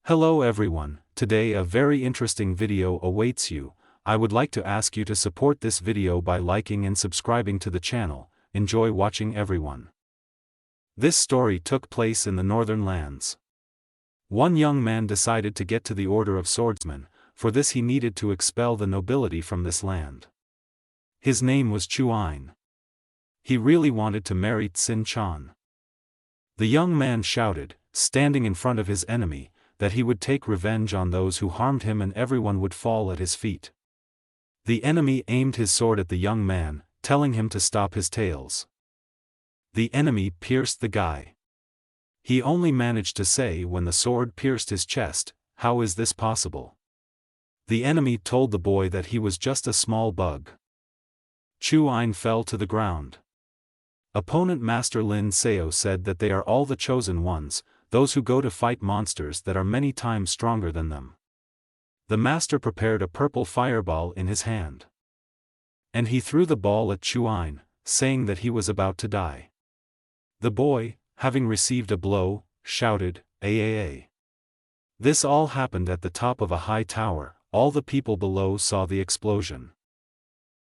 Hello everyone, today a very interesting video awaits you. I would like to ask you to support this video by liking and subscribing to the channel. Enjoy watching everyone. This story took place in the northern lands. One young man decided to get to the order of swordsmen. For this he needed to expel the nobility from this land. His name was Chuan. He really wanted to marry Tsin Chan. The young man shouted, standing in front of his enemy, that he would take revenge on those who harmed him and everyone would fall at his feet. The enemy aimed his sword at the young man, telling him to stop his tales. The enemy pierced the guy. He only managed to say when the sword pierced his chest, "How is this possible?" The enemy told the boy that he was just a small bug. Chuan fell to the ground. Opponent Master Lin Seo said that they are all the chosen ones, those who go to fight monsters that are many times stronger than them. The master prepared a purple fireball in his hand. And he threw the ball at Chuan, saying that he was about to die. The boy, having received a blow, shouted, "Aaa." This all happened at the top of a high tower. All the people below saw the explosion.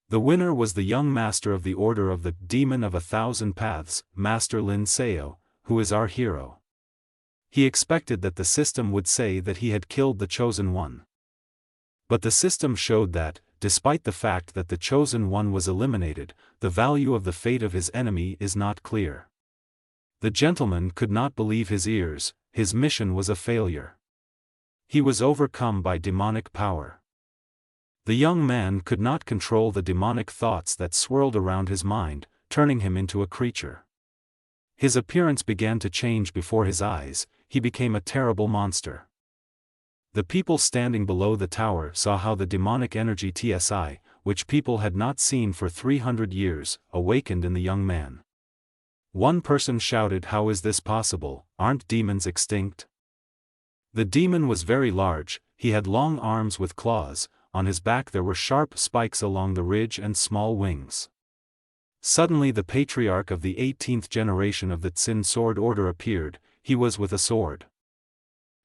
The winner was the young master of the Order of the Demon of 1,000 Paths, Master Lin Seo, who is our hero. He expected that the system would say that he had killed the chosen one. But the system showed that, despite the fact that the chosen one was eliminated, the value of the fate of his enemy is not clear. The gentleman could not believe his ears. His mission was a failure. He was overcome by demonic power. The young man could not control the demonic thoughts that swirled around his mind, turning him into a creature. His appearance began to change before his eyes. He became a terrible monster. The people standing below the tower saw how the demonic energy TSI, which people had not seen for 300 years, awakened in the young man. One person shouted, "How is this possible? Aren't demons extinct?" The demon was very large. He had long arms with claws. On his back there were sharp spikes along the ridge and small wings. Suddenly the patriarch of the 18th generation of the Tsin Sword Order appeared. He was with a sword.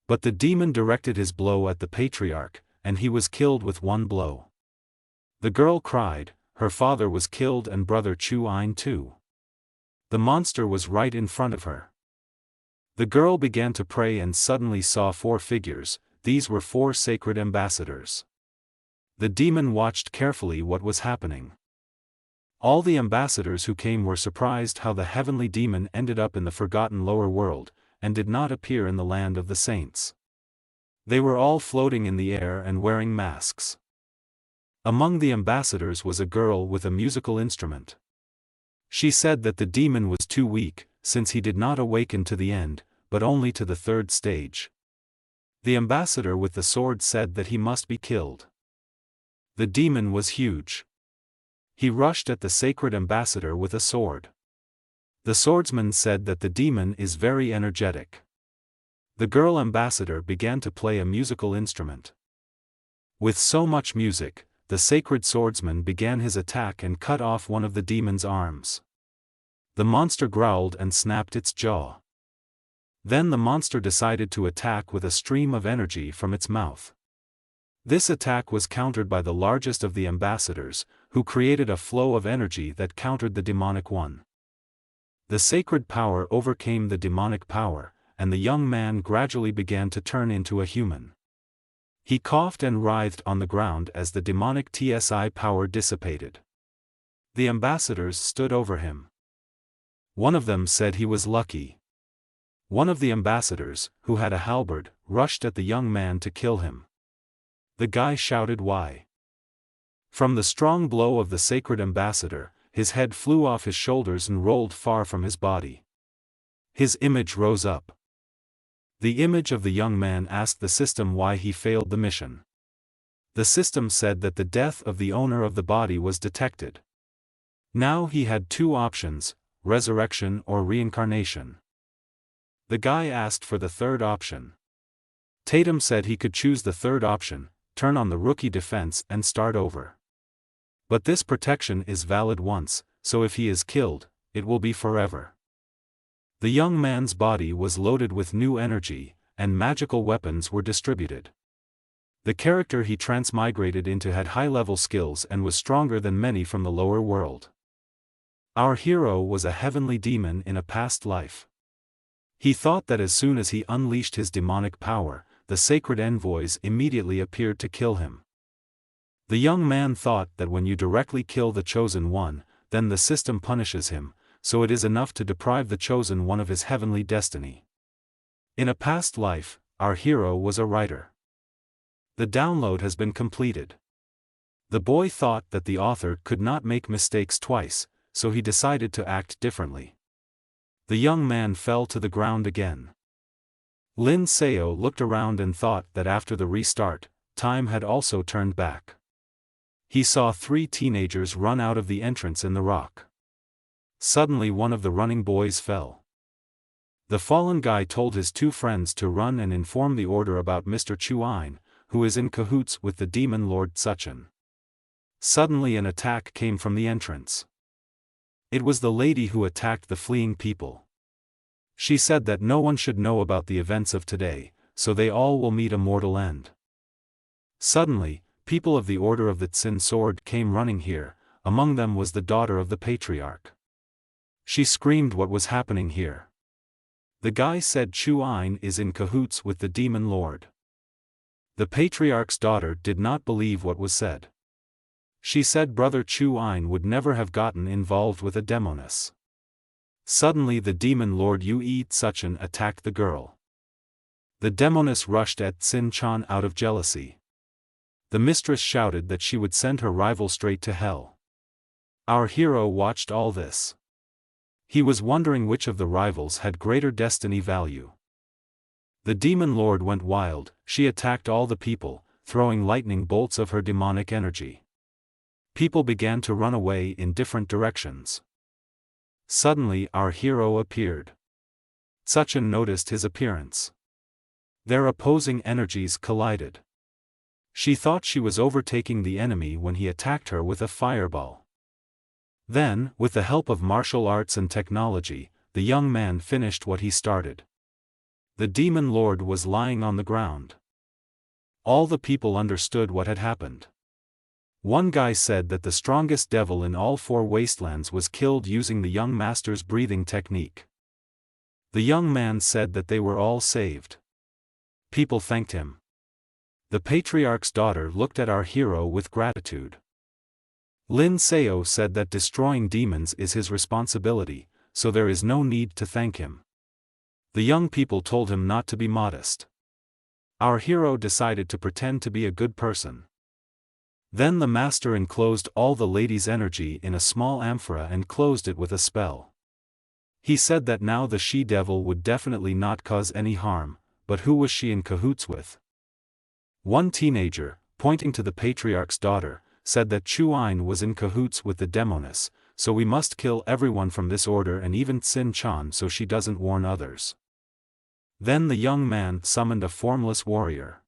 But the demon directed his blow at the patriarch, and he was killed with one blow. The girl cried. Her father was killed and brother Chuan too. The monster was right in front of her. The girl began to pray and suddenly saw 4 figures. These were 4 sacred ambassadors. The demon watched carefully what was happening. All the ambassadors who came were surprised how the heavenly demon ended up in the forgotten lower world, and did not appear in the land of the saints. They were all floating in the air and wearing masks. Among the ambassadors was a girl with a musical instrument. She said that the demon was too weak, since he did not awaken to the end, but only to the 3rd stage. The ambassador with the sword said that he must be killed. The demon was huge. He rushed at the sacred ambassador with a sword. The swordsman said that the demon is very energetic. The girl ambassador began to play a musical instrument. With so much music, the sacred swordsman began his attack and cut off one of the demon's arms. The monster growled and snapped its jaw. Then the monster decided to attack with a stream of energy from its mouth. This attack was countered by the largest of the ambassadors, who created a flow of energy that countered the demonic one. The sacred power overcame the demonic power, and the young man gradually began to turn into a human. He coughed and writhed on the ground as the demonic TSI power dissipated. The ambassadors stood over him. One of them said he was lucky. One of the ambassadors, who had a halberd, rushed at the young man to kill him. The guy shouted, "Why?" From the strong blow of the sacred ambassador, his head flew off his shoulders and rolled far from his body. His image rose up. The image of the young man asked the system why he failed the mission. The system said that the death of the owner of the body was detected. Now he had 2 options, resurrection or reincarnation. The guy asked for the 3rd option. Tatum said he could choose the 3rd option, turn on the rookie defense and start over. But this protection is valid once, so if he is killed, it will be forever. The young man's body was loaded with new energy, and magical weapons were distributed. The character he transmigrated into had high-level skills and was stronger than many from the lower world. Our hero was a heavenly demon in a past life. He thought that as soon as he unleashed his demonic power, the sacred envoys immediately appeared to kill him. The young man thought that when you directly kill the chosen one, then the system punishes him, so it is enough to deprive the chosen one of his heavenly destiny. In a past life, our hero was a writer. The download has been completed. The boy thought that the author could not make mistakes twice, so he decided to act differently. The young man fell to the ground again. Lin Seo looked around and thought that after the restart, time had also turned back. He saw 3 teenagers run out of the entrance in the rock. Suddenly one of the running boys fell. The fallen guy told his 2 friends to run and inform the order about Mr. Chuan, who is in cahoots with the demon Lord Suchin. Suddenly an attack came from the entrance. It was the lady who attacked the fleeing people. She said that no one should know about the events of today, so they all will meet a mortal end. Suddenly, people of the Order of the Tsin Sword came running here, among them was the daughter of the patriarch. She screamed what was happening here. The guy said Chuan is in cahoots with the demon lord. The patriarch's daughter did not believe what was said. She said brother Chuan would never have gotten involved with a demoness. Suddenly the demon lord Yue Tsuchin attacked the girl. The demoness rushed at Tsin Chan out of jealousy. The mistress shouted that she would send her rival straight to hell. Our hero watched all this. He was wondering which of the rivals had greater destiny value. The demon lord went wild, she attacked all the people, throwing lightning bolts of her demonic energy. People began to run away in different directions. Suddenly our hero appeared. Tsuchin noticed his appearance. Their opposing energies collided. She thought she was overtaking the enemy when he attacked her with a fireball. Then, with the help of martial arts and technology, the young man finished what he started. The demon lord was lying on the ground. All the people understood what had happened. One guy said that the strongest devil in all 4 wastelands was killed using the young master's breathing technique. The young man said that they were all saved. People thanked him. The patriarch's daughter looked at our hero with gratitude. Lin Seo said that destroying demons is his responsibility, so there is no need to thank him. The young people told him not to be modest. Our hero decided to pretend to be a good person. Then the master enclosed all the lady's energy in a small amphora and closed it with a spell. He said that now the she-devil would definitely not cause any harm, but who was she in cahoots with? One teenager, pointing to the patriarch's daughter, said that Chuan was in cahoots with the demoness, so we must kill everyone from this order and even Tsin Chan so she doesn't warn others. Then the young man summoned a formless warrior.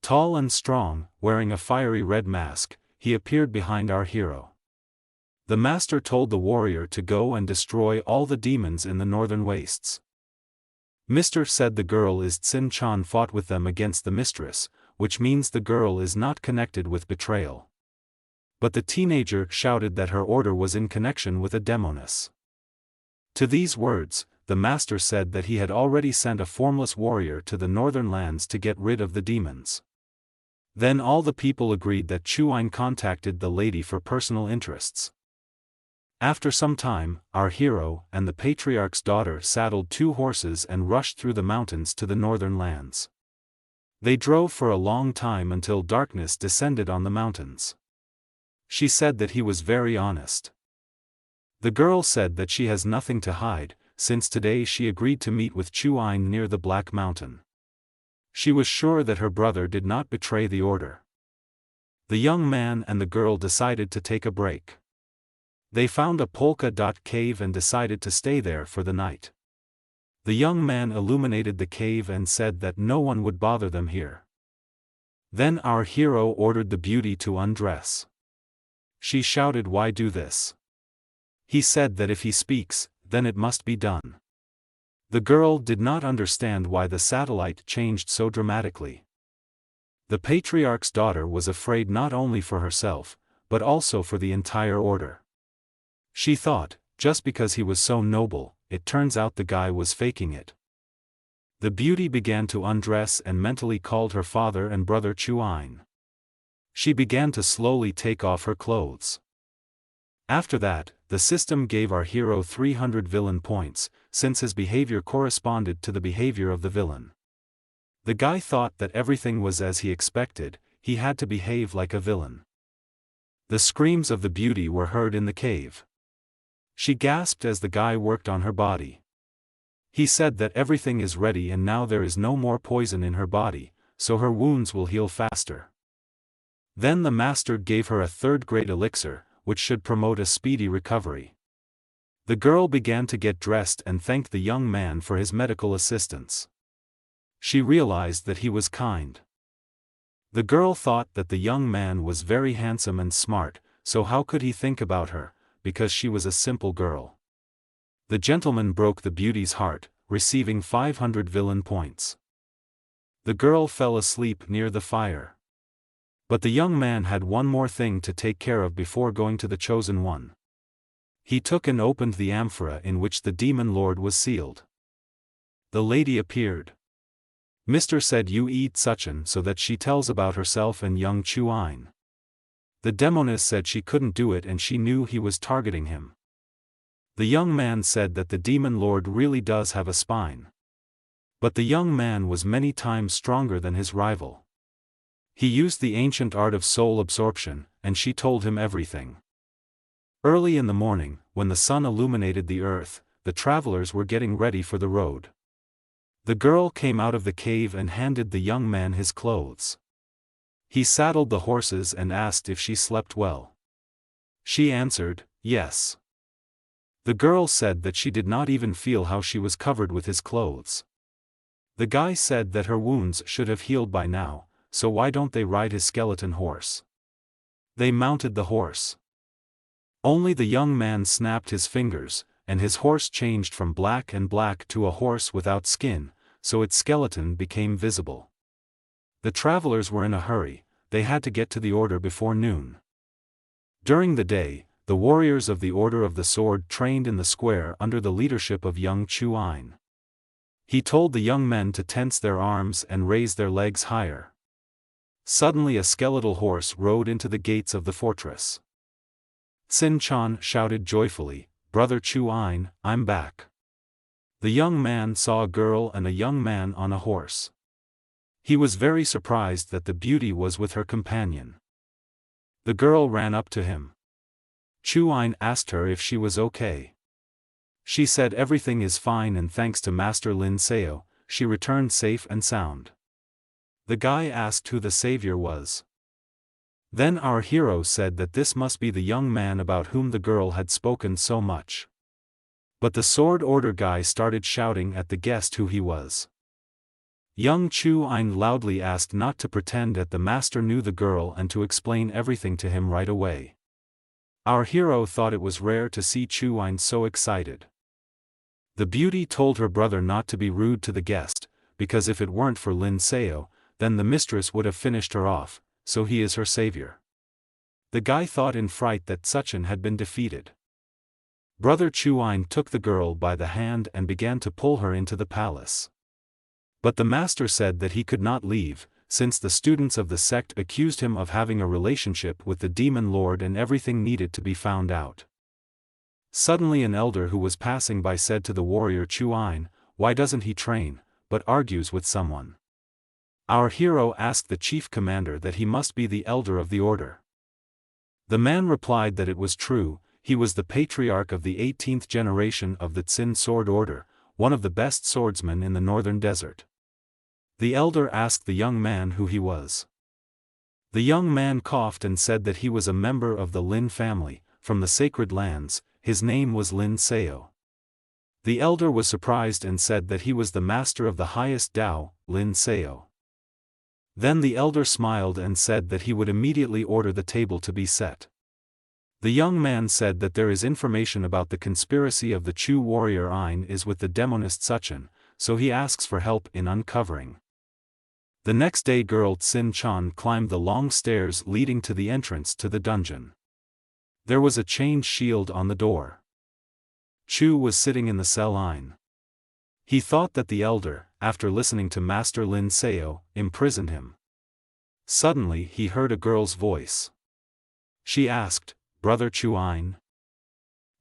Tall and strong, wearing a fiery red mask, he appeared behind our hero. The master told the warrior to go and destroy all the demons in the northern wastes. Mr. said the girl is Tsin Chan fought with them against the mistress, which means the girl is not connected with betrayal. But the teenager shouted that her order was in connection with a demoness. To these words, the master said that he had already sent a formless warrior to the northern lands to get rid of the demons. Then all the people agreed that Chuan contacted the lady for personal interests. After some time, our hero and the patriarch's daughter saddled 2 horses and rushed through the mountains to the northern lands. They drove for a long time until darkness descended on the mountains. She said that he was very honest. The girl said that she has nothing to hide, since today she agreed to meet with Chuan near the Black Mountain. She was sure that her brother did not betray the order. The young man and the girl decided to take a break. They found a polka-dot cave and decided to stay there for the night. The young man illuminated the cave and said that no one would bother them here. Then our hero ordered the beauty to undress. She shouted, "Why do this?" He said that if he speaks, then it must be done. The girl did not understand why the satellite changed so dramatically. The patriarch's daughter was afraid not only for herself, but also for the entire order. She thought, just because he was so noble, it turns out the guy was faking it. The beauty began to undress and mentally called her father and brother Chuan. She began to slowly take off her clothes. After that, the system gave our hero 300 villain points, since his behavior corresponded to the behavior of the villain. The guy thought that everything was as he expected, he had to behave like a villain. The screams of the beauty were heard in the cave. She gasped as the guy worked on her body. He said that everything is ready and now there is no more poison in her body, so her wounds will heal faster. Then the master gave her a third-grade elixir, which should promote a speedy recovery. The girl began to get dressed and thanked the young man for his medical assistance. She realized that he was kind. The girl thought that the young man was very handsome and smart, so how could he think about her, because she was a simple girl. The gentleman broke the beauty's heart, receiving 500 villain points. The girl fell asleep near the fire. But the young man had one more thing to take care of before going to the chosen one. He took and opened the amphora in which the demon lord was sealed. The lady appeared. Mr. said you eat Suchin so that she tells about herself and young Chuan. The demoness said she couldn't do it and she knew he was targeting him. The young man said that the demon lord really does have a spine. But the young man was many times stronger than his rival. He used the ancient art of soul absorption, and she told him everything. Early in the morning, when the sun illuminated the earth, the travelers were getting ready for the road. The girl came out of the cave and handed the young man his clothes. He saddled the horses and asked if she slept well. She answered, yes. The girl said that she did not even feel how she was covered with his clothes. The guy said that her wounds should have healed by now, so why don't they ride his skeleton horse? They mounted the horse. Only the young man snapped his fingers, and his horse changed from black and black to a horse without skin, so its skeleton became visible. The travelers were in a hurry, they had to get to the order before noon. During the day, the warriors of the Order of the Sword trained in the square under the leadership of young Chuan. He told the young men to tense their arms and raise their legs higher. Suddenly a skeletal horse rode into the gates of the fortress. Sin Chan shouted joyfully, "Brother Chuan, I'm back." The young man saw a girl and a young man on a horse. He was very surprised that the beauty was with her companion. The girl ran up to him. Chuan asked her if she was okay. She said everything is fine and thanks to Master Lin Seo, she returned safe and sound. The guy asked who the savior was. Then our hero said that this must be the young man about whom the girl had spoken so much. But the sword order guy started shouting at the guest who he was. Young Chuan loudly asked not to pretend that the master knew the girl and to explain everything to him right away. Our hero thought it was rare to see Chuan so excited. The beauty told her brother not to be rude to the guest, because if it weren't for Lin Seo, then the mistress would have finished her off, so he is her savior. The guy thought in fright that Suchin had been defeated. Brother Chuan took the girl by the hand and began to pull her into the palace. But the master said that he could not leave, since the students of the sect accused him of having a relationship with the demon lord and everything needed to be found out. Suddenly an elder who was passing by said to the warrior Chuan, "Why doesn't he train, but argues with someone?" Our hero asked the chief commander that he must be the elder of the order. The man replied that it was true, he was the patriarch of the 18th generation of the Tsin sword order, one of the best swordsmen in the northern desert. The elder asked the young man who he was. The young man coughed and said that he was a member of the Lin family, from the sacred lands, his name was Lin Seo. The elder was surprised and said that he was the master of the highest Tao, Lin Seo. Then the elder smiled and said that he would immediately order the table to be set. The young man said that there is information about the conspiracy of the Chu warrior Ein is with the demonist Suchin, so he asks for help in uncovering. The next day girl Tsin Chan climbed the long stairs leading to the entrance to the dungeon. There was a chained shield on the door. Chu was sitting in the cell Ein. He thought that the elder, after listening to Master Lin Seo, imprisoned him. Suddenly he heard a girl's voice. She asked, "Brother Chu Ein?"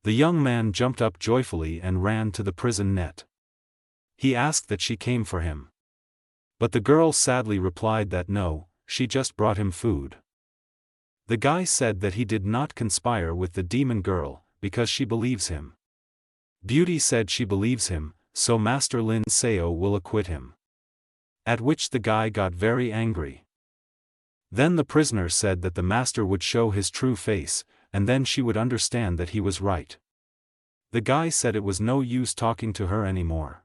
The young man jumped up joyfully and ran to the prison net. He asked that she came for him. But the girl sadly replied that no, she just brought him food. The guy said that he did not conspire with the demon girl, because she believes him. Beauty said she believes him, so Master Lin Seo will acquit him. At which the guy got very angry. Then the prisoner said that the master would show his true face, and then she would understand that he was right. The guy said it was no use talking to her anymore.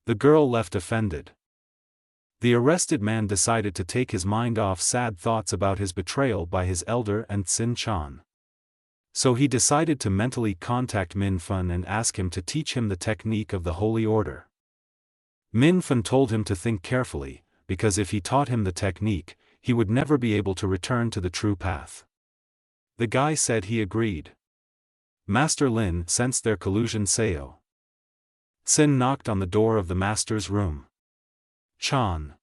The girl left offended. The arrested man decided to take his mind off sad thoughts about his betrayal by his elder and Tsin Chan. So he decided to mentally contact Min Fun and ask him to teach him the technique of the Holy Order. Min Fun told him to think carefully, because if he taught him the technique, he would never be able to return to the true path. The guy said he agreed. Master Lin sensed their collusion. Seo Tsin knocked on the door of the master's room. Chan.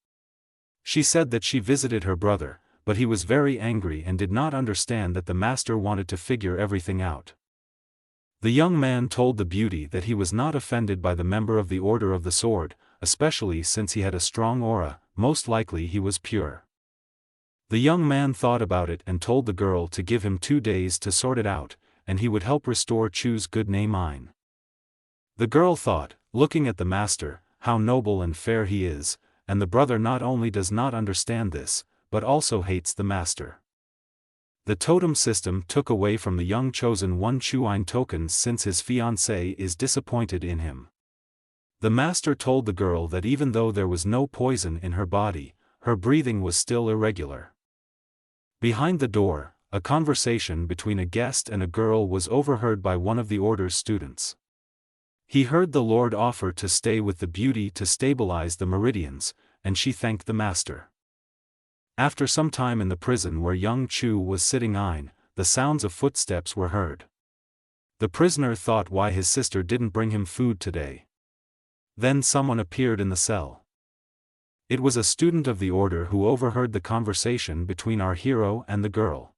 She said that she visited her brother, but he was very angry and did not understand that the master wanted to figure everything out. The young man told the beauty that he was not offended by the member of the Order of the Sword, especially since he had a strong aura, most likely he was pure. The young man thought about it and told the girl to give him 2 days to sort it out, and he would help restore Chu's good name Ein. The girl thought, looking at the master, how noble and fair he is, and the brother not only does not understand this, but also hates the master. The totem system took away from the young chosen one Chu Ein tokens since his fiancée is disappointed in him. The master told the girl that even though there was no poison in her body, her breathing was still irregular. Behind the door, a conversation between a guest and a girl was overheard by one of the order's students. He heard the Lord offer to stay with the beauty to stabilize the meridians, and she thanked the master. After some time in the prison where young Chu was sitting Ein, the sounds of footsteps were heard. The prisoner thought why his sister didn't bring him food today. Then someone appeared in the cell. It was a student of the order who overheard the conversation between our hero and the girl.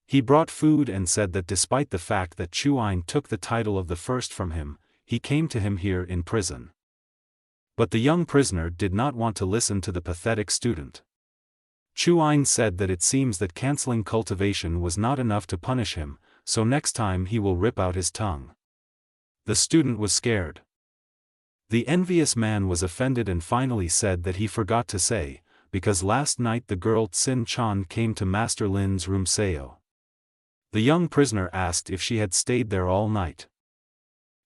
He brought food and said that despite the fact that Chu Ein took the title of the first from him, he came to him here in prison. But the young prisoner did not want to listen to the pathetic student. Chu Ein said that it seems that canceling cultivation was not enough to punish him, so next time he will rip out his tongue. The student was scared. The envious man was offended and finally said that he forgot to say, because last night the girl Tsin Chan came to Master Lin's room. Seo. The young prisoner asked if she had stayed there all night.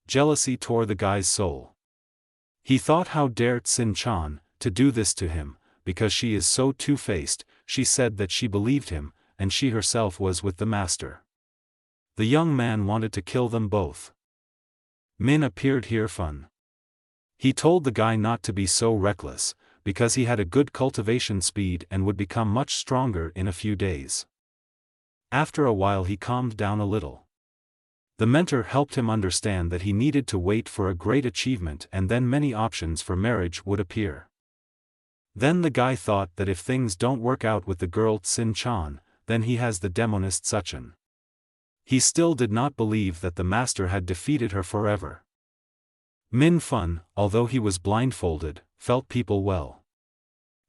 Jealousy tore the guy's soul. He thought how dare Tsin Chan to do this to him, because she is so two-faced. She said that she believed him, and she herself was with the master. The young man wanted to kill them both. Min appeared here Fun. He told the guy not to be so reckless, because he had a good cultivation speed and would become much stronger in a few days. After a while he calmed down a little. The mentor helped him understand that he needed to wait for a great achievement and then many options for marriage would appear. Then the guy thought that if things don't work out with the girl Tsin Chan, then he has the demonist Suchin. He still did not believe that the master had defeated her forever. Min Fun, although he was blindfolded, felt people well.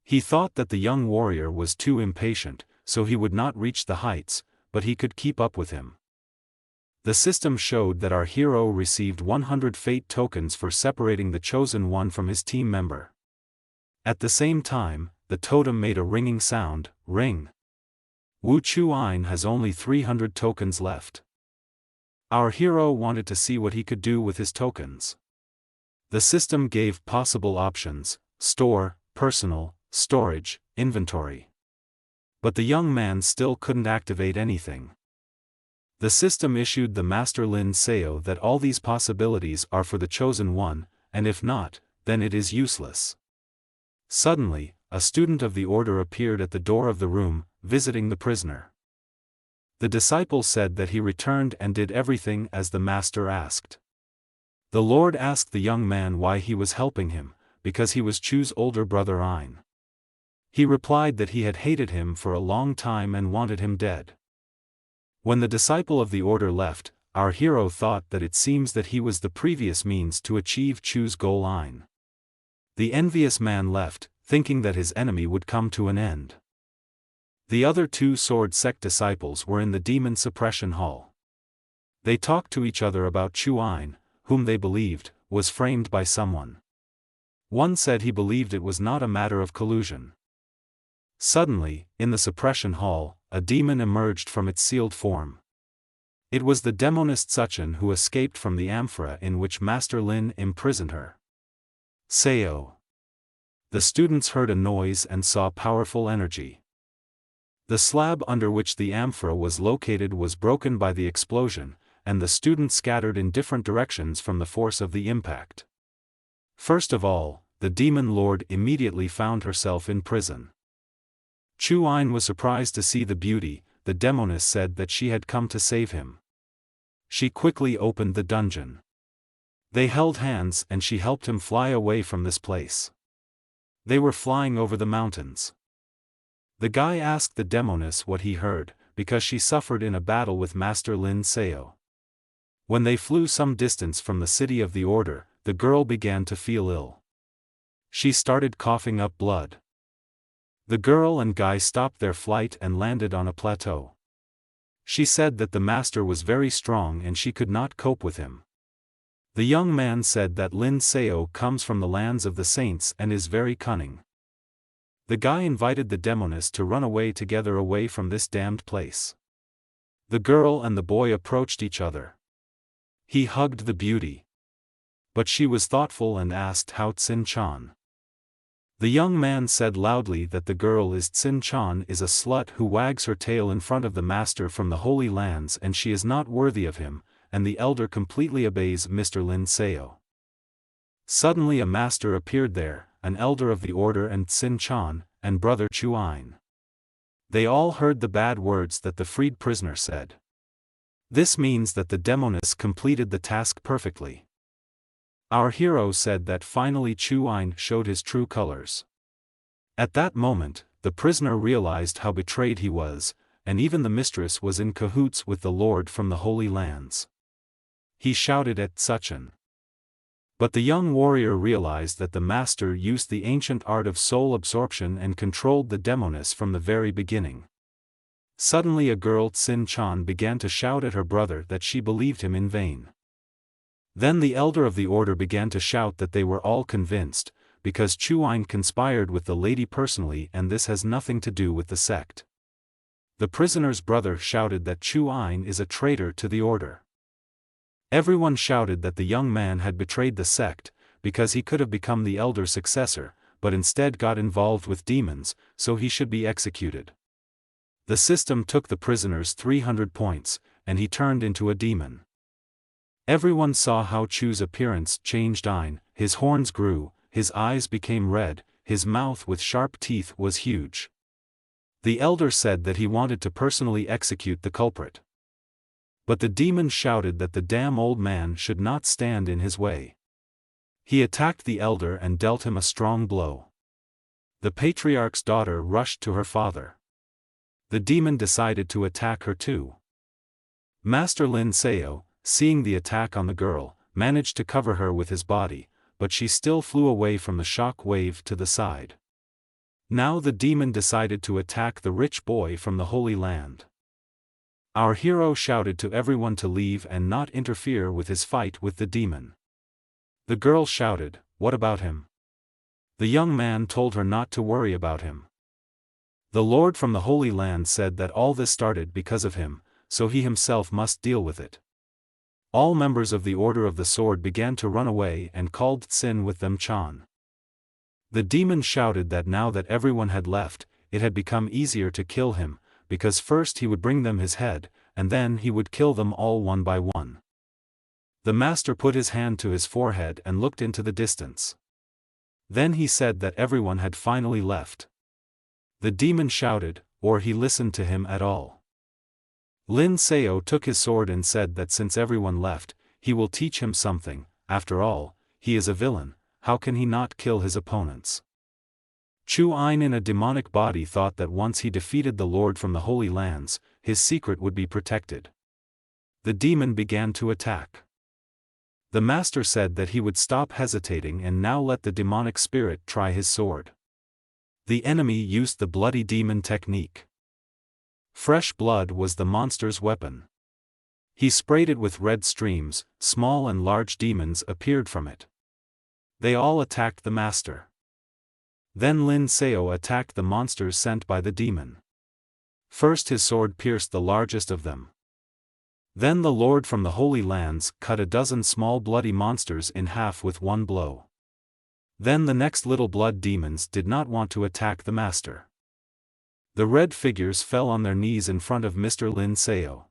He thought that the young warrior was too impatient, so he would not reach the heights, but he could keep up with him. The system showed that our hero received 100 fate tokens for separating the chosen one from his team member. At the same time, the totem made a ringing sound, ring. Wu Chu Ein has only 300 tokens left. Our hero wanted to see what he could do with his tokens. The system gave possible options: store, personal, storage, inventory. But the young man still couldn't activate anything. The system issued the Master Lin Seo that all these possibilities are for the chosen one, and if not, then it is useless. Suddenly, a student of the order appeared at the door of the room, visiting the prisoner. The disciple said that he returned and did everything as the master asked. The Lord asked the young man why he was helping him, because he was Chu's older brother Ein. He replied that he had hated him for a long time and wanted him dead. When the disciple of the order left, our hero thought that it seems that he was the previous means to achieve Chu's goal Ein. The envious man left, thinking that his enemy would come to an end. The other two sword sect disciples were in the demon suppression hall. They talked to each other about Chu Ein, whom they believed was framed by someone. One said he believed it was not a matter of collusion. Suddenly, in the suppression hall, a demon emerged from its sealed form. It was the demonist Suchin who escaped from the amphora in which Master Lin imprisoned her. Seo. The students heard a noise and saw powerful energy. The slab under which the amphora was located was broken by the explosion, and the students scattered in different directions from the force of the impact. First of all, the demon lord immediately found herself in prison. Chu Ein was surprised to see the beauty. The demoness said that she had come to save him. She quickly opened the dungeon. They held hands and she helped him fly away from this place. They were flying over the mountains. The guy asked the demoness what he heard, because she suffered in a battle with Master Lin Seo. When they flew some distance from the city of the order, the girl began to feel ill. She started coughing up blood. The girl and guy stopped their flight and landed on a plateau. She said that the master was very strong and she could not cope with him. The young man said that Lin Seo comes from the lands of the saints and is very cunning. The guy invited the demoness to run away together away from this damned place. The girl and the boy approached each other. He hugged the beauty. But she was thoughtful and asked how Tsin Chan. The young man said loudly that the girl is Tsin Chan is a slut who wags her tail in front of the master from the Holy Lands and she is not worthy of him, and the elder completely obeys Mr. Lin Seo. Suddenly a master appeared there, an elder of the order and Tsin Chan, and brother Chu Ein. They all heard the bad words that the freed prisoner said. This means that the demoness completed the task perfectly. Our hero said that finally Chu Ein showed his true colors. At that moment, the prisoner realized how betrayed he was, and even the mistress was in cahoots with the Lord from the Holy Lands. He shouted at Suchin. But the young warrior realized that the master used the ancient art of soul absorption and controlled the demoness from the very beginning. Suddenly a girl Tsin Chan began to shout at her brother that she believed him in vain. Then the elder of the order began to shout that they were all convinced, because Chu Ein conspired with the lady personally and this has nothing to do with the sect. The prisoner's brother shouted that Chu Ein is a traitor to the order. Everyone shouted that the young man had betrayed the sect, because he could have become the elder's successor, but instead got involved with demons, so he should be executed. The system took the prisoner's 300 points, and he turned into a demon. Everyone saw how Chu's appearance changed. His horns grew, his eyes became red, his mouth with sharp teeth was huge. The elder said that he wanted to personally execute the culprit. But the demon shouted that the damn old man should not stand in his way. He attacked the elder and dealt him a strong blow. The patriarch's daughter rushed to her father. The demon decided to attack her too. Master Lin Seo, seeing the attack on the girl, managed to cover her with his body, but she still flew away from the shock wave to the side. Now the demon decided to attack the rich boy from the Holy Land. Our hero shouted to everyone to leave and not interfere with his fight with the demon. The girl shouted, "What about him?" The young man told her not to worry about him. The Lord from the Holy Land said that all this started because of him, so he himself must deal with it. All members of the Order of the Sword began to run away and called Tsin with them Chan. The demon shouted that now that everyone had left, it had become easier to kill him, because first he would bring them his head, and then he would kill them all one by one. The master put his hand to his forehead and looked into the distance. Then he said that everyone had finally left. The demon shouted, or he listened to him at all. Lin Seo took his sword and said that since everyone left, he will teach him something. After all, he is a villain, how can he not kill his opponents? Chu Ein in a demonic body thought that once he defeated the Lord from the Holy Lands, his secret would be protected. The demon began to attack. The master said that he would stop hesitating and now let the demonic spirit try his sword. The enemy used the bloody demon technique. Fresh blood was the monster's weapon. He sprayed it with red streams, small and large demons appeared from it. They all attacked the master. Then Lin Seo attacked the monsters sent by the demon. First his sword pierced the largest of them. Then the Lord from the Holy Lands cut a dozen small bloody monsters in half with one blow. Then the next little blood demons did not want to attack the master. The red figures fell on their knees in front of Mr. Lin Seo.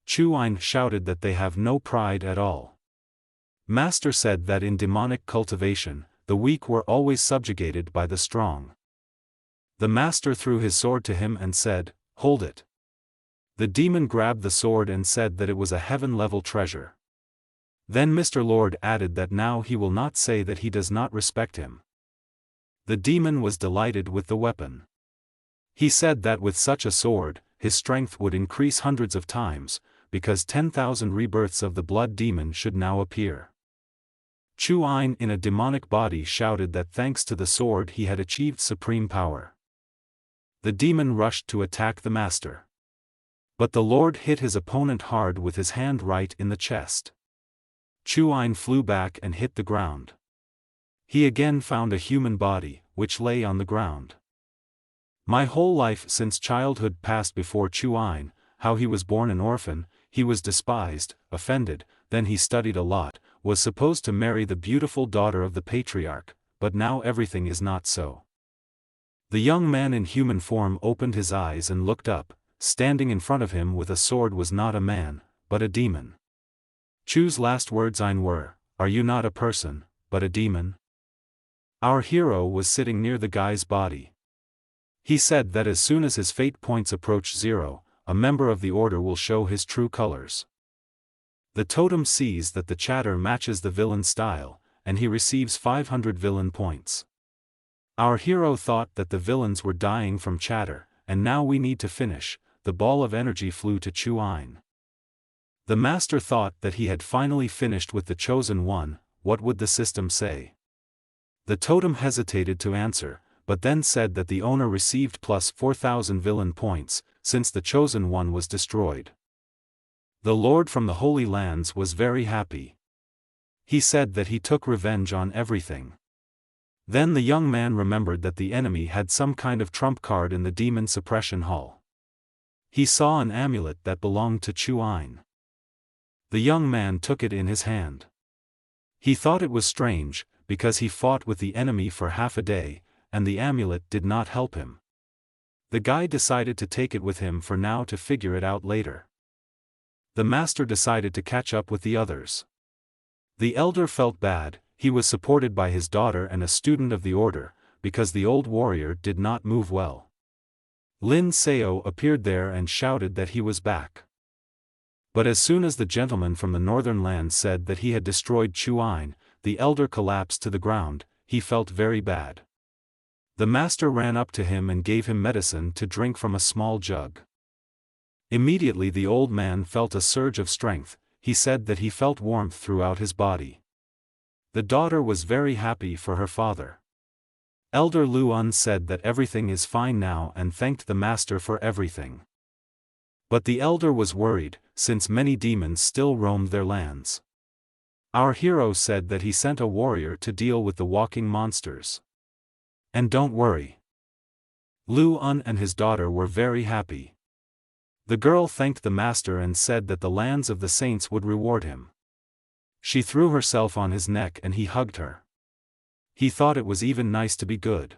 Chu Ein shouted that they have no pride at all. Master said that in demonic cultivation, the weak were always subjugated by the strong. The master threw his sword to him and said, "Hold it." The demon grabbed the sword and said that it was a heaven-level treasure. Then Mr. Lord added that now he will not say that he does not respect him. The demon was delighted with the weapon. He said that with such a sword, his strength would increase hundreds of times, because 10,000 rebirths of the blood demon should now appear. Chu Ein in a demonic body shouted that thanks to the sword he had achieved supreme power. The demon rushed to attack the master. But the Lord hit his opponent hard with his hand right in the chest. Chu Ein flew back and hit the ground. He again found a human body, which lay on the ground. My whole life since childhood passed before Chu Ein, how he was born an orphan, he was despised, offended, then he studied a lot, was supposed to marry the beautiful daughter of the patriarch, but now everything is not so. The young man in human form opened his eyes and looked up. Standing in front of him with a sword was not a man, but a demon. Chu's last words were, "Are you not a person, but a demon?" Our hero was sitting near the guy's body. He said that as soon as his fate points approach 0, a member of the order will show his true colors. The totem sees that the chatter matches the villain style, and he receives 500 villain points. Our hero thought that the villains were dying from chatter, and now we need to finish. The ball of energy flew to Chu Ein. The master thought that he had finally finished with the chosen one. What would the system say? The totem hesitated to answer, but then said that the owner received plus 4,000 villain points, since the chosen one was destroyed. The Lord from the Holy Lands was very happy. He said that he took revenge on everything. Then the young man remembered that the enemy had some kind of trump card in the demon suppression hall. He saw an amulet that belonged to Chu Ein. The young man took it in his hand. He thought it was strange, because he fought with the enemy for half a day, and the amulet did not help him. The guy decided to take it with him for now to figure it out later. The master decided to catch up with the others. The elder felt bad. He was supported by his daughter and a student of the order, because the old warrior did not move well. Lin Seo appeared there and shouted that he was back. But as soon as the gentleman from the northern land said that he had destroyed Chu Ein, the elder collapsed to the ground. He felt very bad. The master ran up to him and gave him medicine to drink from a small jug. Immediately the old man felt a surge of strength. He said that he felt warmth throughout his body. The daughter was very happy for her father. Elder Luan said that everything is fine now and thanked the master for everything. But the elder was worried, since many demons still roamed their lands. Our hero said that he sent a warrior to deal with the walking monsters. And don't worry. Luan and his daughter were very happy. The girl thanked the master and said that the lands of the saints would reward him. She threw herself on his neck and he hugged her. He thought it was even nice to be good.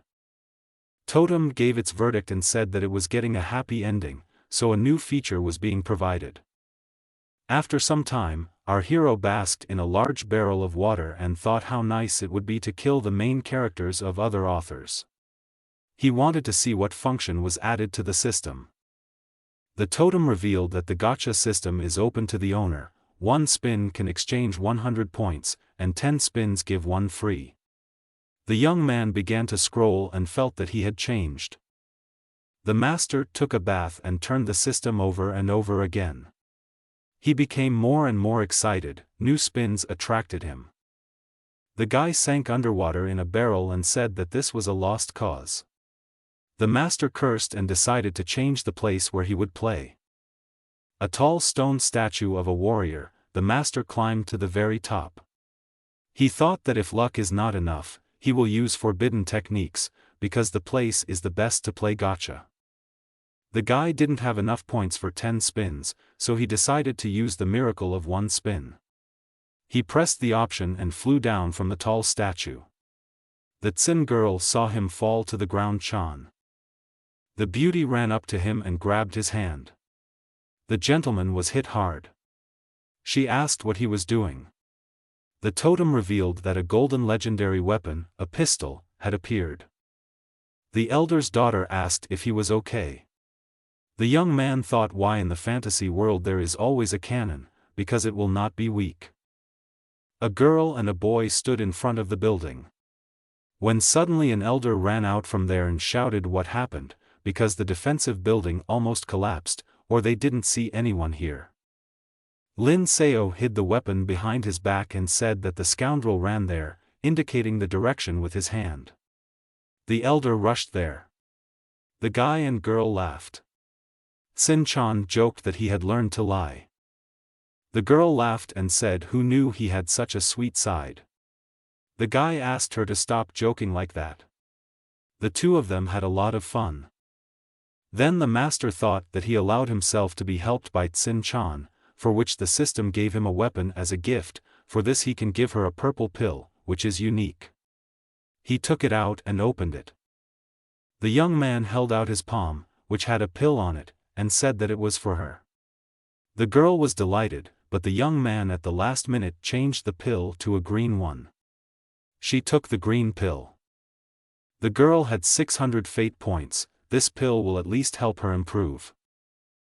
Totem gave its verdict and said that it was getting a happy ending, so a new feature was being provided. After some time, our hero basked in a large barrel of water and thought how nice it would be to kill the main characters of other authors. He wanted to see what function was added to the system. The totem revealed that the gacha system is open to the owner. 1 spin can exchange 100 points, and 10 spins give 1 free. The young man began to scroll and felt that he had changed. The master took a bath and turned the system over and over again. He became more and more excited, new spins attracted him. The guy sank underwater in a barrel and said that this was a lost cause. The master cursed and decided to change the place where he would play. A tall stone statue of a warrior, the master climbed to the very top. He thought that if luck is not enough, he will use forbidden techniques, because the place is the best to play gacha. The guy didn't have enough points for 10 spins, so he decided to use the miracle of 1 spin. He pressed the option and flew down from the tall statue. The Tsin girl saw him fall to the ground. Chan. The beauty ran up to him and grabbed his hand. The gentleman was hit hard. She asked what he was doing. The totem revealed that a golden legendary weapon, a pistol, had appeared. The elder's daughter asked if he was okay. The young man thought, why in the fantasy world there is always a cannon, because it will not be weak. A girl and a boy stood in front of the building. When suddenly an elder ran out from there and shouted what happened, because the defensive building almost collapsed, or they didn't see anyone here. Lin Seo hid the weapon behind his back and said that the scoundrel ran there, indicating the direction with his hand. The elder rushed there. The guy and girl laughed. Sin Chan joked that he had learned to lie. The girl laughed and said who knew he had such a sweet side. The guy asked her to stop joking like that. The two of them had a lot of fun. Then the master thought that he allowed himself to be helped by Tsin Chan, for which the system gave him a weapon as a gift. For this he can give her a purple pill, which is unique. He took it out and opened it. The young man held out his palm, which had a pill on it, and said that it was for her. The girl was delighted, but the young man at the last minute changed the pill to a green one. She took the green pill. The girl had 600 fate points. This pill will at least help her improve.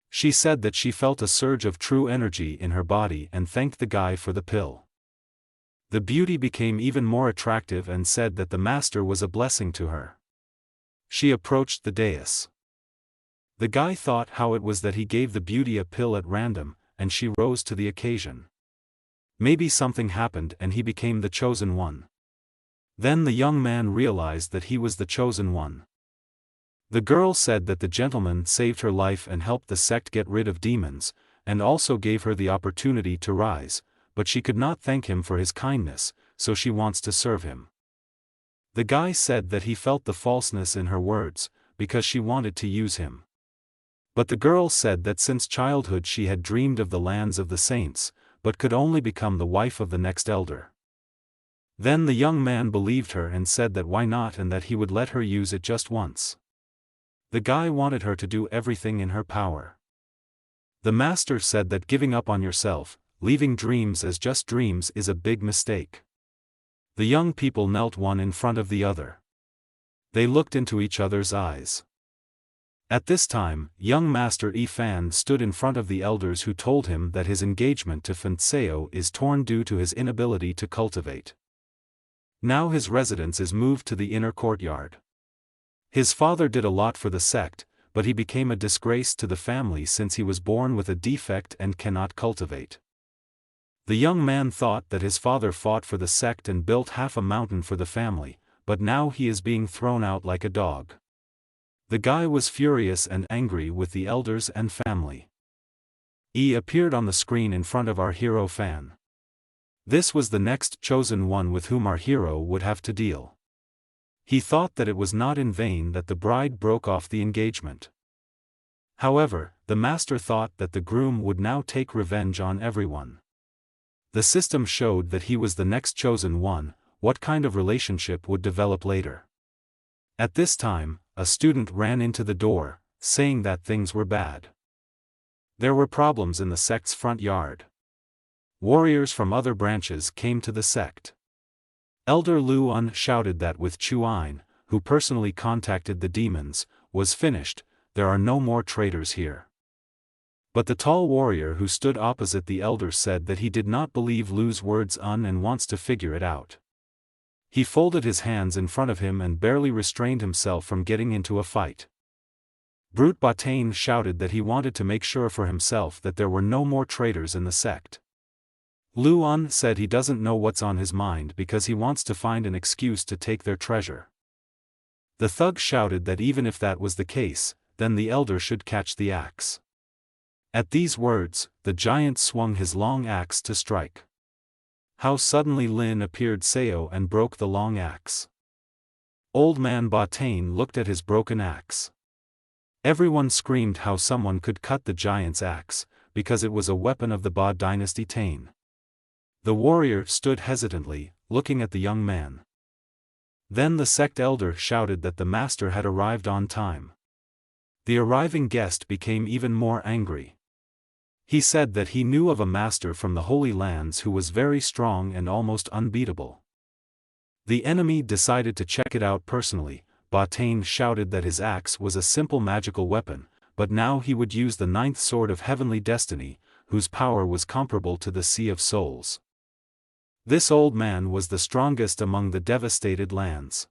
She said that she felt a surge of true energy in her body and thanked the guy for the pill. The beauty became even more attractive and said that the master was a blessing to her. She approached the dais. The guy thought how it was that he gave the beauty a pill at random, and she rose to the occasion. Maybe something happened and he became the chosen one. Then the young man realized that he was the chosen one. The girl said that the gentleman saved her life and helped the sect get rid of demons, and also gave her the opportunity to rise, but she could not thank him for his kindness, so she wants to serve him. The guy said that he felt the falseness in her words, because she wanted to use him. But the girl said that since childhood she had dreamed of the lands of the saints, but could only become the wife of the next elder. Then the young man believed her and said that why not, and that he would let her use it just once. The guy wanted her to do everything in her power. The master said that giving up on yourself, leaving dreams as just dreams, is a big mistake. The young people knelt one in front of the other. They looked into each other's eyes. At this time, young Master Ifan stood in front of the elders, who told him that his engagement to Fanseo is torn due to his inability to cultivate. Now his residence is moved to the inner courtyard. His father did a lot for the sect, but he became a disgrace to the family since he was born with a defect and cannot cultivate. The young man thought that his father fought for the sect and built half a mountain for the family, but now he is being thrown out like a dog. The guy was furious and angry with the elders and family. He appeared on the screen in front of our hero Fan. This was the next chosen one with whom our hero would have to deal. He thought that it was not in vain that the bride broke off the engagement. However, the master thought that the groom would now take revenge on everyone. The system showed that he was the next chosen one. What kind of relationship would develop later? At this time, a student ran into the door, saying that things were bad. There were problems in the sect's front yard. Warriors from other branches came to the sect. Elder Lu Un shouted that with Chuan, who personally contacted the demons, was finished, there are no more traitors here. But the tall warrior who stood opposite the elder said that he did not believe Lu's words and wants to figure it out. He folded his hands in front of him and barely restrained himself from getting into a fight. Brute Botane shouted that he wanted to make sure for himself that there were no more traitors in the sect. Lu Un said he doesn't know what's on his mind because he wants to find an excuse to take their treasure. The thug shouted that even if that was the case, then the elder should catch the axe. At these words, the giant swung his long axe to strike. How suddenly Lin appeared Seo and broke the long axe. Old man Botane looked at his broken axe. Everyone screamed how someone could cut the giant's axe, because it was a weapon of the Ba dynasty Tane. The warrior stood hesitantly, looking at the young man. Then the sect elder shouted that the master had arrived on time. The arriving guest became even more angry. He said that he knew of a master from the Holy Lands who was very strong and almost unbeatable. The enemy decided to check it out personally. Botane shouted that his axe was a simple magical weapon, but now he would use the ninth sword of heavenly destiny, whose power was comparable to the Sea of Souls. This old man was the strongest among the devastated lands.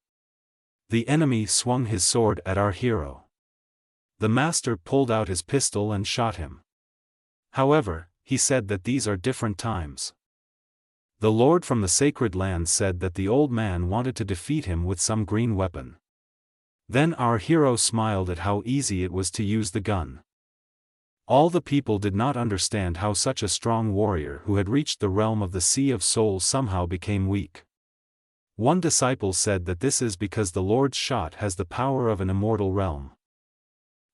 The enemy swung his sword at our hero. The master pulled out his pistol and shot him. However, he said that these are different times. The lord from the sacred lands said that the old man wanted to defeat him with some green weapon. Then our hero smiled at how easy it was to use the gun. All the people did not understand how such a strong warrior who had reached the realm of the Sea of Souls somehow became weak. One disciple said that this is because the Lord's shot has the power of an immortal realm.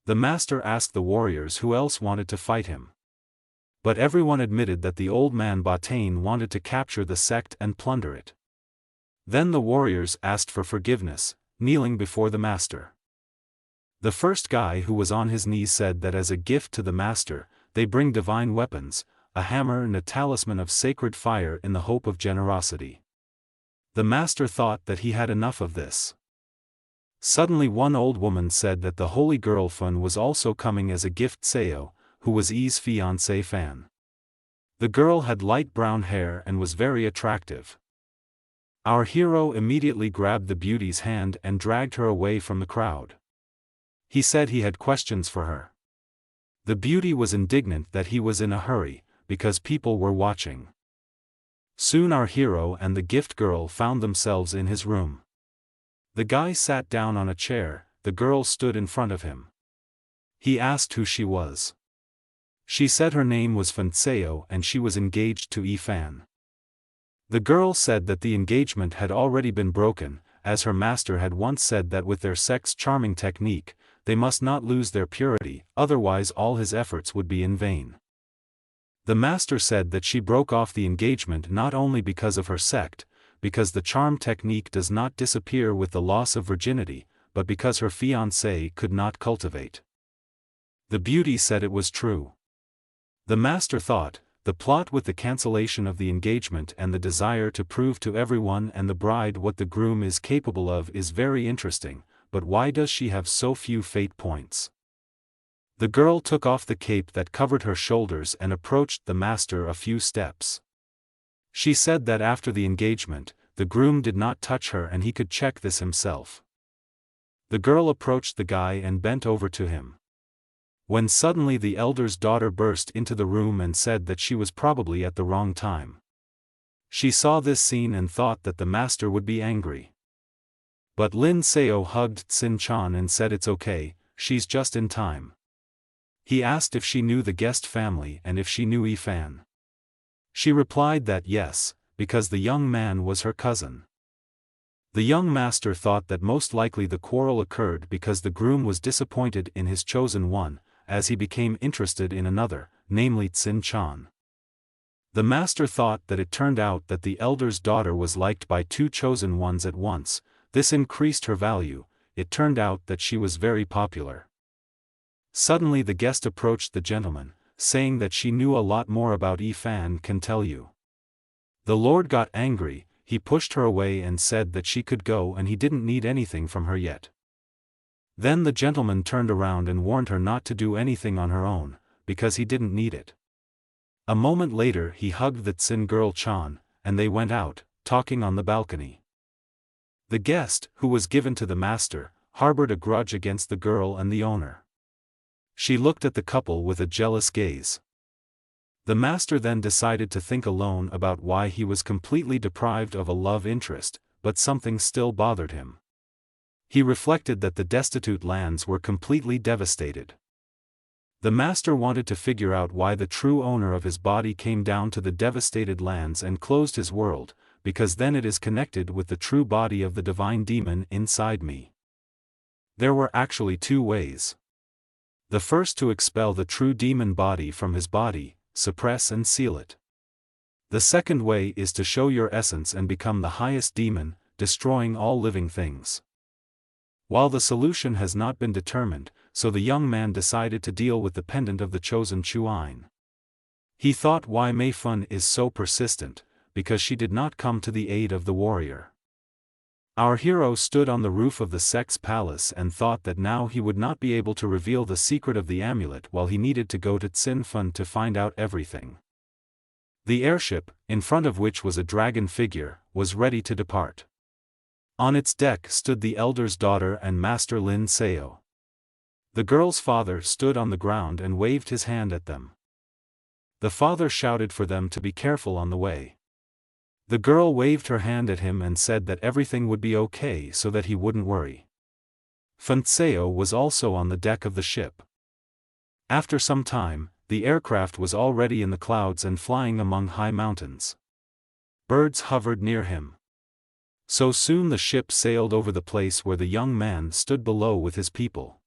The master asked the warriors who else wanted to fight him. But everyone admitted that the old man Botane wanted to capture the sect and plunder it. Then the warriors asked for forgiveness, kneeling before the master. The first guy who was on his knees said that as a gift to the master, they bring divine weapons, a hammer and a talisman of sacred fire in the hope of generosity. The master thought that he had enough of this. Suddenly one old woman said that the holy girl Fun was also coming as a gift. Seo, who was Yi's fiancé Fan. The girl had light brown hair and was very attractive. Our hero immediately grabbed the beauty's hand and dragged her away from the crowd. He said he had questions for her. The beauty was indignant that he was in a hurry, because people were watching. Soon our hero and the gift girl found themselves in his room. The guy sat down on a chair, the girl stood in front of him. He asked who she was. She said her name was Fan Seo and she was engaged to Yi Fan. The girl said that the engagement had already been broken, as her master had once said that with their sex charming technique, they must not lose their purity, otherwise all his efforts would be in vain. The master said that she broke off the engagement not only because of her sect, because the charm technique does not disappear with the loss of virginity, but because her fiancé could not cultivate. The beauty said it was true. The master thought, the plot with the cancellation of the engagement and the desire to prove to everyone and the bride what the groom is capable of is very interesting, but why does she have so few fate points? The girl took off the cape that covered her shoulders and approached the master a few steps. She said that after the engagement, the groom did not touch her and he could check this himself. The girl approached the guy and bent over to him. When suddenly the elder's daughter burst into the room and said that she was probably at the wrong time. She saw this scene and thought that the master would be angry. But Lin Seo hugged Tsin Chan and said it's okay, she's just in time. He asked if she knew the guest family and if she knew Yi Fan. She replied that yes, because the young man was her cousin. The young master thought that most likely the quarrel occurred because the groom was disappointed in his chosen one, as he became interested in another, namely Tsin Chan. The master thought that it turned out that the elder's daughter was liked by two chosen ones at once. This increased her value. It turned out that she was very popular. Suddenly the guest approached the gentleman, saying that she knew a lot more about Fan can tell you. The Lord got angry, he pushed her away and said that she could go and he didn't need anything from her yet. Then the gentleman turned around and warned her not to do anything on her own, because he didn't need it. A moment later he hugged the Tsin girl Chan, and they went out, talking on the balcony. The guest, who was given to the master, harbored a grudge against the girl and the owner. She looked at the couple with a jealous gaze. The master then decided to think alone about why he was completely deprived of a love interest, but something still bothered him. He reflected that the destitute lands were completely devastated. The master wanted to figure out why the true owner of his body came down to the devastated lands and closed his world, because then it is connected with the true body of the divine demon inside me. There were actually two ways. The first to expel the true demon body from his body, suppress and seal it. The second way is to show your essence and become the highest demon, destroying all living things. While the solution has not been determined, so the young man decided to deal with the pendant of the chosen Chuan. He thought why Mei Fun is so persistent, because she did not come to the aid of the warrior. Our hero stood on the roof of the sect's palace and thought that now he would not be able to reveal the secret of the amulet while he needed to go to Tsin Fun to find out everything. The airship, in front of which was a dragon figure, was ready to depart. On its deck stood the elder's daughter and Master Lin Seo. The girl's father stood on the ground and waved his hand at them. The father shouted for them to be careful on the way. The girl waved her hand at him and said that everything would be okay so that he wouldn't worry. Fun Seo was also on the deck of the ship. After some time, the aircraft was already in the clouds and flying among high mountains. Birds hovered near him. So soon the ship sailed over the place where the young man stood below with his people.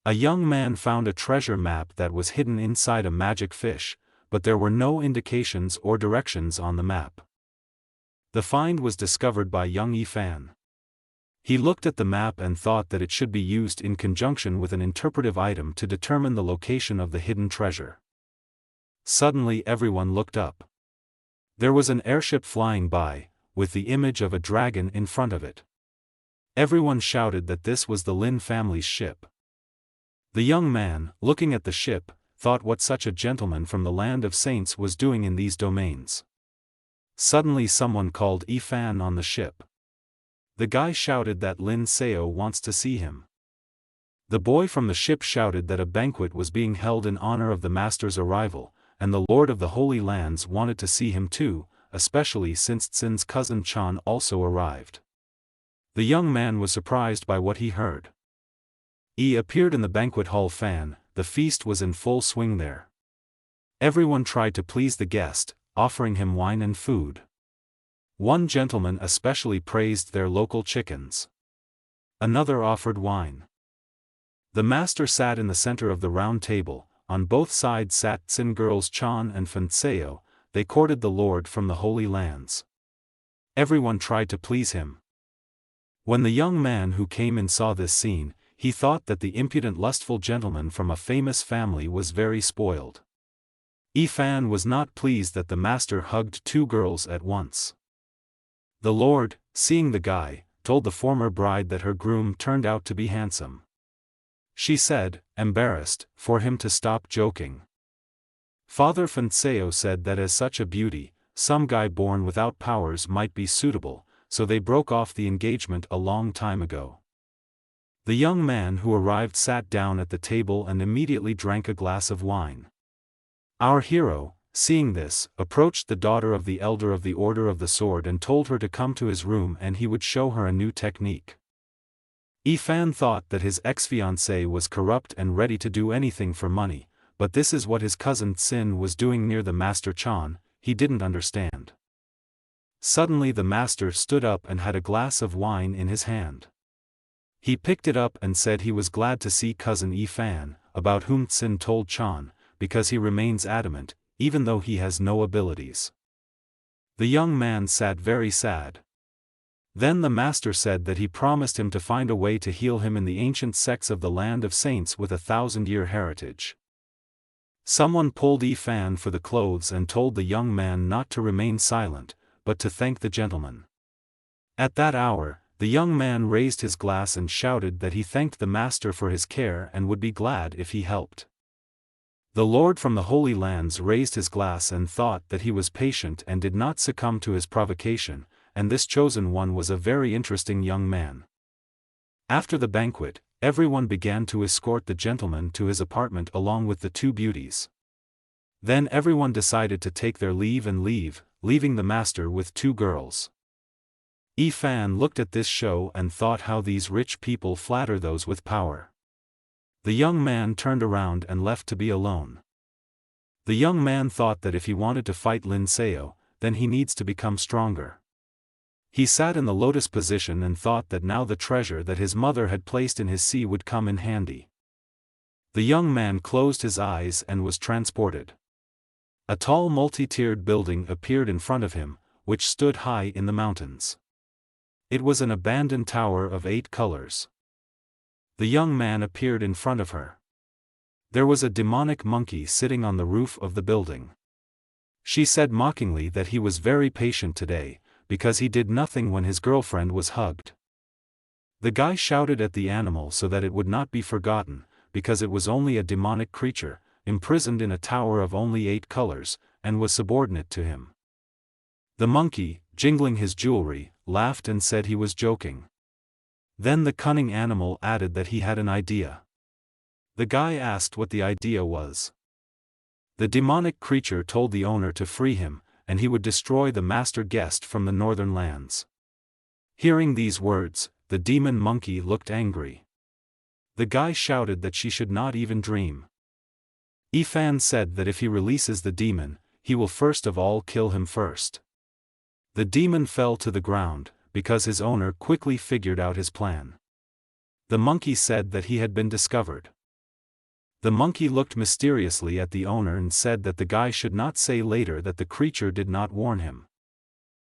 A young man found a treasure map that was hidden inside a magic fish, but there were no indications or directions on the map. The find was discovered by young Fan. He looked at the map and thought that it should be used in conjunction with an interpretive item to determine the location of the hidden treasure. Suddenly everyone looked up. There was an airship flying by, with the image of a dragon in front of it. Everyone shouted that this was the Lin family's ship. The young man, looking at the ship, thought what such a gentleman from the land of saints was doing in these domains. Suddenly someone called Fan on the ship. The guy shouted that Lin Seo wants to see him. The boy from the ship shouted that a banquet was being held in honor of the master's arrival, and the Lord of the Holy Lands wanted to see him too, especially since Tsin's cousin Chan also arrived. The young man was surprised by what he heard. He appeared in the banquet hall. The feast was in full swing there. Everyone tried to please the guest, offering him wine and food. One gentleman especially praised their local chickens. Another offered wine. The master sat in the center of the round table. On both sides sat Tsin girls Chan and Fun Seo. They courted the Lord from the Holy Lands. Everyone tried to please him. When the young man who came in saw this scene, he thought that the impudent lustful gentleman from a famous family was very spoiled. Fan was not pleased that the master hugged two girls at once. The Lord, seeing the guy, told the former bride that her groom turned out to be handsome. She said, embarrassed, for him to stop joking. Father Fun Seo said that as such a beauty, some guy born without powers might be suitable, so they broke off the engagement a long time ago. The young man who arrived sat down at the table and immediately drank a glass of wine. Our hero, seeing this, approached the daughter of the elder of the Order of the Sword and told her to come to his room and he would show her a new technique. Fan thought that his ex-fiancée was corrupt and ready to do anything for money, but this is what his cousin Tsin was doing near the Master Chan. He didn't understand. Suddenly the master stood up and had a glass of wine in his hand. He picked it up and said he was glad to see cousin Fan, about whom Tsin told Chan, because he remains adamant, even though he has no abilities. The young man sat very sad. Then the master said that he promised him to find a way to heal him in the ancient sects of the land of saints with a 1,000-year heritage. Someone pulled Fan for the clothes and told the young man not to remain silent, but to thank the gentleman. At that hour, the young man raised his glass and shouted that he thanked the master for his care and would be glad if he helped. The Lord from the Holy Lands raised his glass and thought that he was patient and did not succumb to his provocation, and this chosen one was a very interesting young man. After the banquet, everyone began to escort the gentleman to his apartment along with the two beauties. Then everyone decided to take their leave and leaving the master with two girls. Fan looked at this show and thought how these rich people flatter those with power. The young man turned around and left to be alone. The young man thought that if he wanted to fight Lin Seo, then he needs to become stronger. He sat in the lotus position and thought that now the treasure that his mother had placed in his sea would come in handy. The young man closed his eyes and was transported. A tall multi-tiered building appeared in front of him, which stood high in the mountains. It was an abandoned tower of 8 colors. The young man appeared in front of her. There was a demonic monkey sitting on the roof of the building. She said mockingly that he was very patient today, because he did nothing when his girlfriend was hugged. The guy shouted at the animal so that it would not be forgotten, because it was only a demonic creature, imprisoned in a tower of only 8 colors, and was subordinate to him. The monkey, jingling his jewelry, laughed and said he was joking. Then the cunning animal added that he had an idea. The guy asked what the idea was. The demonic creature told the owner to free him, and he would destroy the master guest from the northern lands. Hearing these words, the demon monkey looked angry. The guy shouted that she should not even dream. Fan said that if he releases the demon, he will first of all kill him first. The demon fell to the ground, because his owner quickly figured out his plan. The monkey said that he had been discovered. The monkey looked mysteriously at the owner and said that the guy should not say later that the creature did not warn him.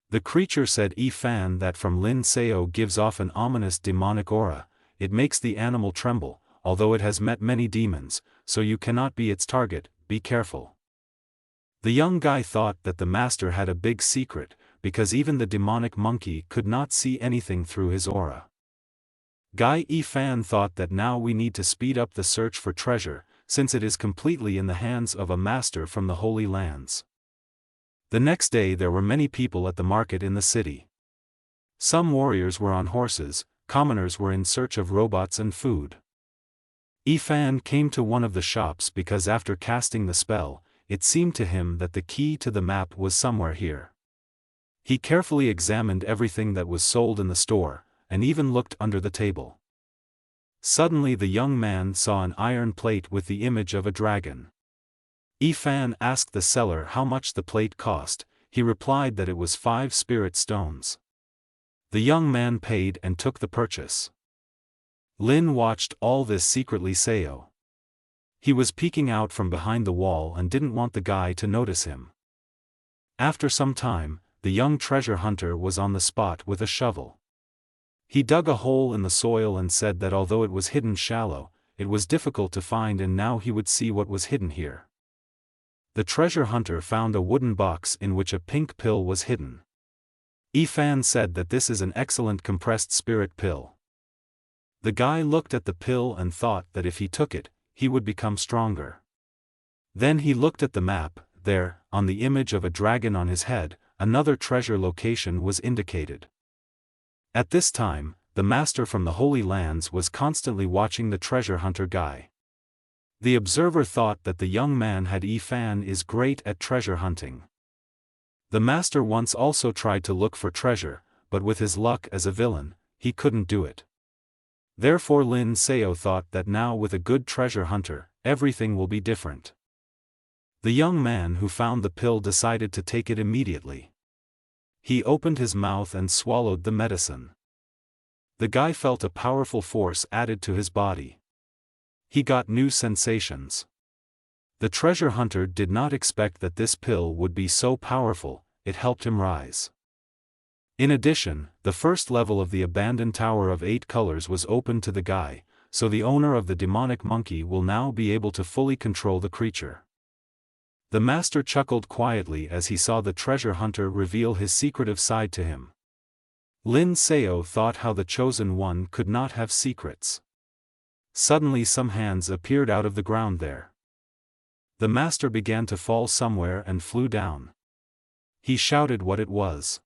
The creature said Fan that from Lin Seo gives off an ominous demonic aura, it makes the animal tremble, although it has met many demons, so you cannot be its target, be careful. The young guy thought that the master had a big secret, because even the demonic monkey could not see anything through his aura. Guy Fan thought that now we need to speed up the search for treasure, since it is completely in the hands of a master from the Holy Lands. The next day there were many people at the market in the city. Some warriors were on horses, commoners were in search of robots and food. Fan came to one of the shops because after casting the spell, it seemed to him that the key to the map was somewhere here. He carefully examined everything that was sold in the store, and even looked under the table. Suddenly the young man saw an iron plate with the image of a dragon. Fan asked the seller how much the plate cost. He replied that it was 5 spirit stones. The young man paid and took the purchase. Lin watched all this secretly Seo. He was peeking out from behind the wall and didn't want the guy to notice him. After some time, the young treasure hunter was on the spot with a shovel. He dug a hole in the soil and said that although it was hidden shallow, it was difficult to find and now he would see what was hidden here. The treasure hunter found a wooden box in which a pink pill was hidden. Fan said that this is an excellent compressed spirit pill. The guy looked at the pill and thought that if he took it, he would become stronger. Then he looked at the map. There, on the image of a dragon on his head, another treasure location was indicated. At this time, the master from the Holy Lands was constantly watching the treasure hunter guy. The observer thought that the young man had Fan is great at treasure hunting. The master once also tried to look for treasure, but with his luck as a villain, he couldn't do it. Therefore Lin Seo thought that now with a good treasure hunter, everything will be different. The young man who found the pill decided to take it immediately. He opened his mouth and swallowed the medicine. The guy felt a powerful force added to his body. He got new sensations. The treasure hunter did not expect that this pill would be so powerful. It helped him rise. In addition, the first level of the abandoned tower of 8 colors was open to the guy, so the owner of the demonic monkey will now be able to fully control the creature. The master chuckled quietly as he saw the treasure hunter reveal his secretive side to him. Lin Seo thought how the chosen one could not have secrets. Suddenly some hands appeared out of the ground there. The master began to fall somewhere and flew down. He shouted what it was.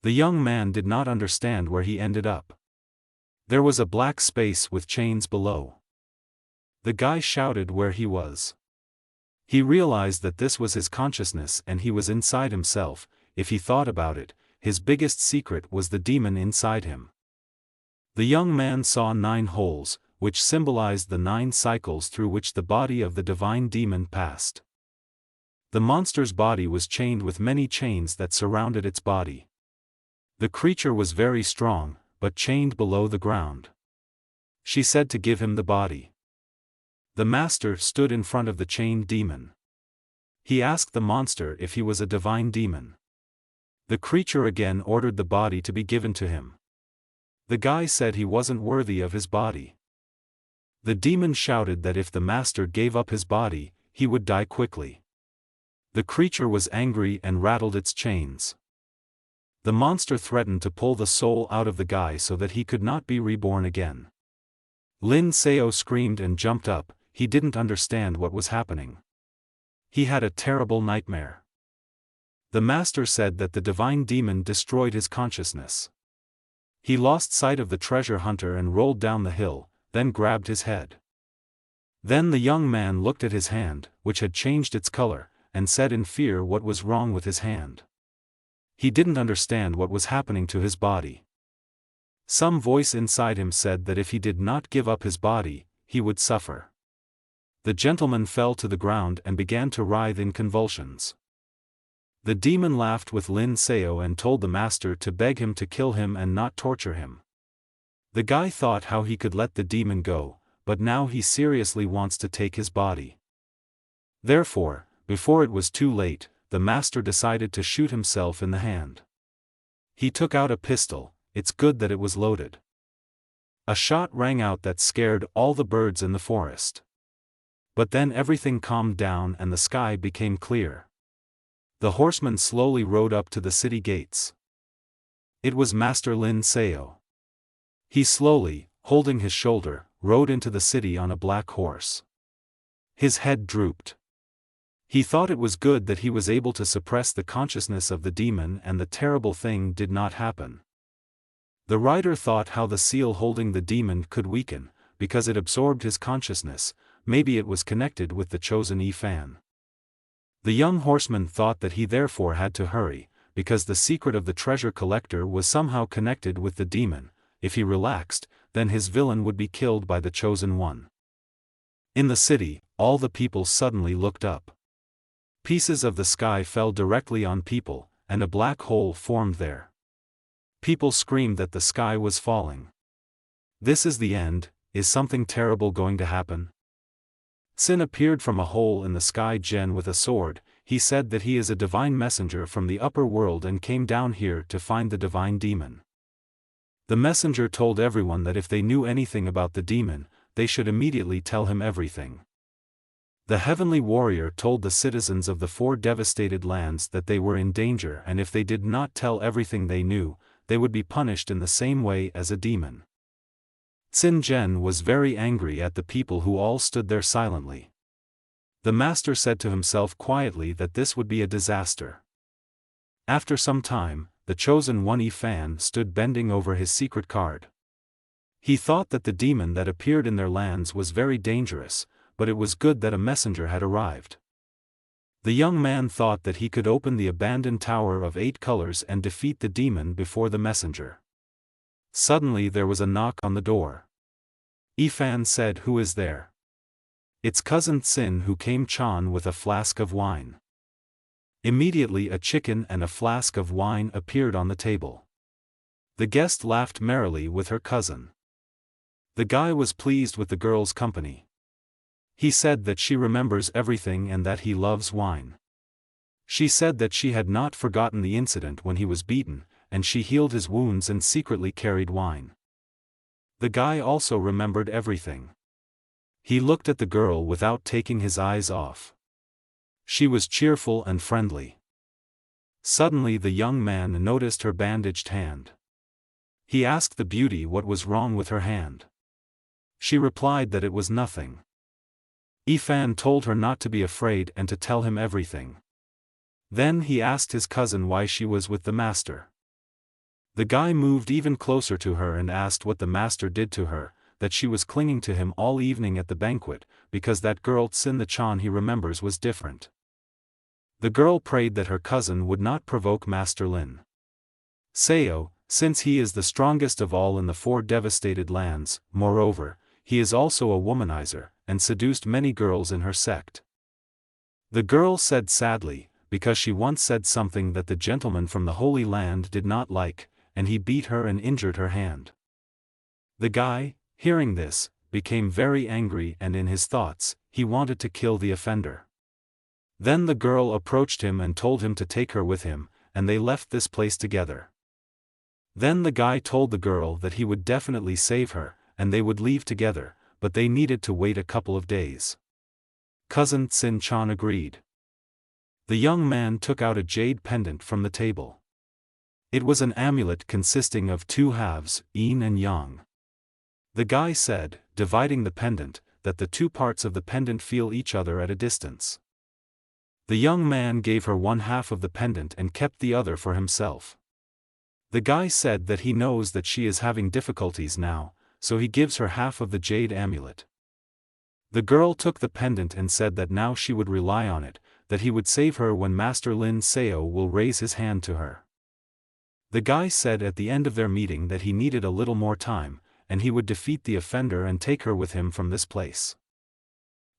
The young man did not understand where he ended up. There was a black space with chains below. The guy shouted where he was. He realized that this was his consciousness and he was inside himself. If he thought about it, his biggest secret was the demon inside him. The young man saw 9 holes, which symbolized the 9 cycles through which the body of the divine demon passed. The monster's body was chained with many chains that surrounded its body. The creature was very strong, but chained below the ground. She said to give him the body. The master stood in front of the chained demon. He asked the monster if he was a divine demon. The creature again ordered the body to be given to him. The guy said he wasn't worthy of his body. The demon shouted that if the master gave up his body, he would die quickly. The creature was angry and rattled its chains. The monster threatened to pull the soul out of the guy so that he could not be reborn again. Lin Seo screamed and jumped up. He didn't understand what was happening. He had a terrible nightmare. The master said that the divine demon destroyed his consciousness. He lost sight of the treasure hunter and rolled down the hill, then grabbed his head. Then the young man looked at his hand, which had changed its color, and said in fear what was wrong with his hand. He didn't understand what was happening to his body. Some voice inside him said that if he did not give up his body, he would suffer. The gentleman fell to the ground and began to writhe in convulsions. The demon laughed with Lin Seo and told the master to beg him to kill him and not torture him. The guy thought how he could let the demon go, but now he seriously wants to take his body. Therefore, before it was too late, the master decided to shoot himself in the hand. He took out a pistol. It's good that it was loaded. A shot rang out that scared all the birds in the forest. But then everything calmed down and the sky became clear. The horseman slowly rode up to the city gates. It was Master Lin Seo. He slowly, holding his shoulder, rode into the city on a black horse. His head drooped. He thought it was good that he was able to suppress the consciousness of the demon and the terrible thing did not happen. The rider thought how the seal holding the demon could weaken, because it absorbed his consciousness. Maybe it was connected with the chosen Fan. The young horseman thought that he therefore had to hurry, because the secret of the treasure collector was somehow connected with the demon. If he relaxed, then his villain would be killed by the chosen one. In the city, all the people suddenly looked up. Pieces of the sky fell directly on people, and a black hole formed there. People screamed that the sky was falling. This is the end. Is something terrible going to happen? Sin appeared from a hole in the sky with a sword. He said that he is a divine messenger from the upper world and came down here to find the divine demon. The messenger told everyone that if they knew anything about the demon, they should immediately tell him everything. The heavenly warrior told the citizens of the 4 devastated lands that they were in danger and if they did not tell everything they knew, they would be punished in the same way as a demon. Sin Zhen was very angry at the people who all stood there silently. The master said to himself quietly that this would be a disaster. After some time, the chosen one Fan stood bending over his secret card. He thought that the demon that appeared in their lands was very dangerous, but it was good that a messenger had arrived. The young man thought that he could open the abandoned tower of 8 colors and defeat the demon before the messenger. Suddenly there was a knock on the door. Fan said, "Who is there?" "It's cousin Sin who came Chan with a flask of wine." Immediately a chicken and a flask of wine appeared on the table. The guest laughed merrily with her cousin. The guy was pleased with the girl's company. He said that she remembers everything and that he loves wine. She said that she had not forgotten the incident when he was beaten, and she healed his wounds and secretly carried wine. The guy also remembered everything. He looked at the girl without taking his eyes off. She was cheerful and friendly. Suddenly the young man noticed her bandaged hand. He asked the beauty what was wrong with her hand. She replied that it was nothing. Ifan told her not to be afraid and to tell him everything. Then he asked his cousin why she was with the master. The guy moved even closer to her and asked what the master did to her, that she was clinging to him all evening at the banquet, because that girl Tsin the Chan he remembers was different. The girl prayed that her cousin would not provoke Master Lin Seo, since he is the strongest of all in the 4 devastated lands. Moreover, he is also a womanizer, and seduced many girls in her sect. The girl said sadly, because she once said something that the gentleman from the Holy Land did not like, and he beat her and injured her hand. The guy, hearing this, became very angry, and in his thoughts, he wanted to kill the offender. Then the girl approached him and told him to take her with him, and they left this place together. Then the guy told the girl that he would definitely save her, and they would leave together, but they needed to wait a couple of days. Cousin Tsin Chan agreed. The young man took out a jade pendant from the table. It was an amulet consisting of 2 halves, yin and yang. The guy said, dividing the pendant, that the 2 parts of the pendant feel each other at a distance. The young man gave her 1/2 of the pendant and kept the other for himself. The guy said that he knows that she is having difficulties now, so he gives her half of the jade amulet. The girl took the pendant and said that now she would rely on it, that he would save her when Master Lin Seo will raise his hand to her. The guy said at the end of their meeting that he needed a little more time, and he would defeat the offender and take her with him from this place.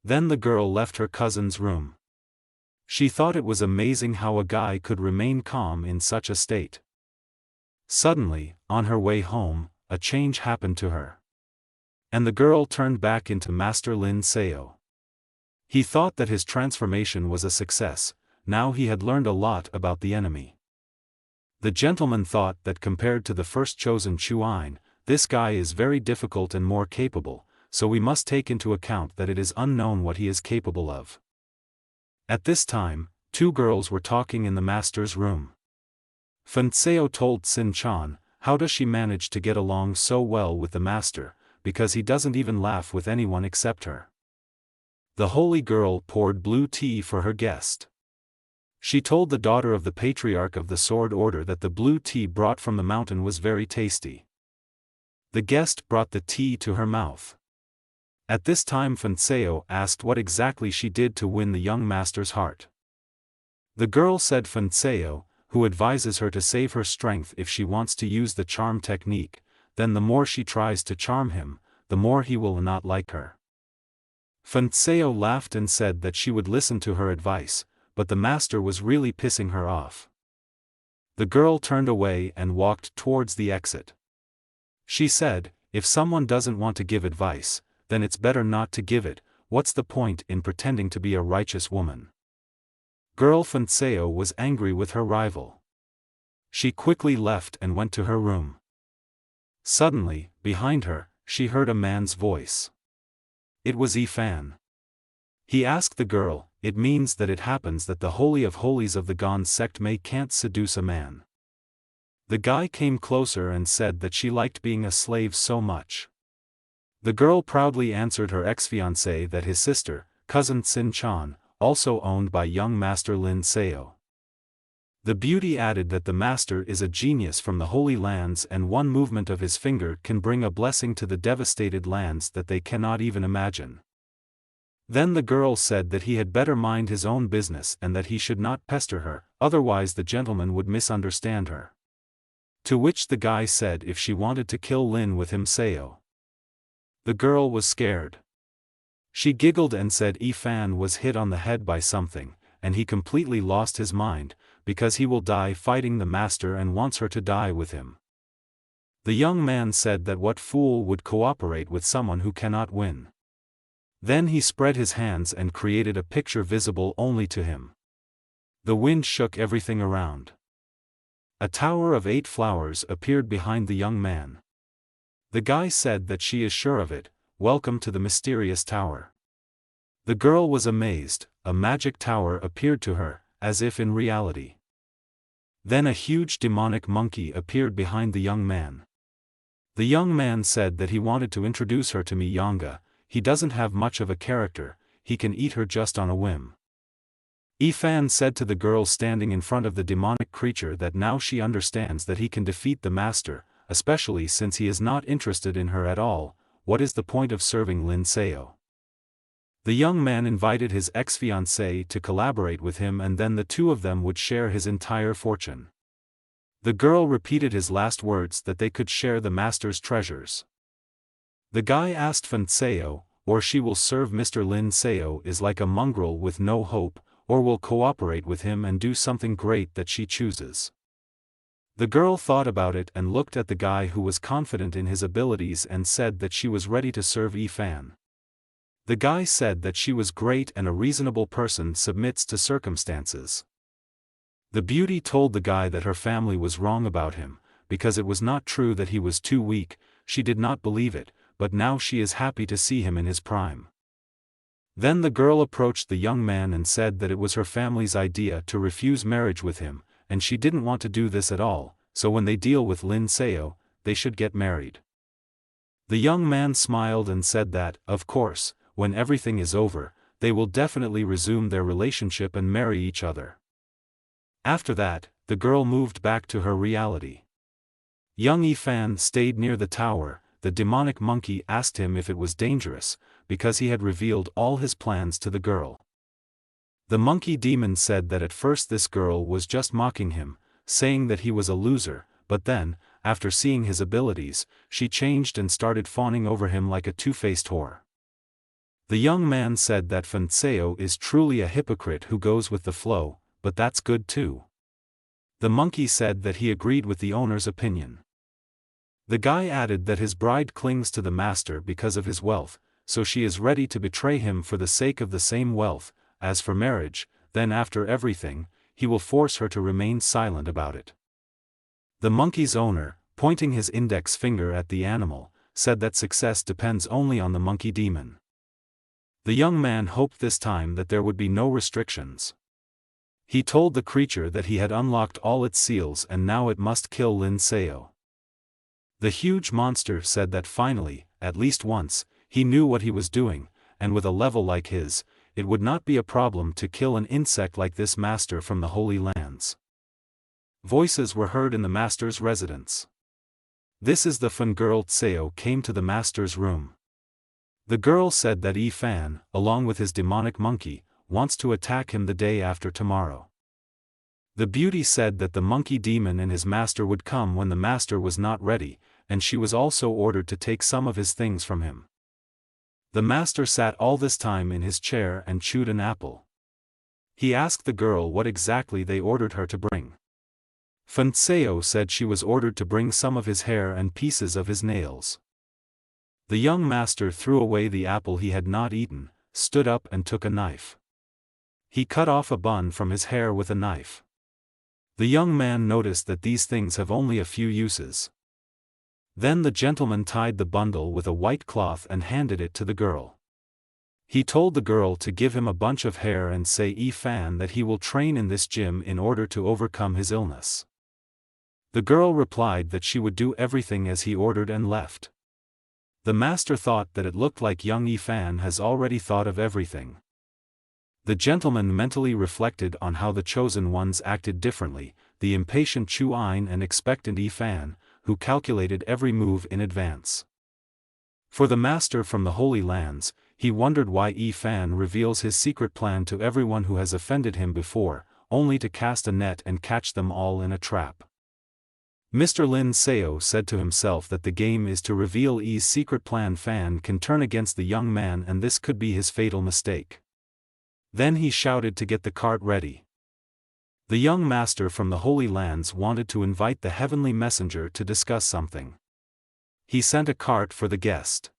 Then the girl left her cousin's room. She thought it was amazing how a guy could remain calm in such a state. Suddenly, on her way home, a change happened to her. And the girl turned back into Master Lin Seo. He thought that his transformation was a success. Now he had learned a lot about the enemy. The gentleman thought that compared to the first chosen Chuan, this guy is very difficult and more capable, so we must take into account that it is unknown what he is capable of. At this time, 2 girls were talking in the master's room. Fan Seo told Tsin Chan, how does she manage to get along so well with the master, because he doesn't even laugh with anyone except her. The holy girl poured blue tea for her guest. She told the daughter of the patriarch of the Sword Order that the blue tea brought from the mountain was very tasty. The guest brought the tea to her mouth. At this time Fan Seo asked what exactly she did to win the young master's heart. The girl said Fan Seo, who advises her to save her strength if she wants to use the charm technique, then the more she tries to charm him, the more he will not like her. Fan Seo laughed and said that she would listen to her advice, but the master was really pissing her off. The girl turned away and walked towards the exit. She said, if someone doesn't want to give advice, then it's better not to give it. What's the point in pretending to be a righteous woman? Girl Fan Seo was angry with her rival. She quickly left and went to her room. Suddenly, behind her, she heard a man's voice. It was Ifan. He asked the girl, it means that it happens that the Holy of Holies of the Gon sect can't seduce a man. The guy came closer and said that she liked being a slave so much. The girl proudly answered her ex-fiancé that his sister, cousin Tsin Chan, also owned by young Master Lin Seo. The beauty added that the master is a genius from the Holy Lands and one movement of his finger can bring a blessing to the devastated lands that they cannot even imagine. Then the girl said that he had better mind his own business and that he should not pester her, otherwise the gentleman would misunderstand her. To which the guy said if she wanted to kill Lin with him Seo. The girl was scared. She giggled and said Ifan was hit on the head by something, and he completely lost his mind, because he will die fighting the master and wants her to die with him. The young man said that what fool would cooperate with someone who cannot win. Then he spread his hands and created a picture visible only to him. The wind shook everything around. A tower of 8 flowers appeared behind the young man. The guy said that she is sure of it, welcome to the mysterious tower. The girl was amazed. A magic tower appeared to her, as if in reality. Then a huge demonic monkey appeared behind the young man. The young man said that he wanted to introduce her to me Yanga. He doesn't have much of a character, he can eat her just on a whim. Ifan said to the girl standing in front of the demonic creature that now she understands that he can defeat the master, especially since he is not interested in her at all. What is the point of serving Lin Seo? The young man invited his ex-fiancée to collaborate with him, and then the two of them would share his entire fortune. The girl repeated his last words that they could share the master's treasures. The guy asked Fan Seo, or she will serve Mr. Lin Seo is like a mongrel with no hope, or will cooperate with him and do something great that she chooses. The girl thought about it and looked at the guy who was confident in his abilities and said that she was ready to serve Ifan. The guy said that she was great and a reasonable person submits to circumstances. The beauty told the guy that her family was wrong about him, because it was not true that he was too weak. She did not believe it, but now she is happy to see him in his prime. Then the girl approached the young man and said that it was her family's idea to refuse marriage with him, and she didn't want to do this at all, so when they deal with Lin Seo, they should get married. The young man smiled and said that, of course, when everything is over, they will definitely resume their relationship and marry each other. After that, the girl moved back to her reality. Young Ifan stayed near the tower. The demonic monkey asked him if it was dangerous, because he had revealed all his plans to the girl. The monkey demon said that at first this girl was just mocking him, saying that he was a loser, but then, after seeing his abilities, she changed and started fawning over him like a two-faced whore. The young man said that Fan Seo is truly a hypocrite who goes with the flow, but that's good too. The monkey said that he agreed with the owner's opinion. The guy added that his bride clings to the master because of his wealth, so she is ready to betray him for the sake of the same wealth. As for marriage, then after everything, he will force her to remain silent about it. The monkey's owner, pointing his index finger at the animal, said that success depends only on the monkey demon. The young man hoped this time that there would be no restrictions. He told the creature that he had unlocked all its seals and now it must kill Lin Seo. The huge monster said that finally, at least once, he knew what he was doing, and with a level like his, it would not be a problem to kill an insect like this master from the Holy Lands. Voices were heard in the master's residence. This is the Fan girl. Seo came to the master's room. The girl said that Ifan, along with his demonic monkey, wants to attack him the day after tomorrow. The beauty said that the monkey demon and his master would come when the master was not ready, and she was also ordered to take some of his things from him. The master sat all this time in his chair and chewed an apple. He asked the girl what exactly they ordered her to bring. Fan Seo said she was ordered to bring some of his hair and pieces of his nails. The young master threw away the apple he had not eaten, stood up and took a knife. He cut off a bun from his hair with a knife. The young man noticed that these things have only a few uses. Then the gentleman tied the bundle with a white cloth and handed it to the girl. He told the girl to give him a bunch of hair and say Ifan that he will train in this gym in order to overcome his illness. The girl replied that she would do everything as he ordered and left. The master thought that it looked like young Ifan has already thought of everything. The gentleman mentally reflected on how the chosen ones acted differently, the impatient Chu Ein and expectant Ifan, who calculated every move in advance. For the master from the Holy Lands, he wondered why Ifan reveals his secret plan to everyone who has offended him before, only to cast a net and catch them all in a trap. Mr. Lin Seo said to himself that the game is to reveal Yi's secret plan. Fan can turn against the young man and this could be his fatal mistake. Then he shouted to get the cart ready. The young master from the Holy Lands wanted to invite the heavenly messenger to discuss something. He sent a cart for the guest.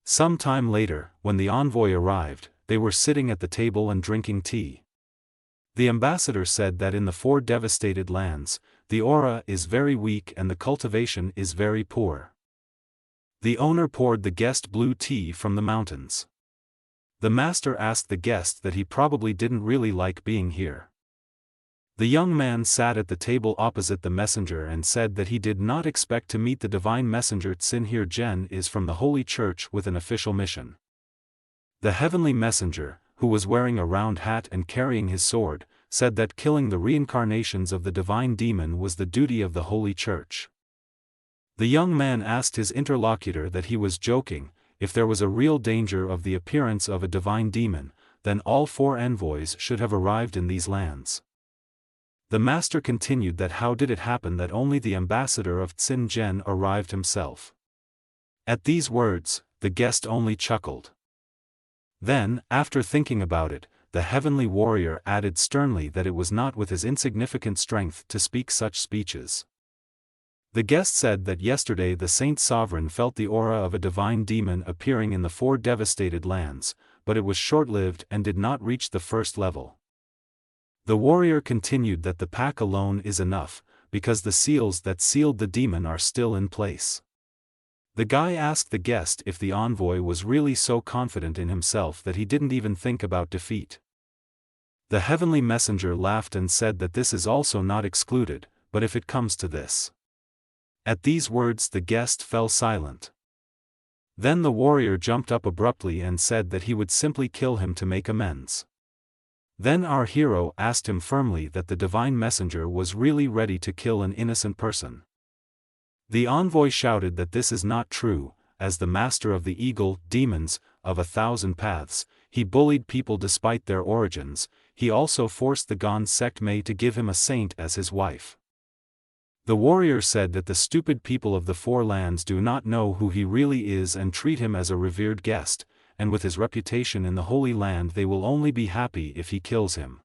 Some time later, when the envoy arrived, they were sitting at the table and drinking tea. The ambassador said that in the 4 devastated lands, the aura is very weak and the cultivation is very poor. The owner poured the guest blue tea from the mountains. The master asked the guest that he probably didn't really like being here. The young man sat at the table opposite the messenger and said that he did not expect to meet the divine messenger. Tsinhir Gen is from the Holy Church with an official mission. The heavenly messenger, who was wearing a round hat and carrying his sword, said that killing the reincarnations of the divine demon was the duty of the Holy Church. The young man asked his interlocutor that he was joking. If there was a real danger of the appearance of a divine demon, then all 4 envoys should have arrived in these lands. The master continued that how did it happen that only the ambassador of Tsin Gen arrived himself. At these words, the guest only chuckled. Then, after thinking about it, the heavenly warrior added sternly that it was not with his insignificant strength to speak such speeches. The guest said that yesterday the Saint Sovereign felt the aura of a divine demon appearing in the 4 devastated lands, but it was short-lived and did not reach the 1st level. The warrior continued that the pack alone is enough, because the seals that sealed the demon are still in place. The guy asked the guest if the envoy was really so confident in himself that he didn't even think about defeat. The heavenly messenger laughed and said that this is also not excluded, but if it comes to this. At these words the guest fell silent. Then the warrior jumped up abruptly and said that he would simply kill him to make amends. Then our hero asked him firmly that the divine messenger was really ready to kill an innocent person. The envoy shouted that this is not true, as the master of the eagle, demons, of 1,000 paths, he bullied people despite their origins. He also forced the Gon sect Mei to give him a saint as his wife. The warrior said that the stupid people of the 4 lands do not know who he really is and treat him as a revered guest, and with his reputation in the Holy Land they will only be happy if he kills him.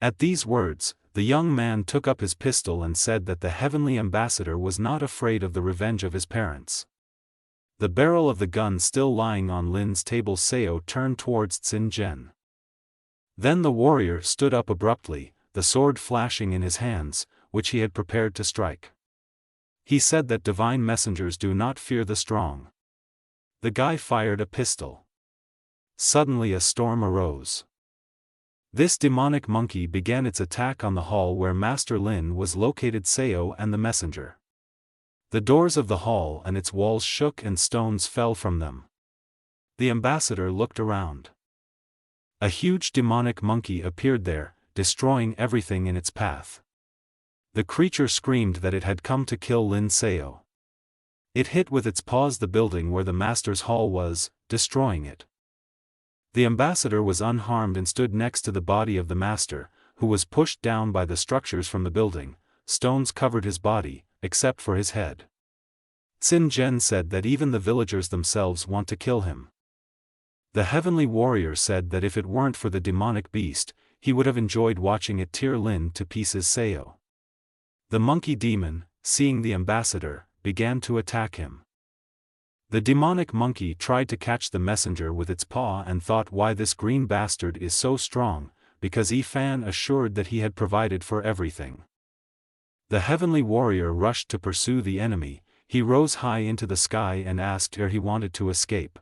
At these words, the young man took up his pistol and said that the heavenly ambassador was not afraid of the revenge of his parents. The barrel of the gun still lying on Lin's table, Seo turned towards Tsin Gen. Then the warrior stood up abruptly, the sword flashing in his hands, which he had prepared to strike. He said that divine messengers do not fear the strong. The guy fired a pistol. Suddenly a storm arose. This demonic monkey began its attack on the hall where Master Lin was located, Seo and the messenger. The doors of the hall and its walls shook and stones fell from them. The ambassador looked around. A huge demonic monkey appeared there, destroying everything in its path. The creature screamed that it had come to kill Lin Seo. It hit with its paws the building where the master's hall was, destroying it. The ambassador was unharmed and stood next to the body of the master, who was pushed down by the structures from the building. Stones covered his body, except for his head. Tsin Gen said that even the villagers themselves want to kill him. The heavenly warrior said that if it weren't for the demonic beast, he would have enjoyed watching it tear Lin to pieces. Seo. The monkey demon, seeing the ambassador, began to attack him. The demonic monkey tried to catch the messenger with its paw and thought, why this green bastard is so strong, because Fan assured that he had provided for everything. The heavenly warrior rushed to pursue the enemy. He rose high into the sky and asked where he wanted to escape.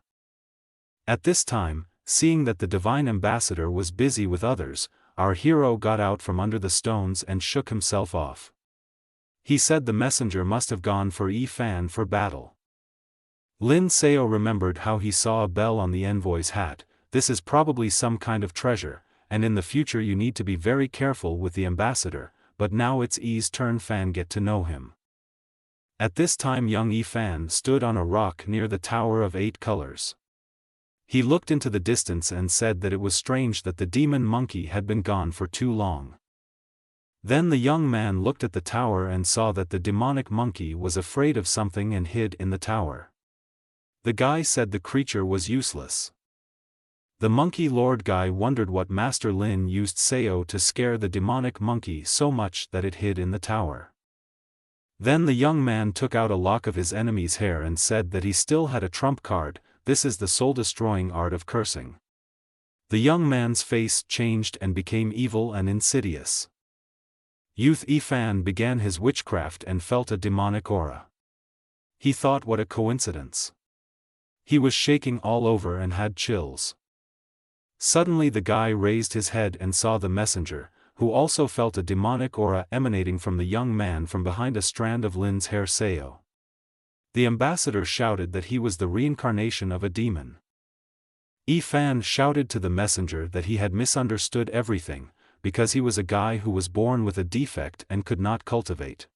At this time, seeing that the divine ambassador was busy with others, our hero got out from under the stones and shook himself off. He said the messenger must have gone for Fan for battle. Lin Seo remembered how he saw a bell on the envoy's hat. This is probably some kind of treasure, and in the future you need to be very careful with the ambassador, but now it's Yi's turn. Fan get to know him. At this time young Fan stood on a rock near the Tower of 8 Colors. He looked into the distance and said that it was strange that the demon monkey had been gone for too long. Then the young man looked at the tower and saw that the demonic monkey was afraid of something and hid in the tower. The guy said the creature was useless. The monkey lord guy wondered what Master Lin used Seo to scare the demonic monkey so much that it hid in the tower. Then the young man took out a lock of his enemy's hair and said that he still had a trump card. This is the soul-destroying art of cursing. The young man's face changed and became evil and insidious. Youth Fan began his witchcraft and felt a demonic aura. He thought, what a coincidence. He was shaking all over and had chills. Suddenly the guy raised his head and saw the messenger, who also felt a demonic aura emanating from the young man from behind a strand of Lin's hair. Seo. The ambassador shouted that he was the reincarnation of a demon. Fan shouted to the messenger that he had misunderstood everything, because he was a guy who was born with a defect and could not cultivate.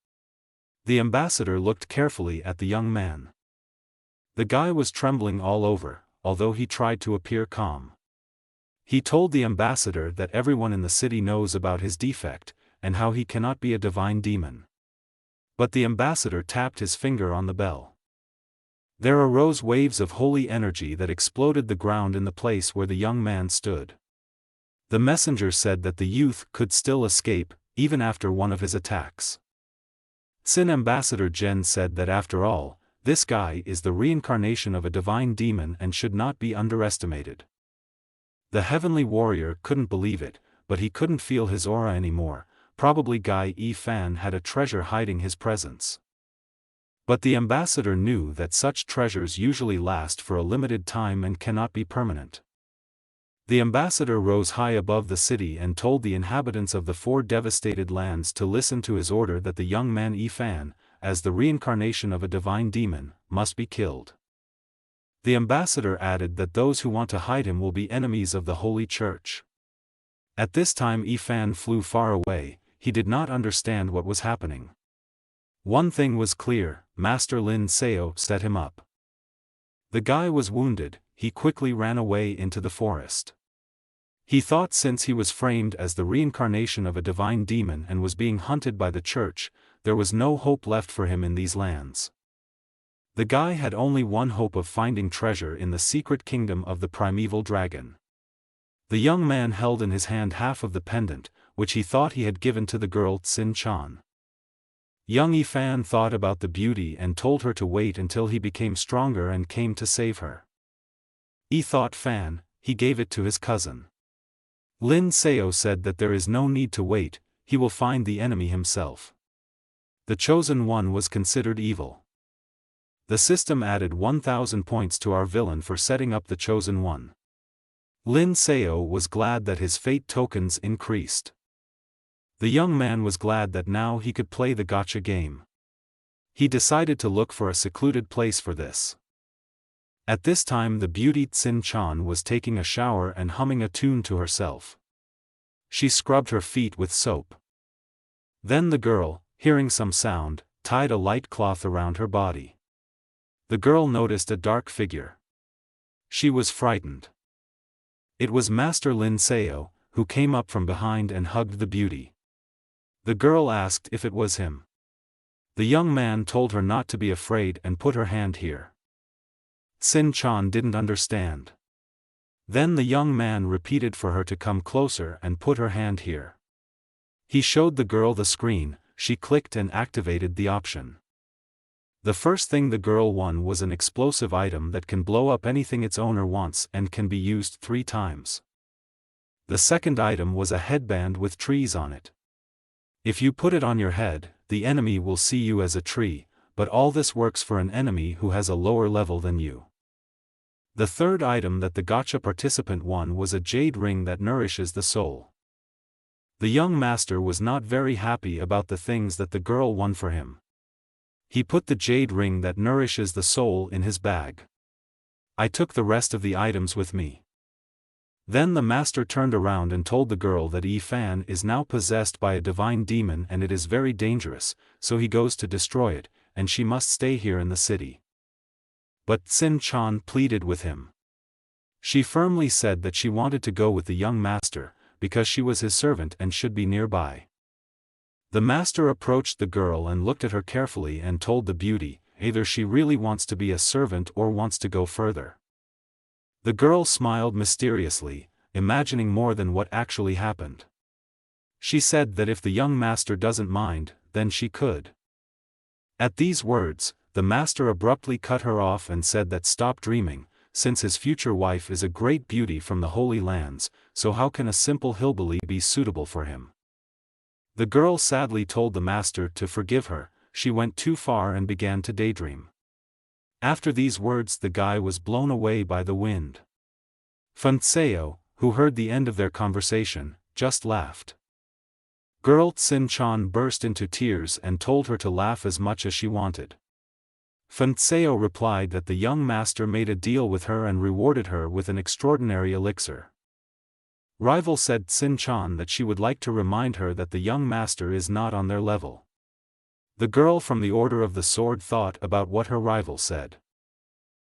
The ambassador looked carefully at the young man. The guy was trembling all over, although he tried to appear calm. He told the ambassador that everyone in the city knows about his defect, and how he cannot be a divine demon. But the ambassador tapped his finger on the bell. There arose waves of holy energy that exploded the ground in the place where the young man stood. The messenger said that the youth could still escape, even after one of his attacks. Sin Ambassador Jen said that after all, this guy is the reincarnation of a divine demon and should not be underestimated. The heavenly warrior couldn't believe it, but he couldn't feel his aura anymore. Probably Guy Fan had a treasure hiding his presence. But the ambassador knew that such treasures usually last for a limited time and cannot be permanent. The ambassador rose high above the city and told the inhabitants of the 4 devastated lands to listen to his order that the young man Fan, as the reincarnation of a divine demon, must be killed. The ambassador added that those who want to hide him will be enemies of the Holy Church. At this time Fan flew far away. He did not understand what was happening. One thing was clear: Master Lin Seo set him up. The guy was wounded. He quickly ran away into the forest. He thought since he was framed as the reincarnation of a divine demon and was being hunted by the church, there was no hope left for him in these lands. The guy had only one hope of finding treasure in the secret kingdom of the primeval dragon. The young man held in his hand half of the pendant, which he thought he had given to the girl Tsin Chan. Young Fan thought about the beauty and told her to wait until he became stronger and came to save her. Thought Fan, he gave it to his cousin. Lin Seo said that there is no need to wait, he will find the enemy himself. The chosen one was considered evil. The system added 1,000 points to our villain for setting up the chosen one. Lin Seo was glad that his fate tokens increased. The young man was glad that now he could play the gacha game. He decided to look for a secluded place for this. At this time the beauty Tsin Chan was taking a shower and humming a tune to herself. She scrubbed her feet with soap. Then the girl, hearing some sound, tied a light cloth around her body. The girl noticed a dark figure. She was frightened. It was Master Lin Seo, who came up from behind and hugged the beauty. The girl asked if it was him. The young man told her not to be afraid and put her hand here. Tsin Chan didn't understand. Then the young man repeated for her to come closer and put her hand here. He showed the girl the screen. She clicked and activated the option. The first thing the girl won was an explosive item that can blow up anything its owner wants and can be used 3 times. The second item was a headband with trees on it. If you put it on your head, the enemy will see you as a tree, but all this works for an enemy who has a lower level than you. The third item that the gacha participant won was a jade ring that nourishes the soul. The young master was not very happy about the things that the girl won for him. He put the jade ring that nourishes the soul in his bag. I took the rest of the items with me. Then the master turned around and told the girl that Fan is now possessed by a divine demon and it is very dangerous, so he goes to destroy it, and she must stay here in the city. But Tsin Chan pleaded with him. She firmly said that she wanted to go with the young master, because she was his servant and should be nearby. The master approached the girl and looked at her carefully and told the beauty, either she really wants to be a servant or wants to go further. The girl smiled mysteriously, imagining more than what actually happened. She said that if the young master doesn't mind, then she could. At these words, the master abruptly cut her off and said that stop dreaming, since his future wife is a great beauty from the Holy Lands, so how can a simple hillbilly be suitable for him? The girl sadly told the master to forgive her. She went too far and began to daydream. After these words the guy was blown away by the wind. Fan Seo, who heard the end of their conversation, just laughed. Girl Tsin-chan burst into tears and told her to laugh as much as she wanted. Fun-seo replied that the young master made a deal with her and rewarded her with an extraordinary elixir. Rival said Tsin-chan that she would like to remind her that the young master is not on their level. The girl from the Order of the Sword thought about what her rival said.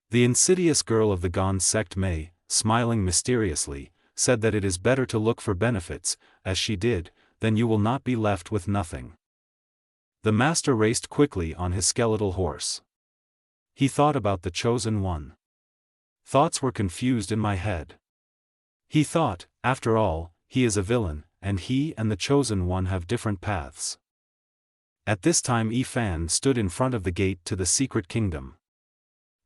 The insidious girl of the Gon sect Mei, smiling mysteriously, said that it is better to look for benefits, as she did, then you will not be left with nothing. The master raced quickly on his skeletal horse. He thought about the chosen one. Thoughts were confused in my head. He thought, after all, he is a villain, and he and the chosen one have different paths. At this time Yi-fan stood in front of the gate to the secret kingdom.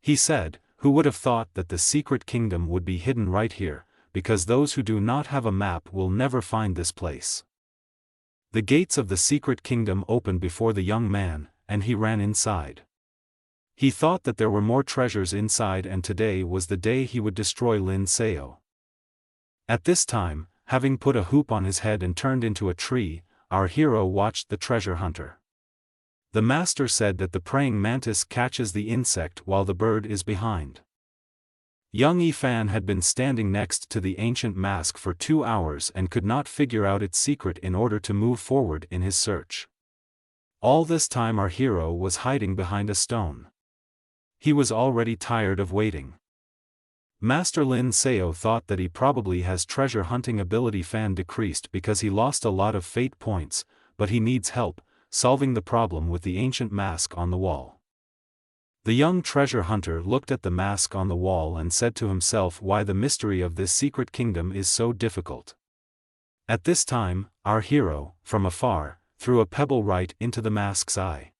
He said, who would have thought that the secret kingdom would be hidden right here, because those who do not have a map will never find this place. The gates of the secret kingdom opened before the young man, and he ran inside. He thought that there were more treasures inside and today was the day he would destroy Lin Seo. At this time, having put a hoop on his head and turned into a tree, our hero watched the treasure hunter. The master said that the praying mantis catches the insect while the bird is behind. Young Yi-fan had been standing next to the ancient mask for 2 hours and could not figure out its secret in order to move forward in his search. All this time our hero was hiding behind a stone. He was already tired of waiting. Master Lin Seo thought that he probably has treasure hunting ability fan decreased because he lost a lot of fate points, but he needs help solving the problem with the ancient mask on the wall. The young treasure hunter looked at the mask on the wall and said to himself why the mystery of this secret kingdom is so difficult. At this time, our hero, from afar, threw a pebble right into the mask's eye.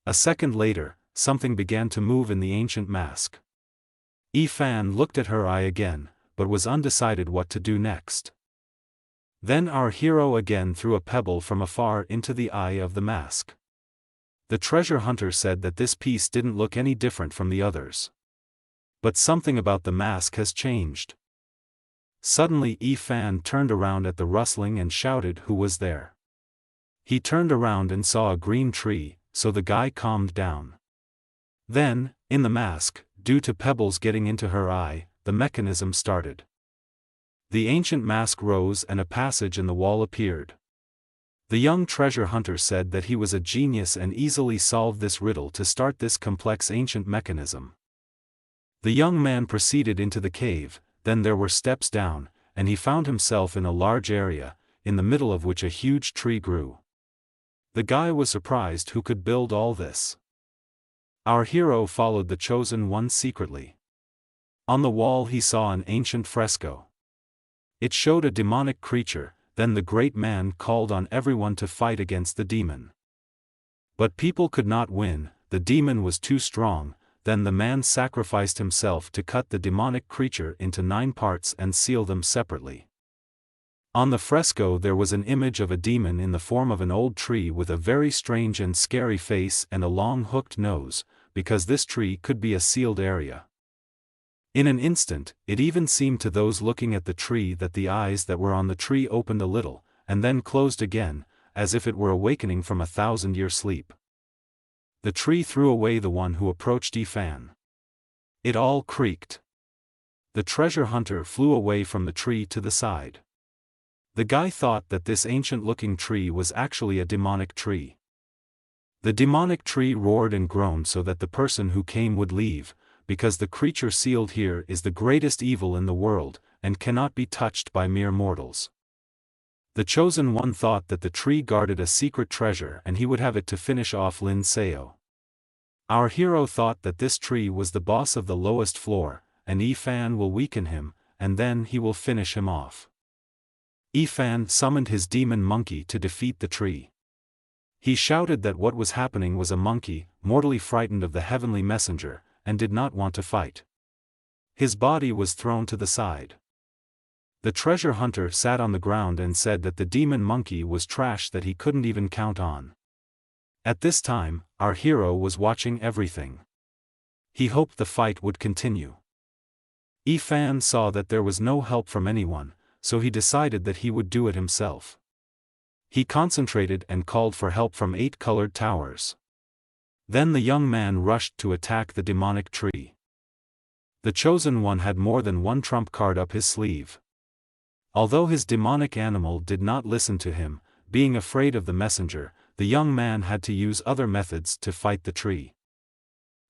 A second later, something began to move in the ancient mask. Yi-fan looked at her eye again, but was undecided what to do next. Then our hero again threw a pebble from afar into the eye of the mask. The treasure hunter said that this piece didn't look any different from the others. But something about the mask has changed. Suddenly Yi-fan turned around at the rustling and shouted who was there. He turned around and saw a green tree, so the guy calmed down. Then, in the mask, due to pebbles getting into her eye, the mechanism started. The ancient mask rose and a passage in the wall appeared. The young treasure hunter said that he was a genius and easily solved this riddle to start this complex ancient mechanism. The young man proceeded into the cave, then there were steps down, and he found himself in a large area, in the middle of which a huge tree grew. The guy was surprised who could build all this. Our hero followed the chosen one secretly. On the wall he saw an ancient fresco. It showed a demonic creature. Then the great man called on everyone to fight against the demon. But people could not win, the demon was too strong. Then the man sacrificed himself to cut the demonic creature into 9 parts and seal them separately. On the fresco there was an image of a demon in the form of an old tree with a very strange and scary face and a long hooked nose, because this tree could be a sealed area. In an instant, it even seemed to those looking at the tree that the eyes that were on the tree opened a little, and then closed again, as if it were awakening from a 1,000-year sleep. The tree threw away the one who approached Yi-fan. It all creaked. The treasure hunter flew away from the tree to the side. The guy thought that this ancient-looking tree was actually a demonic tree. The demonic tree roared and groaned so that the person who came would leave, because the creature sealed here is the greatest evil in the world, and cannot be touched by mere mortals. The chosen one thought that the tree guarded a secret treasure and he would have it to finish off Lin Seo. Our hero thought that this tree was the boss of the lowest floor, and Yi-fan will weaken him, and then he will finish him off. Yi-fan summoned his demon monkey to defeat the tree. He shouted that what was happening was a monkey, mortally frightened of the heavenly messenger, and did not want to fight. His body was thrown to the side. The treasure hunter sat on the ground and said that the demon monkey was trash that he couldn't even count on. At this time, our hero was watching everything. He hoped the fight would continue. Fan saw that there was no help from anyone, so he decided that he would do it himself. He concentrated and called for help from 8 colored towers. Then the young man rushed to attack the demonic tree. The chosen one had more than one trump card up his sleeve. Although his demonic animal did not listen to him, being afraid of the messenger, the young man had to use other methods to fight the tree.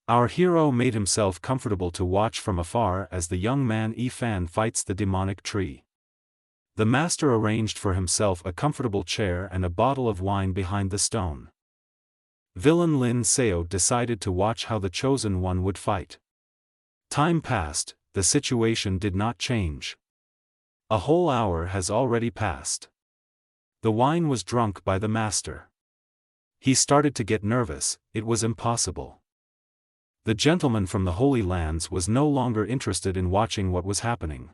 Our hero made himself comfortable to watch from afar as the young man Fan fights the demonic tree. The master arranged for himself a comfortable chair and a bottle of wine behind the stone. Villain Lin Seo decided to watch how the chosen one would fight. Time passed, the situation did not change. A whole hour has already passed. The wine was drunk by the master. He started to get nervous, it was impossible. The gentleman from the Holy Lands was no longer interested in watching what was happening.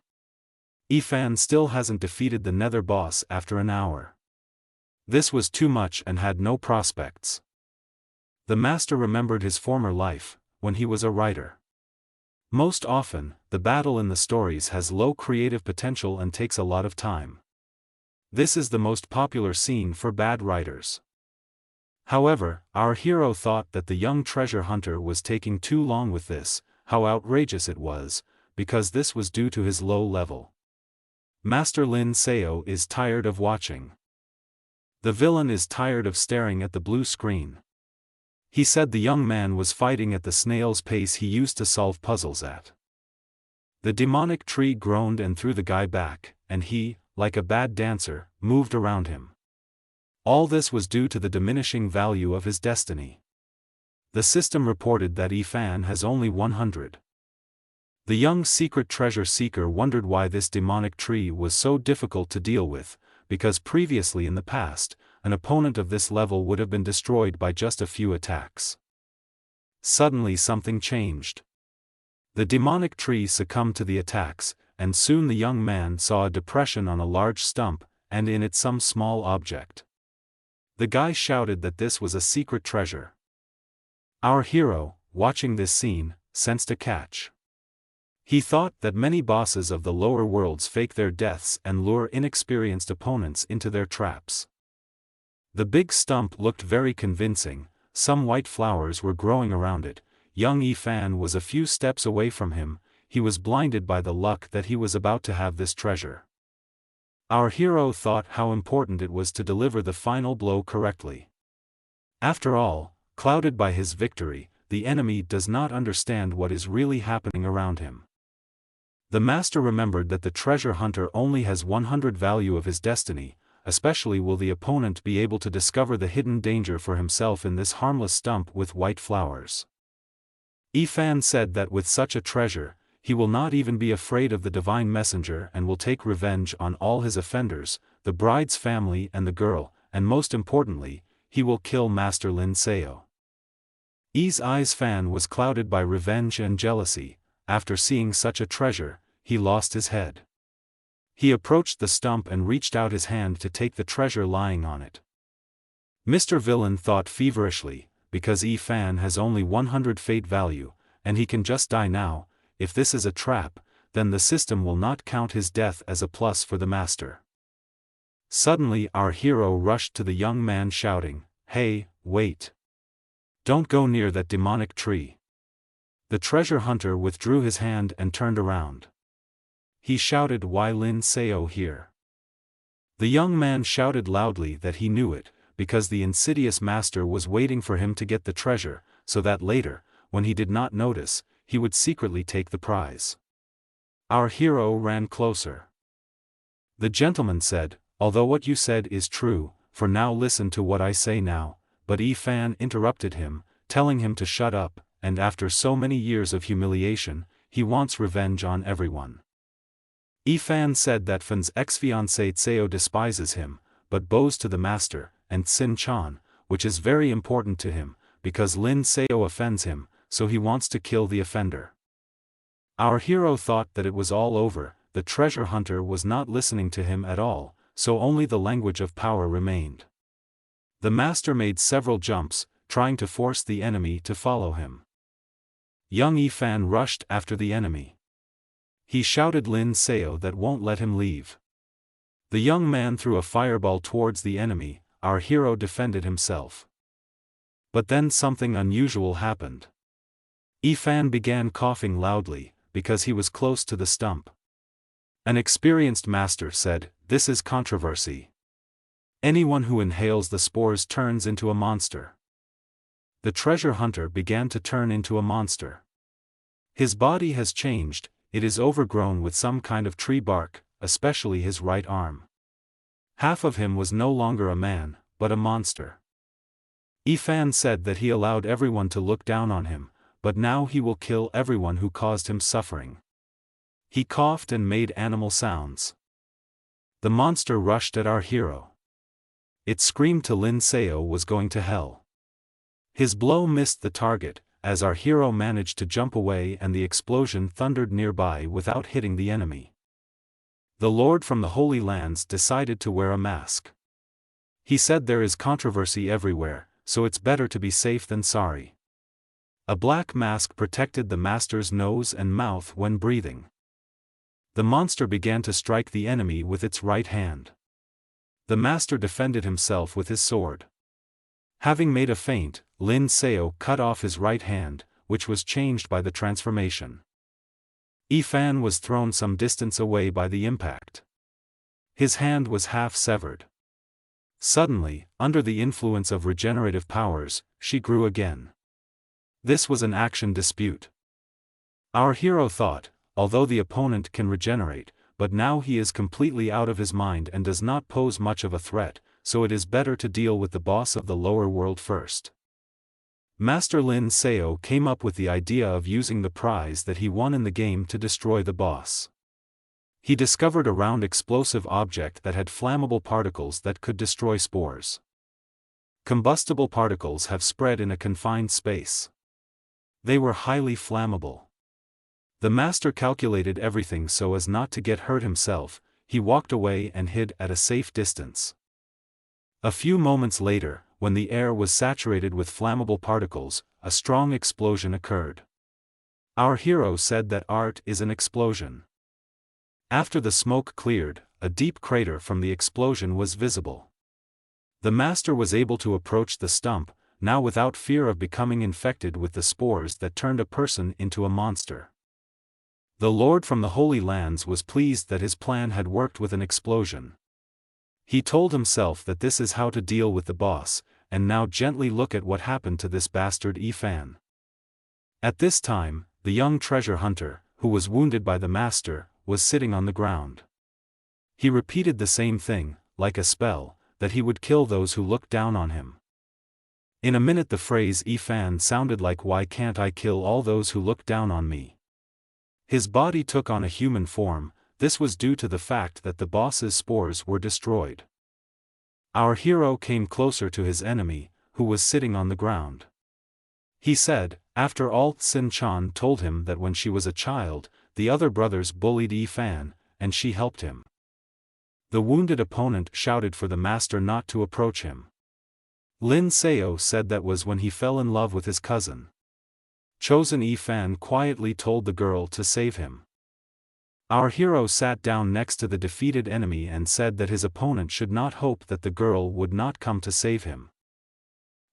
Fan still hasn't defeated the Nether boss after an hour. This was too much and had no prospects. The master remembered his former life, when he was a writer. Most often, the battle in the stories has low creative potential and takes a lot of time. This is the most popular scene for bad writers. However, our hero thought that the young treasure hunter was taking too long with this. How outrageous it was, because this was due to his low level. Master Lin Seo is tired of watching. The villain is tired of staring at the blue screen. He said the young man was fighting at the snail's pace he used to solve puzzles at. The demonic tree groaned and threw the guy back, and he, like a bad dancer, moved around him. All this was due to the diminishing value of his destiny. The system reported that Fan has only 100. The young secret treasure seeker wondered why this demonic tree was so difficult to deal with, because previously in the past, an opponent of this level would have been destroyed by just a few attacks. Suddenly something changed. The demonic tree succumbed to the attacks, and soon the young man saw a depression on a large stump, and in it some small object. The guy shouted that this was a secret treasure. Our hero, watching this scene, sensed a catch. He thought that many bosses of the lower worlds fake their deaths and lure inexperienced opponents into their traps. The big stump looked very convincing, some white flowers were growing around it. Young Fan was a few steps away from him, he was blinded by the luck that he was about to have this treasure. Our hero thought how important it was to deliver the final blow correctly. After all, clouded by his victory, the enemy does not understand what is really happening around him. The master remembered that the treasure hunter only has 100 value of his destiny, especially will the opponent be able to discover the hidden danger for himself in this harmless stump with white flowers. Fan said that with such a treasure, he will not even be afraid of the divine messenger and will take revenge on all his offenders, the bride's family and the girl, and most importantly, he will kill Master Lin Seo. Fan was clouded by revenge and jealousy. After seeing such a treasure, he lost his head. He approached the stump and reached out his hand to take the treasure lying on it. Mr. Villain thought feverishly, because Fan has only 100 fate value, and he can just die now. If this is a trap, then the system will not count his death as a plus for the master. Suddenly our hero rushed to the young man shouting, "Hey, wait! Don't go near that demonic tree." The treasure hunter withdrew his hand and turned around. He shouted, "Why Lin Seo here?" The young man shouted loudly that he knew it, because the insidious master was waiting for him to get the treasure, so that later, when he did not notice, he would secretly take the prize. Our hero ran closer. The gentleman said, "Although what you said is true, for now listen to what I say now," but Fan interrupted him, telling him to shut up, and after so many years of humiliation, he wants revenge on everyone. Fan said that Fan's ex-fiancée Tseo despises him, but bows to the master, and Sin Chan, which is very important to him, because Lin Seo offends him, so he wants to kill the offender. Our hero thought that it was all over, the treasure hunter was not listening to him at all, so only the language of power remained. The master made several jumps, trying to force the enemy to follow him. Young Fan rushed after the enemy. He shouted Lin Seo that won't let him leave. The young man threw a fireball towards the enemy. Our hero defended himself. But then something unusual happened. Ifan began coughing loudly, because he was close to the stump. An experienced master said, "This is controversy. Anyone who inhales the spores turns into a monster." The treasure hunter began to turn into a monster. His body has changed, it is overgrown with some kind of tree bark, especially his right arm. Half of him was no longer a man, but a monster. Ifan said that he allowed everyone to look down on him, but now he will kill everyone who caused him suffering. He coughed and made animal sounds. The monster rushed at our hero. It screamed to Lin Seo was going to hell. His blow missed the target, as our hero managed to jump away and the explosion thundered nearby without hitting the enemy. The Lord from the Holy Lands decided to wear a mask. He said there is controversy everywhere, so it's better to be safe than sorry. A black mask protected the master's nose and mouth when breathing. The monster began to strike the enemy with its right hand. The master defended himself with his sword. Having made a feint, Lin Seo cut off his right hand, which was changed by the transformation. Ifan was thrown some distance away by the impact. His hand was half severed. Suddenly, under the influence of regenerative powers, she grew again. This was an action dispute. Our hero thought, although the opponent can regenerate, but now he is completely out of his mind and does not pose much of a threat, so it is better to deal with the boss of the lower world first. Master Lin Seo came up with the idea of using the prize that he won in the game to destroy the boss. He discovered a round explosive object that had flammable particles that could destroy spores. Combustible particles have spread in a confined space. They were highly flammable. The master calculated everything so as not to get hurt himself. He walked away and hid at a safe distance. A few moments later, when the air was saturated with flammable particles, a strong explosion occurred. Our hero said that art is an explosion. After the smoke cleared, a deep crater from the explosion was visible. The master was able to approach the stump, now without fear of becoming infected with the spores that turned a person into a monster. The Lord from the Holy Lands was pleased that his plan had worked with an explosion. He told himself that this is how to deal with the boss, and now gently look at what happened to this bastard Ifan. At this time, the young treasure hunter, who was wounded by the master, was sitting on the ground. He repeated the same thing, like a spell, that he would kill those who looked down on him. In a minute the phrase Ifan sounded like "Why can't I kill all those who look down on me?" His body took on a human form. This was due to the fact that the boss's spores were destroyed. Our hero came closer to his enemy, who was sitting on the ground. He said, after all, Sin-chan told him that when she was a child, the other brothers bullied Ifan, and she helped him. The wounded opponent shouted for the master not to approach him. Lin Seo said that was when he fell in love with his cousin. Chosen Ifan quietly told the girl to save him. Our hero sat down next to the defeated enemy and said that his opponent should not hope that the girl would not come to save him.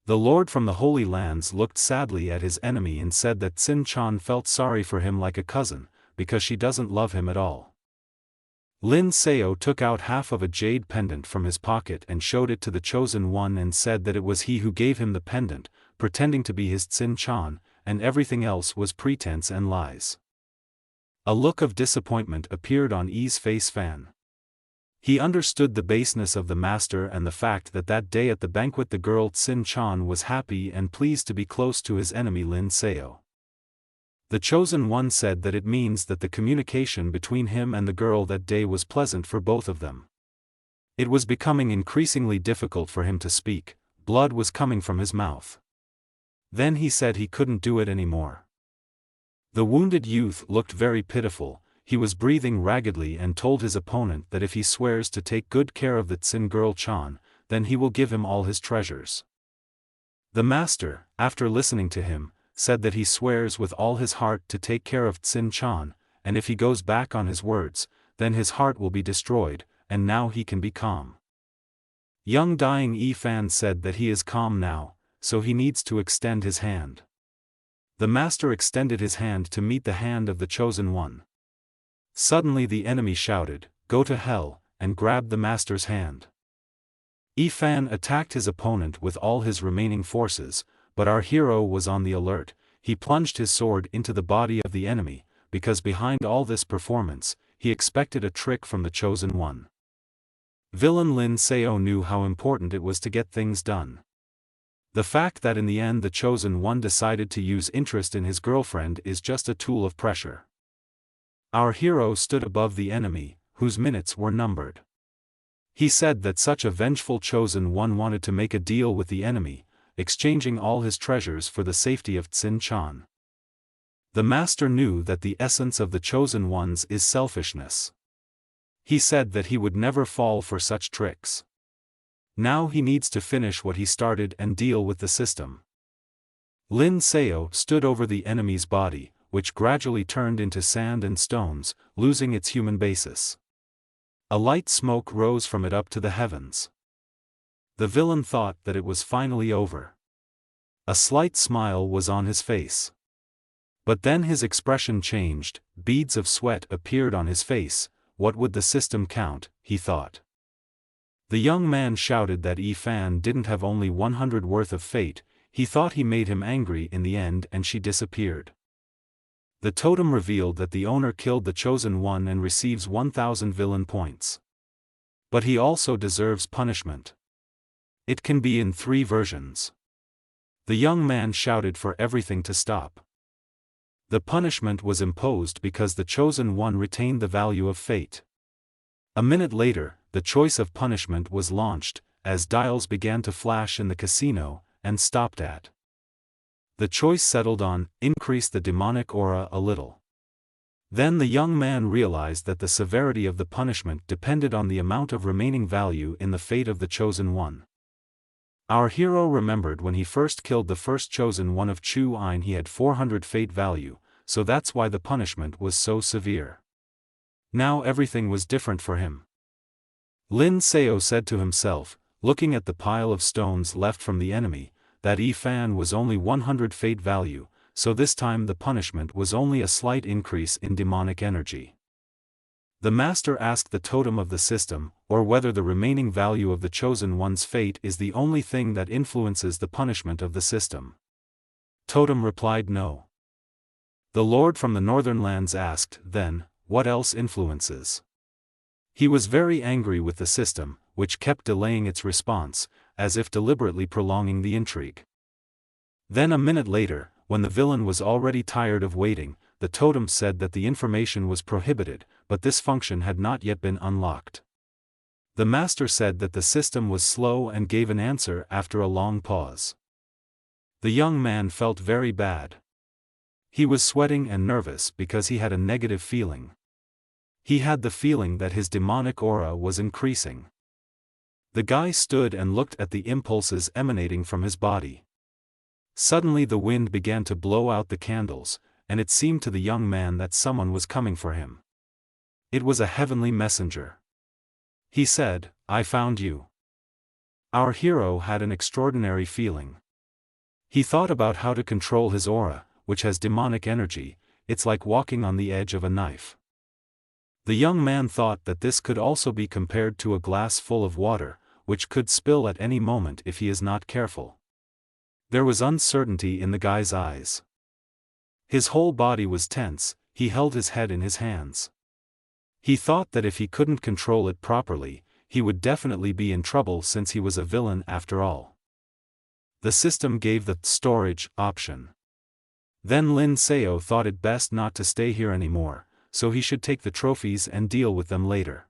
The Lord from the Holy Lands looked sadly at his enemy and said that Sin-chan felt sorry for him like a cousin, because she doesn't love him at all. Lin Seo took out half of a jade pendant from his pocket and showed it to the Chosen One and said that it was he who gave him the pendant, pretending to be his Sin-chan, and everything else was pretense and lies. A look of disappointment appeared on Yi's face. He understood the baseness of the master and the fact that that day at the banquet the girl Sin-chan was happy and pleased to be close to his enemy Lin Seo. The Chosen One said that it means that the communication between him and the girl that day was pleasant for both of them. It was becoming increasingly difficult for him to speak, blood was coming from his mouth. Then he said he couldn't do it anymore. The wounded youth looked very pitiful. He was breathing raggedly and told his opponent that if he swears to take good care of the Tsin girl Chan, then he will give him all his treasures. The master, after listening to him, said that he swears with all his heart to take care of Tsin Chan, and if he goes back on his words, then his heart will be destroyed, and now he can be calm. Young dying Yi-Fan said that he is calm now, so he needs to extend his hand. The master extended his hand to meet the hand of the chosen one. Suddenly the enemy shouted, "Go to hell," and grabbed the master's hand. Yi-Fan attacked his opponent with all his remaining forces, but our hero was on the alert. He plunged his sword into the body of the enemy, because behind all this performance, he expected a trick from the chosen one. Villain Lin Seo knew how important it was to get things done. The fact that in the end the chosen one decided to use interest in his girlfriend is just a tool of pressure. Our hero stood above the enemy, whose minutes were numbered. He said that such a vengeful chosen one wanted to make a deal with the enemy, exchanging all his treasures for the safety of Tsin Chan. The master knew that the essence of the chosen ones is selfishness. He said that he would never fall for such tricks. Now he needs to finish what he started and deal with the system. Lin Seo stood over the enemy's body, which gradually turned into sand and stones, losing its human basis. A light smoke rose from it up to the heavens. The villain thought that it was finally over. A slight smile was on his face. But then his expression changed, beads of sweat appeared on his face. What would the system count, he thought. The young man shouted that Yi-Fan didn't have only 100 worth of fate. He thought he made him angry in the end and she disappeared. The totem revealed that the owner killed the chosen one and receives 1,000 villain points. But he also deserves punishment. It can be in 3 versions. The young man shouted for everything to stop. The punishment was imposed because the chosen one retained the value of fate. A minute later, the choice of punishment was launched, as dials began to flash in the casino, and stopped at. The choice settled on, increase the demonic aura a little. Then the young man realized that the severity of the punishment depended on the amount of remaining value in the fate of the chosen one. Our hero remembered when he first killed the first chosen one of Chu Ein he had 400 fate value, so that's why the punishment was so severe. Now everything was different for him. Lin Seo said to himself, looking at the pile of stones left from the enemy, that Yi-Fan was only 100 fate value, so this time the punishment was only a slight increase in demonic energy. The master asked the totem of the system, or whether the remaining value of the chosen one's fate is the only thing that influences the punishment of the system. Totem replied no. The lord from the northern lands asked, then, what else influences? He was very angry with the system, which kept delaying its response, as if deliberately prolonging the intrigue. Then a minute later, when the villain was already tired of waiting, the totem said that the information was prohibited, but this function had not yet been unlocked. The master said that the system was slow and gave an answer after a long pause. The young man felt very bad. He was sweating and nervous because he had a negative feeling. He had the feeling that his demonic aura was increasing. The guy stood and looked at the impulses emanating from his body. Suddenly the wind began to blow out the candles, and it seemed to the young man that someone was coming for him. It was a heavenly messenger. He said, I found you. Our hero had an extraordinary feeling. He thought about how to control his aura, which has demonic energy. It's like walking on the edge of a knife. The young man thought that this could also be compared to a glass full of water, which could spill at any moment if he is not careful. There was uncertainty in the guy's eyes. His whole body was tense. He held his head in his hands. He thought that if he couldn't control it properly, he would definitely be in trouble since he was a villain after all. The system gave the storage option. Then Lin Seo thought it best not to stay here anymore, so he should take the trophies and deal with them later.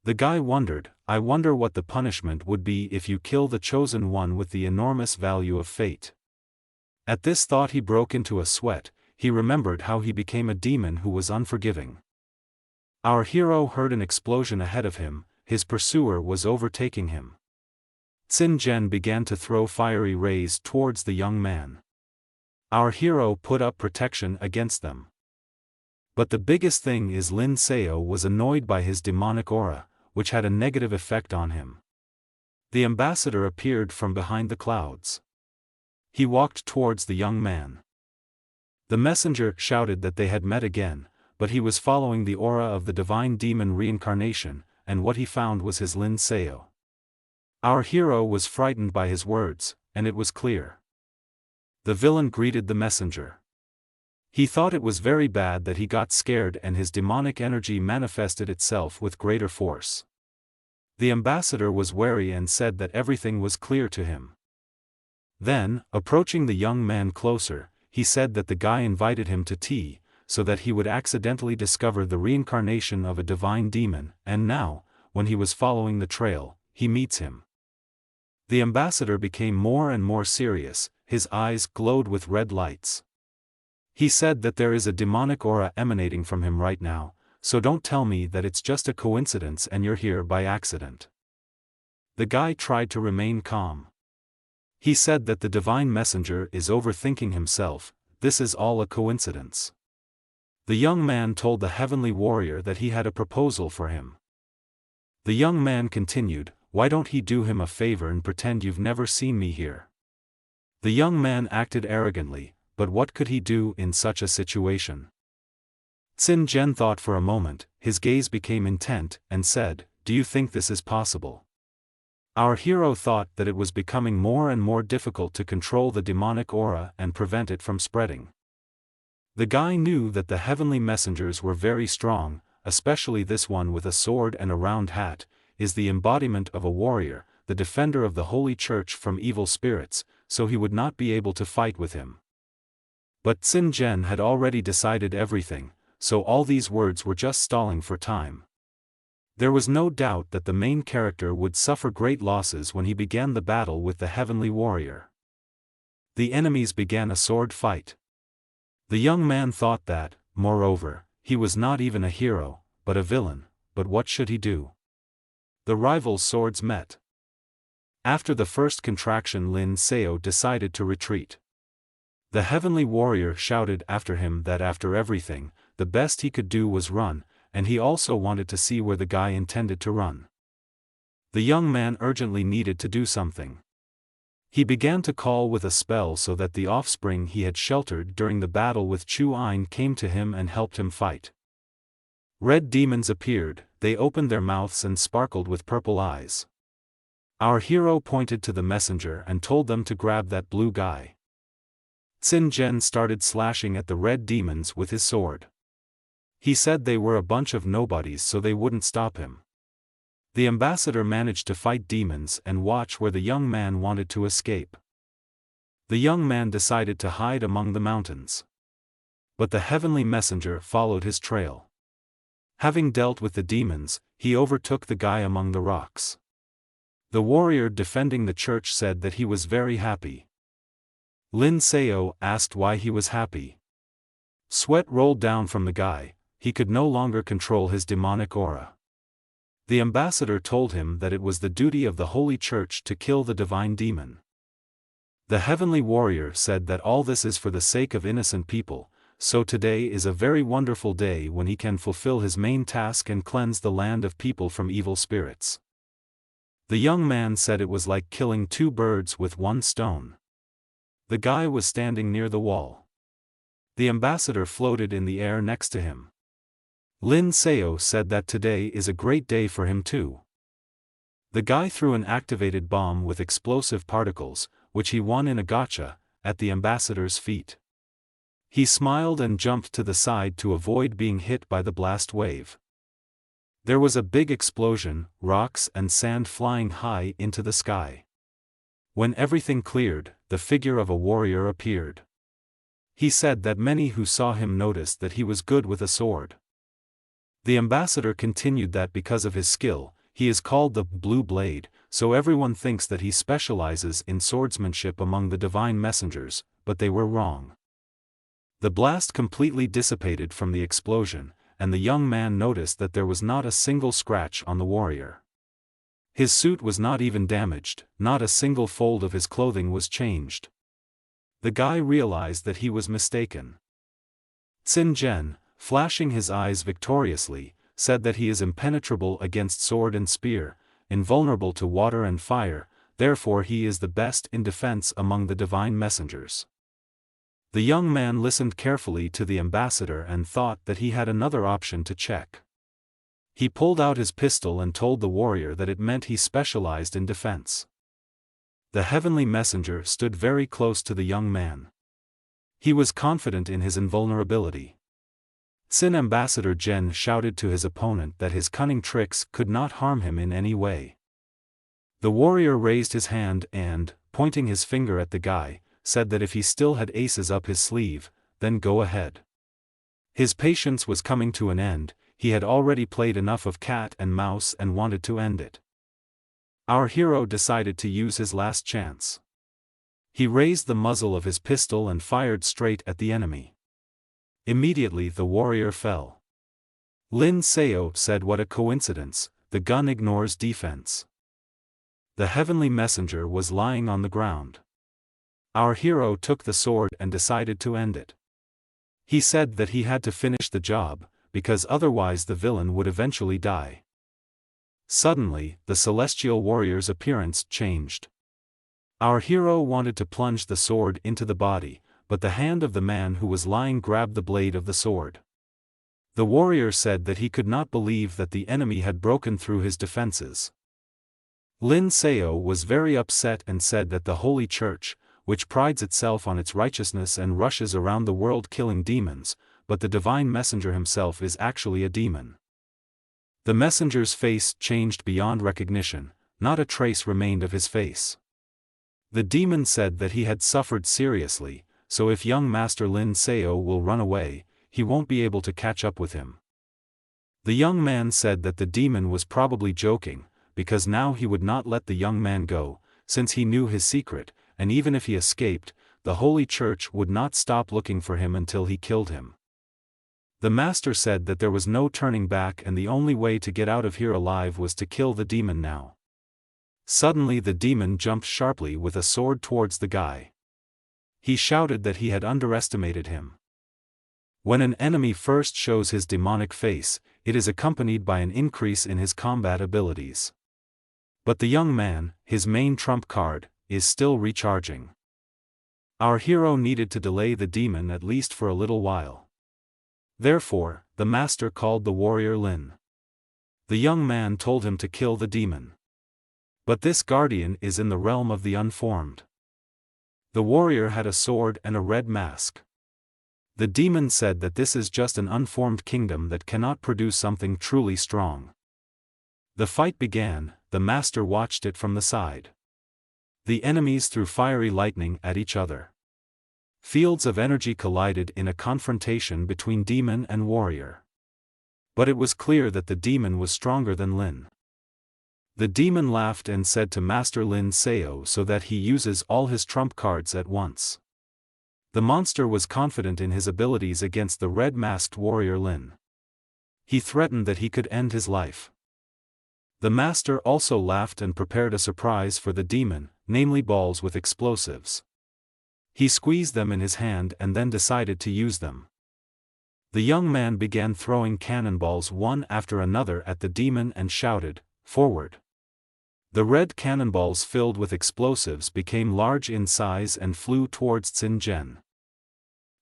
The guy wondered, I wonder what the punishment would be if you kill the chosen one with the enormous value of fate. At this thought he broke into a sweat. He remembered how he became a demon who was unforgiving. Our hero heard an explosion ahead of him. His pursuer was overtaking him. Tsin Zhen began to throw fiery rays towards the young man. Our hero put up protection against them. But the biggest thing is Lin Seo was annoyed by his demonic aura, which had a negative effect on him. The ambassador appeared from behind the clouds. He walked towards the young man. The messenger shouted that they had met again, but he was following the aura of the divine demon reincarnation, and what he found was his Lin Seo. Our hero was frightened by his words, and it was clear. The villain greeted the messenger. He thought it was very bad that he got scared and his demonic energy manifested itself with greater force. The ambassador was wary and said that everything was clear to him. Then, approaching the young man closer, he said that the guy invited him to tea, so that he would accidentally discover the reincarnation of a divine demon, and now, when he was following the trail, he meets him. The ambassador became more and more serious, his eyes glowed with red lights. He said that there is a demonic aura emanating from him right now, so don't tell me that it's just a coincidence and you're here by accident. The guy tried to remain calm. He said that the divine messenger is overthinking himself, this is all a coincidence. The young man told the heavenly warrior that he had a proposal for him. The young man continued, why don't he do him a favor and pretend you've never seen me here? The young man acted arrogantly, but what could he do in such a situation? Xin Zhen thought for a moment, his gaze became intent, and said, do you think this is possible? Our hero thought that it was becoming more and more difficult to control the demonic aura and prevent it from spreading. The guy knew that the heavenly messengers were very strong, especially this one with a sword and a round hat, is the embodiment of a warrior, the defender of the holy church from evil spirits, so he would not be able to fight with him. But Xin Zhen had already decided everything, so all these words were just stalling for time. There was no doubt that the main character would suffer great losses when he began the battle with the heavenly warrior. The enemies began a sword fight. The young man thought that, moreover, he was not even a hero, but a villain, but what should he do? The rivals' swords met. After the first contraction, Lin Seo decided to retreat. The heavenly warrior shouted after him that after everything, the best he could do was run, and he also wanted to see where the guy intended to run. The young man urgently needed to do something. He began to call with a spell so that the offspring he had sheltered during the battle with Chu Ein came to him and helped him fight. Red demons appeared, they opened their mouths and sparkled with purple eyes. Our hero pointed to the messenger and told them to grab that blue guy. Xin Zhen started slashing at the red demons with his sword. He said they were a bunch of nobodies so they wouldn't stop him. The ambassador managed to fight demons and watch where the young man wanted to escape. The young man decided to hide among the mountains. But the heavenly messenger followed his trail. Having dealt with the demons, he overtook the guy among the rocks. The warrior defending the church said that he was very happy. Lin Seo asked why he was happy. Sweat rolled down from the guy, he could no longer control his demonic aura. The ambassador told him that it was the duty of the holy church to kill the divine demon. The heavenly warrior said that all this is for the sake of innocent people, so today is a very wonderful day when he can fulfill his main task and cleanse the land of people from evil spirits. The young man said it was like killing two birds with one stone. The guy was standing near the wall. The ambassador floated in the air next to him. Lin Seo said that today is a great day for him too. The guy threw an activated bomb with explosive particles, which he won in a gacha, at the ambassador's feet. He smiled and jumped to the side to avoid being hit by the blast wave. There was a big explosion, rocks and sand flying high into the sky. When everything cleared, the figure of a warrior appeared. He said that many who saw him noticed that he was good with a sword. The ambassador continued that because of his skill, he is called the Blue Blade, so everyone thinks that he specializes in swordsmanship among the divine messengers, but they were wrong. The blast completely dissipated from the explosion, and the young man noticed that there was not a single scratch on the warrior. His suit was not even damaged, not a single fold of his clothing was changed. The guy realized that he was mistaken. Xin Zhen, flashing his eyes victoriously, said that he is impenetrable against sword and spear, invulnerable to water and fire, therefore he is the best in defense among the divine messengers. The young man listened carefully to the ambassador and thought that he had another option to check. He pulled out his pistol and told the warrior that it meant he specialized in defense. The heavenly messenger stood very close to the young man. He was confident in his invulnerability. Sin Ambassador Jen shouted to his opponent that his cunning tricks could not harm him in any way. The warrior raised his hand and, pointing his finger at the guy, said that if he still had aces up his sleeve, then go ahead. His patience was coming to an end, he had already played enough of cat and mouse and wanted to end it. Our hero decided to use his last chance. He raised the muzzle of his pistol and fired straight at the enemy. Immediately the warrior fell. Lin Seo said, "What a coincidence, the gun ignores defense." The heavenly messenger was lying on the ground. Our hero took the sword and decided to end it. He said that he had to finish the job, because otherwise the villain would eventually die. Suddenly, the celestial warrior's appearance changed. Our hero wanted to plunge the sword into the body, but the hand of the man who was lying grabbed the blade of the sword. The warrior said that he could not believe that the enemy had broken through his defenses. Lin Seo was very upset and said that the Holy Church, which prides itself on its righteousness and rushes around the world killing demons, but the divine messenger himself is actually a demon. The messenger's face changed beyond recognition, not a trace remained of his face. The demon said that he had suffered seriously, so if young Master Lin Seo will run away, he won't be able to catch up with him. The young man said that the demon was probably joking, because now he would not let the young man go, since he knew his secret, and even if he escaped, the Holy Church would not stop looking for him until he killed him. The master said that there was no turning back and the only way to get out of here alive was to kill the demon now. Suddenly the demon jumped sharply with a sword towards the guy. He shouted that he had underestimated him. When an enemy first shows his demonic face, it is accompanied by an increase in his combat abilities. But the young man, his main trump card, is still recharging. Our hero needed to delay the demon at least for a little while. Therefore, the master called the warrior Lin. The young man told him to kill the demon. But this guardian is in the realm of the unformed. The warrior had a sword and a red mask. The demon said that this is just an unformed kingdom that cannot produce something truly strong. The fight began, the master watched it from the side. The enemies threw fiery lightning at each other. Fields of energy collided in a confrontation between demon and warrior. But it was clear that the demon was stronger than Lin. The demon laughed and said to Master Lin Seo so that he uses all his trump cards at once. The monster was confident in his abilities against the red-masked warrior Lin. He threatened that he could end his life. The master also laughed and prepared a surprise for the demon, namely balls with explosives. He squeezed them in his hand and then decided to use them. The young man began throwing cannonballs one after another at the demon and shouted, "Forward!" The red cannonballs filled with explosives became large in size and flew towards Xin Zhen.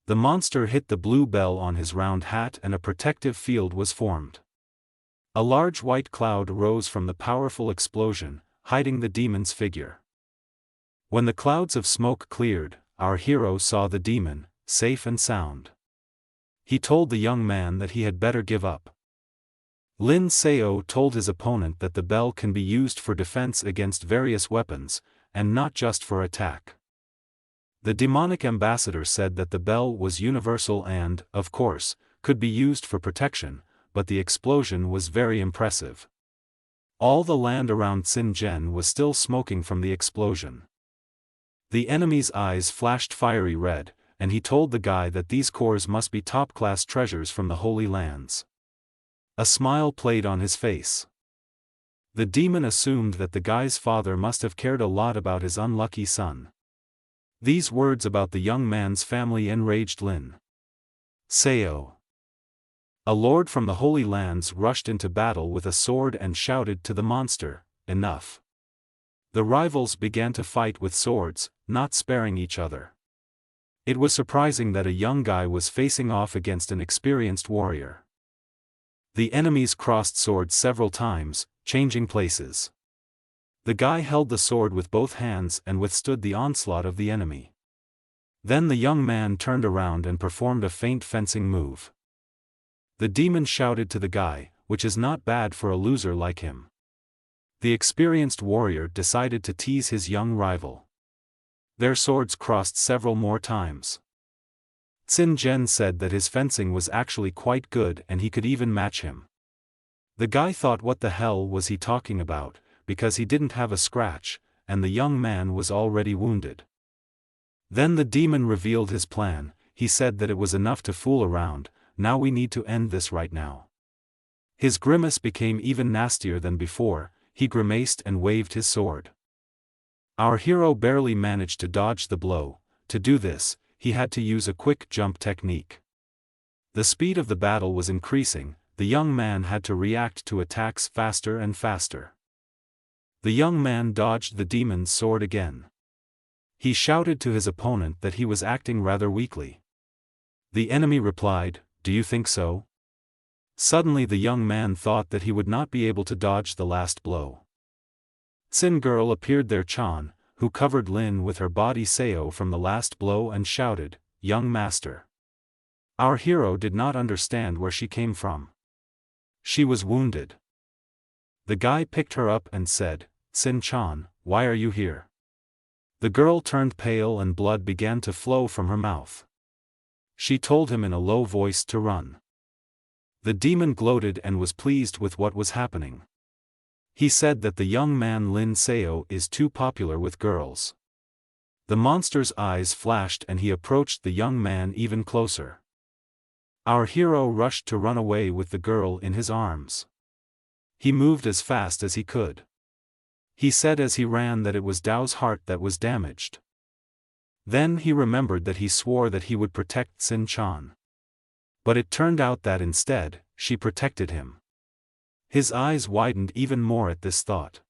The monster hit the blue bell on his round hat and a protective field was formed. A large white cloud rose from the powerful explosion, hiding the demon's figure. When the clouds of smoke cleared, our hero saw the demon, safe and sound. He told the young man that he had better give up. Lin Seo told his opponent that the bell can be used for defense against various weapons, and not just for attack. The demonic ambassador said that the bell was universal and, of course, could be used for protection, but the explosion was very impressive. All the land around Xin Zhen was still smoking from the explosion. The enemy's eyes flashed fiery red, and he told the guy that these cores must be top-class treasures from the Holy Lands. A smile played on his face. The demon assumed that the guy's father must have cared a lot about his unlucky son. These words about the young man's family enraged Lin Seo. A lord from the Holy Lands rushed into battle with a sword and shouted to the monster, "Enough!" The rivals began to fight with swords, not sparing each other. It was surprising that a young guy was facing off against an experienced warrior. The enemies crossed swords several times, changing places. The guy held the sword with both hands and withstood the onslaught of the enemy. Then the young man turned around and performed a feint fencing move. The demon shouted to the guy, which is not bad for a loser like him. The experienced warrior decided to tease his young rival. Their swords crossed several more times. Sin Jen said that his fencing was actually quite good and he could even match him. The guy thought, what the hell was he talking about, because he didn't have a scratch, and the young man was already wounded. Then the demon revealed his plan. He said that it was enough to fool around, now we need to end this right now. His grimace became even nastier than before, he grimaced and waved his sword. Our hero barely managed to dodge the blow. To do this, he had to use a quick jump technique. The speed of the battle was increasing, the young man had to react to attacks faster and faster. The young man dodged the demon's sword again. He shouted to his opponent that he was acting rather weakly. The enemy replied, "Do you think so?" Suddenly the young man thought that he would not be able to dodge the last blow. Sin Girl appeared there, Chan, who covered Lin with her body Seo from the last blow and shouted, "Young master." Our hero did not understand where she came from. She was wounded. The guy picked her up and said, "Sin Chan, why are you here?" The girl turned pale and blood began to flow from her mouth. She told him in a low voice to run. The demon gloated and was pleased with what was happening. He said that the young man Lin Seo is too popular with girls. The monster's eyes flashed and he approached the young man even closer. Our hero rushed to run away with the girl in his arms. He moved as fast as he could. He said as he ran that it was Dao's heart that was damaged. Then he remembered that he swore that he would protect Sin Chan. But it turned out that instead, she protected him. His eyes widened even more at this thought.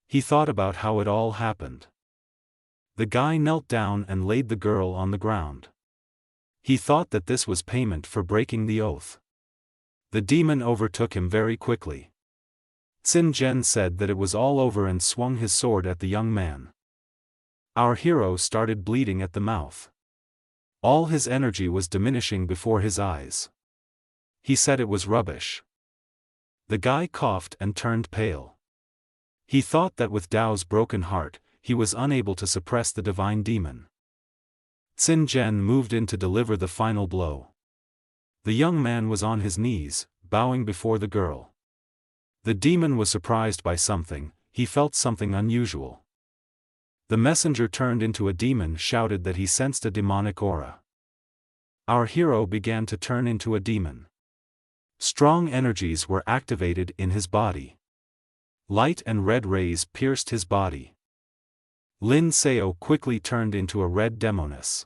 He thought about how it all happened. The guy knelt down and laid the girl on the ground. He thought that this was payment for breaking the oath. The demon overtook him very quickly. Sin Jen said that it was all over and swung his sword at the young man. Our hero started bleeding at the mouth. All his energy was diminishing before his eyes. He said it was rubbish. The guy coughed and turned pale. He thought that with Dao's broken heart, he was unable to suppress the divine demon. Sin Jen moved in to deliver the final blow. The young man was on his knees, bowing before the girl. The demon was surprised by something, he felt something unusual. The messenger turned into a demon, shouted that he sensed a demonic aura. Our hero began to turn into a demon. Strong energies were activated in his body. Light and red rays pierced his body. Lin Seo quickly turned into a red demoness.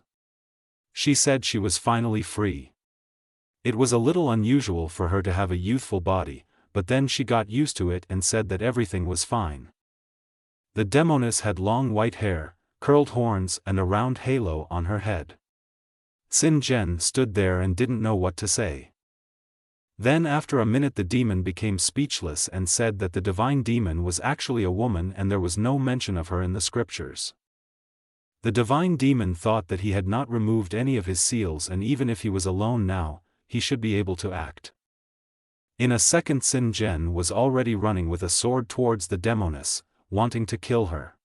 She said she was finally free. It was a little unusual for her to have a youthful body, but then she got used to it and said that everything was fine. The demoness had long white hair, curled horns and a round halo on her head. Sin Jen stood there and didn't know what to say. Then after a minute the demon became speechless and said that the divine demon was actually a woman and there was no mention of her in the scriptures. The divine demon thought that he had not removed any of his seals and even if he was alone now, he should be able to act. In a second Sin Jen was already running with a sword towards the demoness, wanting to kill her.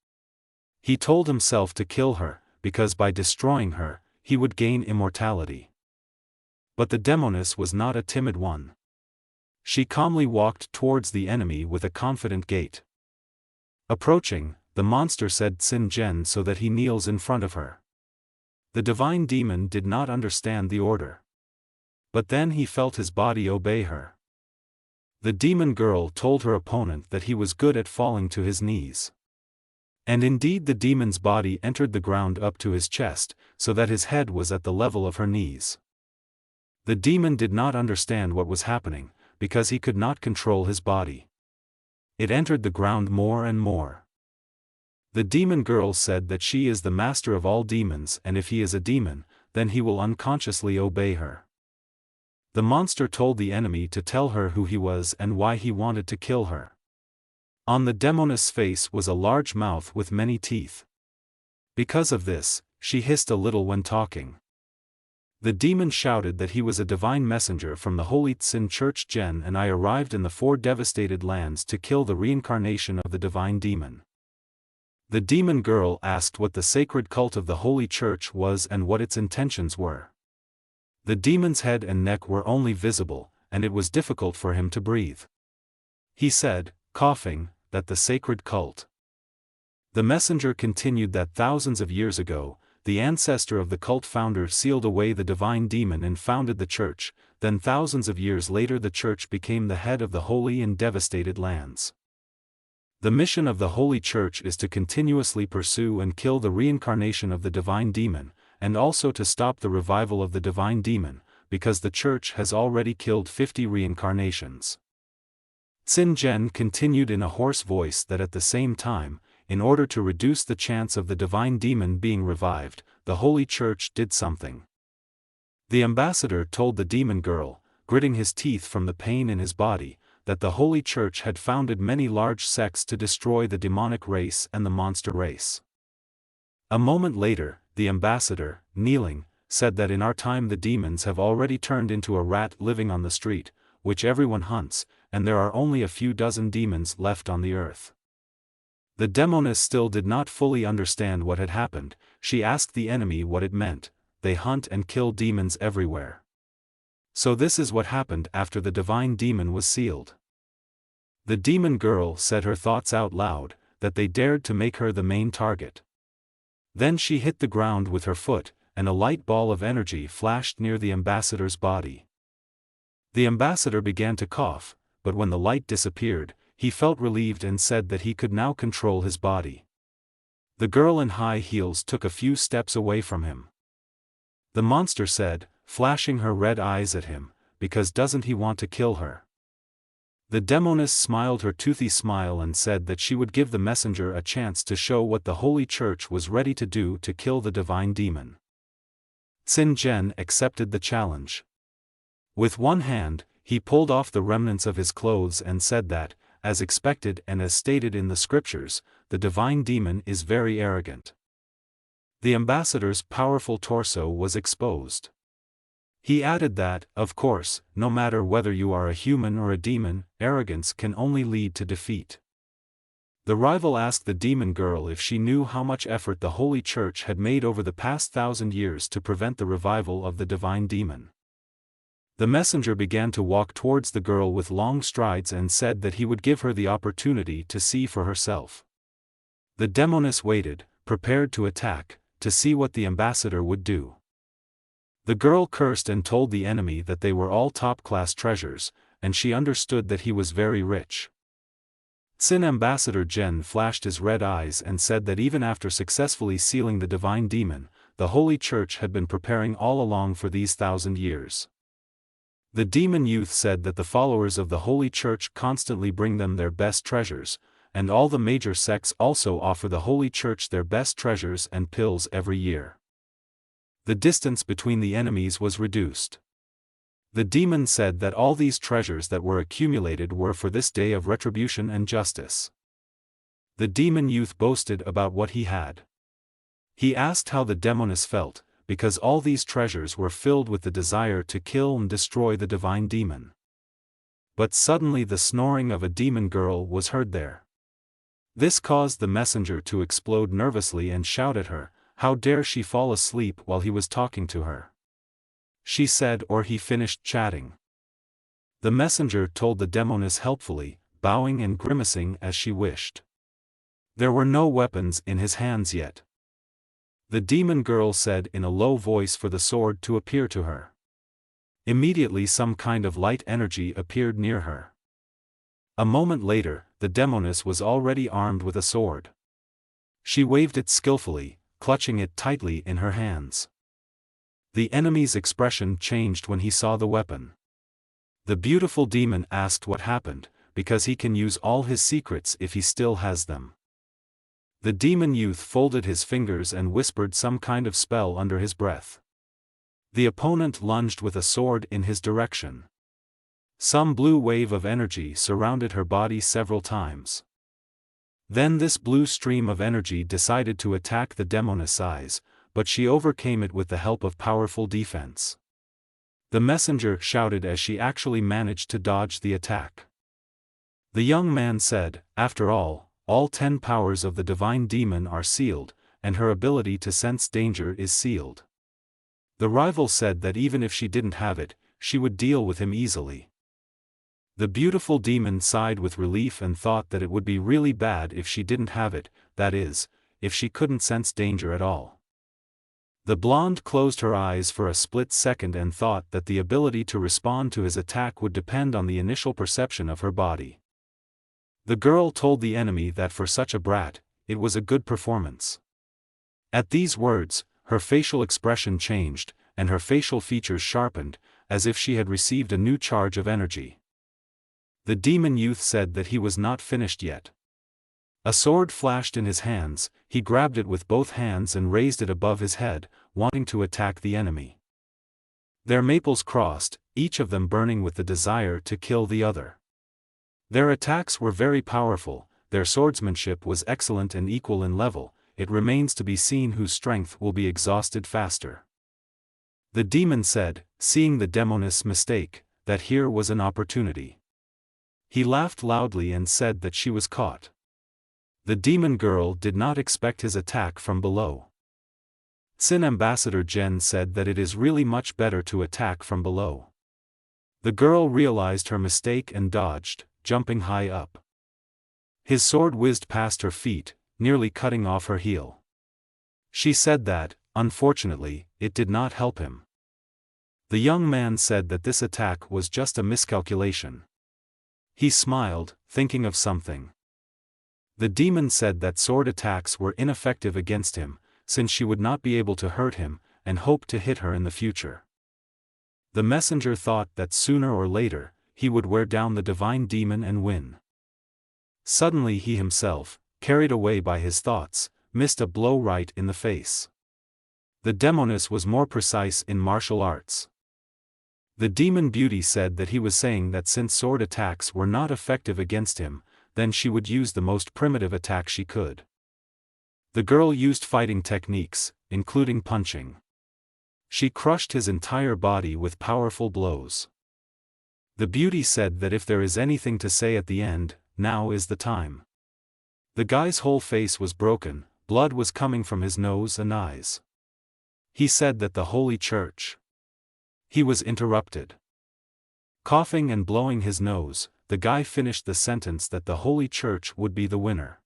He told himself to kill her, because by destroying her, he would gain immortality. But the demoness was not a timid one. She calmly walked towards the enemy with a confident gait. Approaching, the monster said Sin Jen so that he kneels in front of her. The divine demon did not understand the order. But then he felt his body obey her. The demon girl told her opponent that he was good at falling to his knees. And indeed the demon's body entered the ground up to his chest, so that his head was at the level of her knees. The demon did not understand what was happening, because he could not control his body. It entered the ground more and more. The demon girl said that she is the master of all demons, and if he is a demon, then he will unconsciously obey her. The monster told the enemy to tell her who he was and why he wanted to kill her. On the demoness' face was a large mouth with many teeth. Because of this, she hissed a little when talking. The demon shouted that he was a divine messenger from the Holy Tsin Church Gen, and I arrived in the 4 devastated lands to kill the reincarnation of the divine demon. The demon girl asked what the sacred cult of the Holy Church was and what its intentions were. The demon's head and neck were only visible, and it was difficult for him to breathe. He said, coughing, that the sacred cult. The messenger continued that thousands of years ago, the ancestor of the cult founder sealed away the divine demon and founded the church, then thousands of years later the church became the head of the holy and devastated lands. The mission of the Holy Church is to continuously pursue and kill the reincarnation of the divine demon, and also to stop the revival of the divine demon, because the church has already killed 50 reincarnations. Tsin Gen continued in a hoarse voice that at the same time, in order to reduce the chance of the divine demon being revived, the Holy Church did something. The ambassador told the demon girl, gritting his teeth from the pain in his body, that the Holy Church had founded many large sects to destroy the demonic race and the monster race. A moment later, the ambassador, kneeling, said that in our time the demons have already turned into a rat living on the street, which everyone hunts, and there are only a few dozen demons left on the earth. The demoness still did not fully understand what had happened. She asked the enemy what it meant. They hunt and kill demons everywhere. So this is what happened after the divine demon was sealed. The demon girl said her thoughts out loud, that they dared to make her the main target. Then she hit the ground with her foot, and a light ball of energy flashed near the ambassador's body. The ambassador began to cough, but when the light disappeared, he felt relieved and said that he could now control his body. The girl in high heels took a few steps away from him. The monster said, flashing her red eyes at him, because doesn't he want to kill her? The demoness smiled her toothy smile and said that she would give the messenger a chance to show what the Holy Church was ready to do to kill the divine demon. Tsin Gen accepted the challenge. With one hand, he pulled off the remnants of his clothes and said that, as expected and as stated in the scriptures, the divine demon is very arrogant. The ambassador's powerful torso was exposed. He added that, of course, no matter whether you are a human or a demon, arrogance can only lead to defeat. The rival asked the demon girl if she knew how much effort the Holy Church had made over the past 1,000 years to prevent the revival of the divine demon. The messenger began to walk towards the girl with long strides and said that he would give her the opportunity to see for herself. The demoness waited, prepared to attack, to see what the ambassador would do. The girl cursed and told the enemy that they were all top-class treasures, and she understood that he was very rich. Tsin Ambassador Gen flashed his red eyes and said that even after successfully sealing the divine demon, the Holy Church had been preparing all along for these 1,000 years. The demon youth said that the followers of the Holy Church constantly bring them their best treasures, and all the major sects also offer the Holy Church their best treasures and pills every year. The distance between the enemies was reduced. The demon said that all these treasures that were accumulated were for this day of retribution and justice. The demon youth boasted about what he had. He asked how the demoness felt, because all these treasures were filled with the desire to kill and destroy the divine demon. But suddenly the snoring of a demon girl was heard there. This caused the messenger to explode nervously and shout at her, how dare she fall asleep while he was talking to her. She said or he finished chatting. The messenger told the demoness helpfully, bowing and grimacing as she wished. There were no weapons in his hands yet. The demon girl said in a low voice for the sword to appear to her. Immediately some kind of light energy appeared near her. A moment later, the demoness was already armed with a sword. She waved it skillfully, clutching it tightly in her hands. The enemy's expression changed when he saw the weapon. The beautiful demon asked what happened, because he can use all his secrets if he still has them. The demon youth folded his fingers and whispered some kind of spell under his breath. The opponent lunged with a sword in his direction. Some blue wave of energy surrounded her body several times. Then this blue stream of energy decided to attack the demoness' eyes, but she overcame it with the help of powerful defense. The messenger shouted as she actually managed to dodge the attack. The young man said, after all 10 powers of the divine demon are sealed, and her ability to sense danger is sealed. The rival said that even if she didn't have it, she would deal with him easily. The beautiful demon sighed with relief and thought that it would be really bad if she didn't have it, that is, if she couldn't sense danger at all. The blonde closed her eyes for a split second and thought that the ability to respond to his attack would depend on the initial perception of her body. The girl told the enemy that for such a brat, it was a good performance. At these words, her facial expression changed, and her facial features sharpened, as if she had received a new charge of energy. The demon youth said that he was not finished yet. A sword flashed in his hands, he grabbed it with both hands and raised it above his head, wanting to attack the enemy. Their maples crossed, each of them burning with the desire to kill the other. Their attacks were very powerful, their swordsmanship was excellent and equal in level. It remains to be seen whose strength will be exhausted faster. The demon said, seeing the demoness' mistake, that here was an opportunity. He laughed loudly and said that she was caught. The demon girl did not expect his attack from below. Sin Ambassador Jen said that it is really much better to attack from below. The girl realized her mistake and dodged, jumping high up. His sword whizzed past her feet, nearly cutting off her heel. She said that, unfortunately, it did not help him. The young man said that this attack was just a miscalculation. He smiled, thinking of something. The demon said that sword attacks were ineffective against him, since she would not be able to hurt him, and hoped to hit her in the future. The messenger thought that sooner or later, he would wear down the divine demon and win. Suddenly he himself, carried away by his thoughts, missed a blow right in the face. The demoness was more precise in martial arts. The demon beauty said that he was saying that since sword attacks were not effective against him, then she would use the most primitive attack she could. The girl used fighting techniques, including punching. She crushed his entire body with powerful blows. The beauty said that if there is anything to say at the end, now is the time. The guy's whole face was broken, blood was coming from his nose and eyes. He said that the Holy Church. He was interrupted. Coughing and blowing his nose, the guy finished the sentence that the Holy Church would be the winner.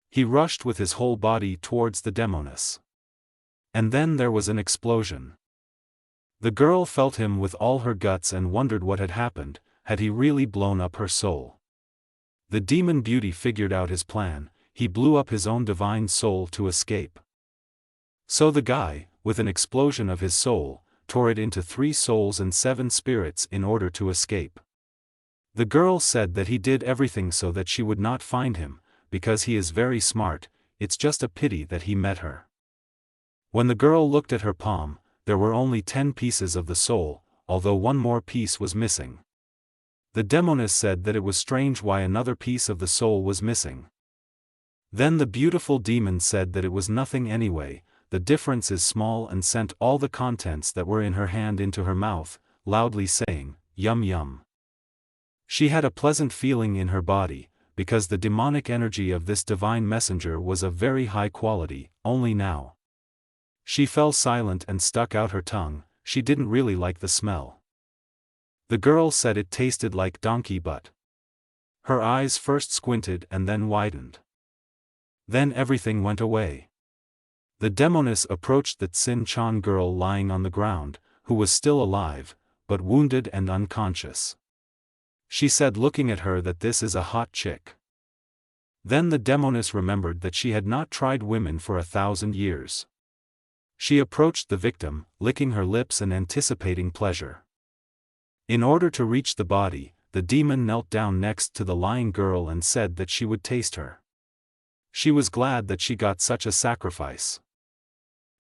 He rushed with his whole body towards the demoness. And then there was an explosion. The girl felt him with all her guts and wondered what had happened. Had he really blown up her soul? The demon beauty figured out his plan. He blew up his own divine soul to escape. So the guy, with an explosion of his soul, tore it into 3 souls and 7 spirits in order to escape. The girl said that he did everything so that she would not find him, because he is very smart. It's just a pity that he met her. When the girl looked at her palm, there were only 10 pieces of the soul, although one more piece was missing. The demoness said that it was strange why another piece of the soul was missing. Then the beautiful demon said that it was nothing anyway, the difference is small, and sent all the contents that were in her hand into her mouth, loudly saying, "Yum yum." She had a pleasant feeling in her body, because the demonic energy of this divine messenger was of very high quality. Only now. She fell silent and stuck out her tongue. She didn't really like the smell. The girl said it tasted like donkey butt. Her eyes first squinted and then widened. Then everything went away. The demoness approached the Tsin Chan girl lying on the ground, who was still alive, but wounded and unconscious. She said, looking at her, that this is a hot chick. Then the demoness remembered that she had not tried women for 1,000 years. She approached the victim, licking her lips and anticipating pleasure. In order to reach the body, the demon knelt down next to the lying girl and said that she would taste her. She was glad that she got such a sacrifice.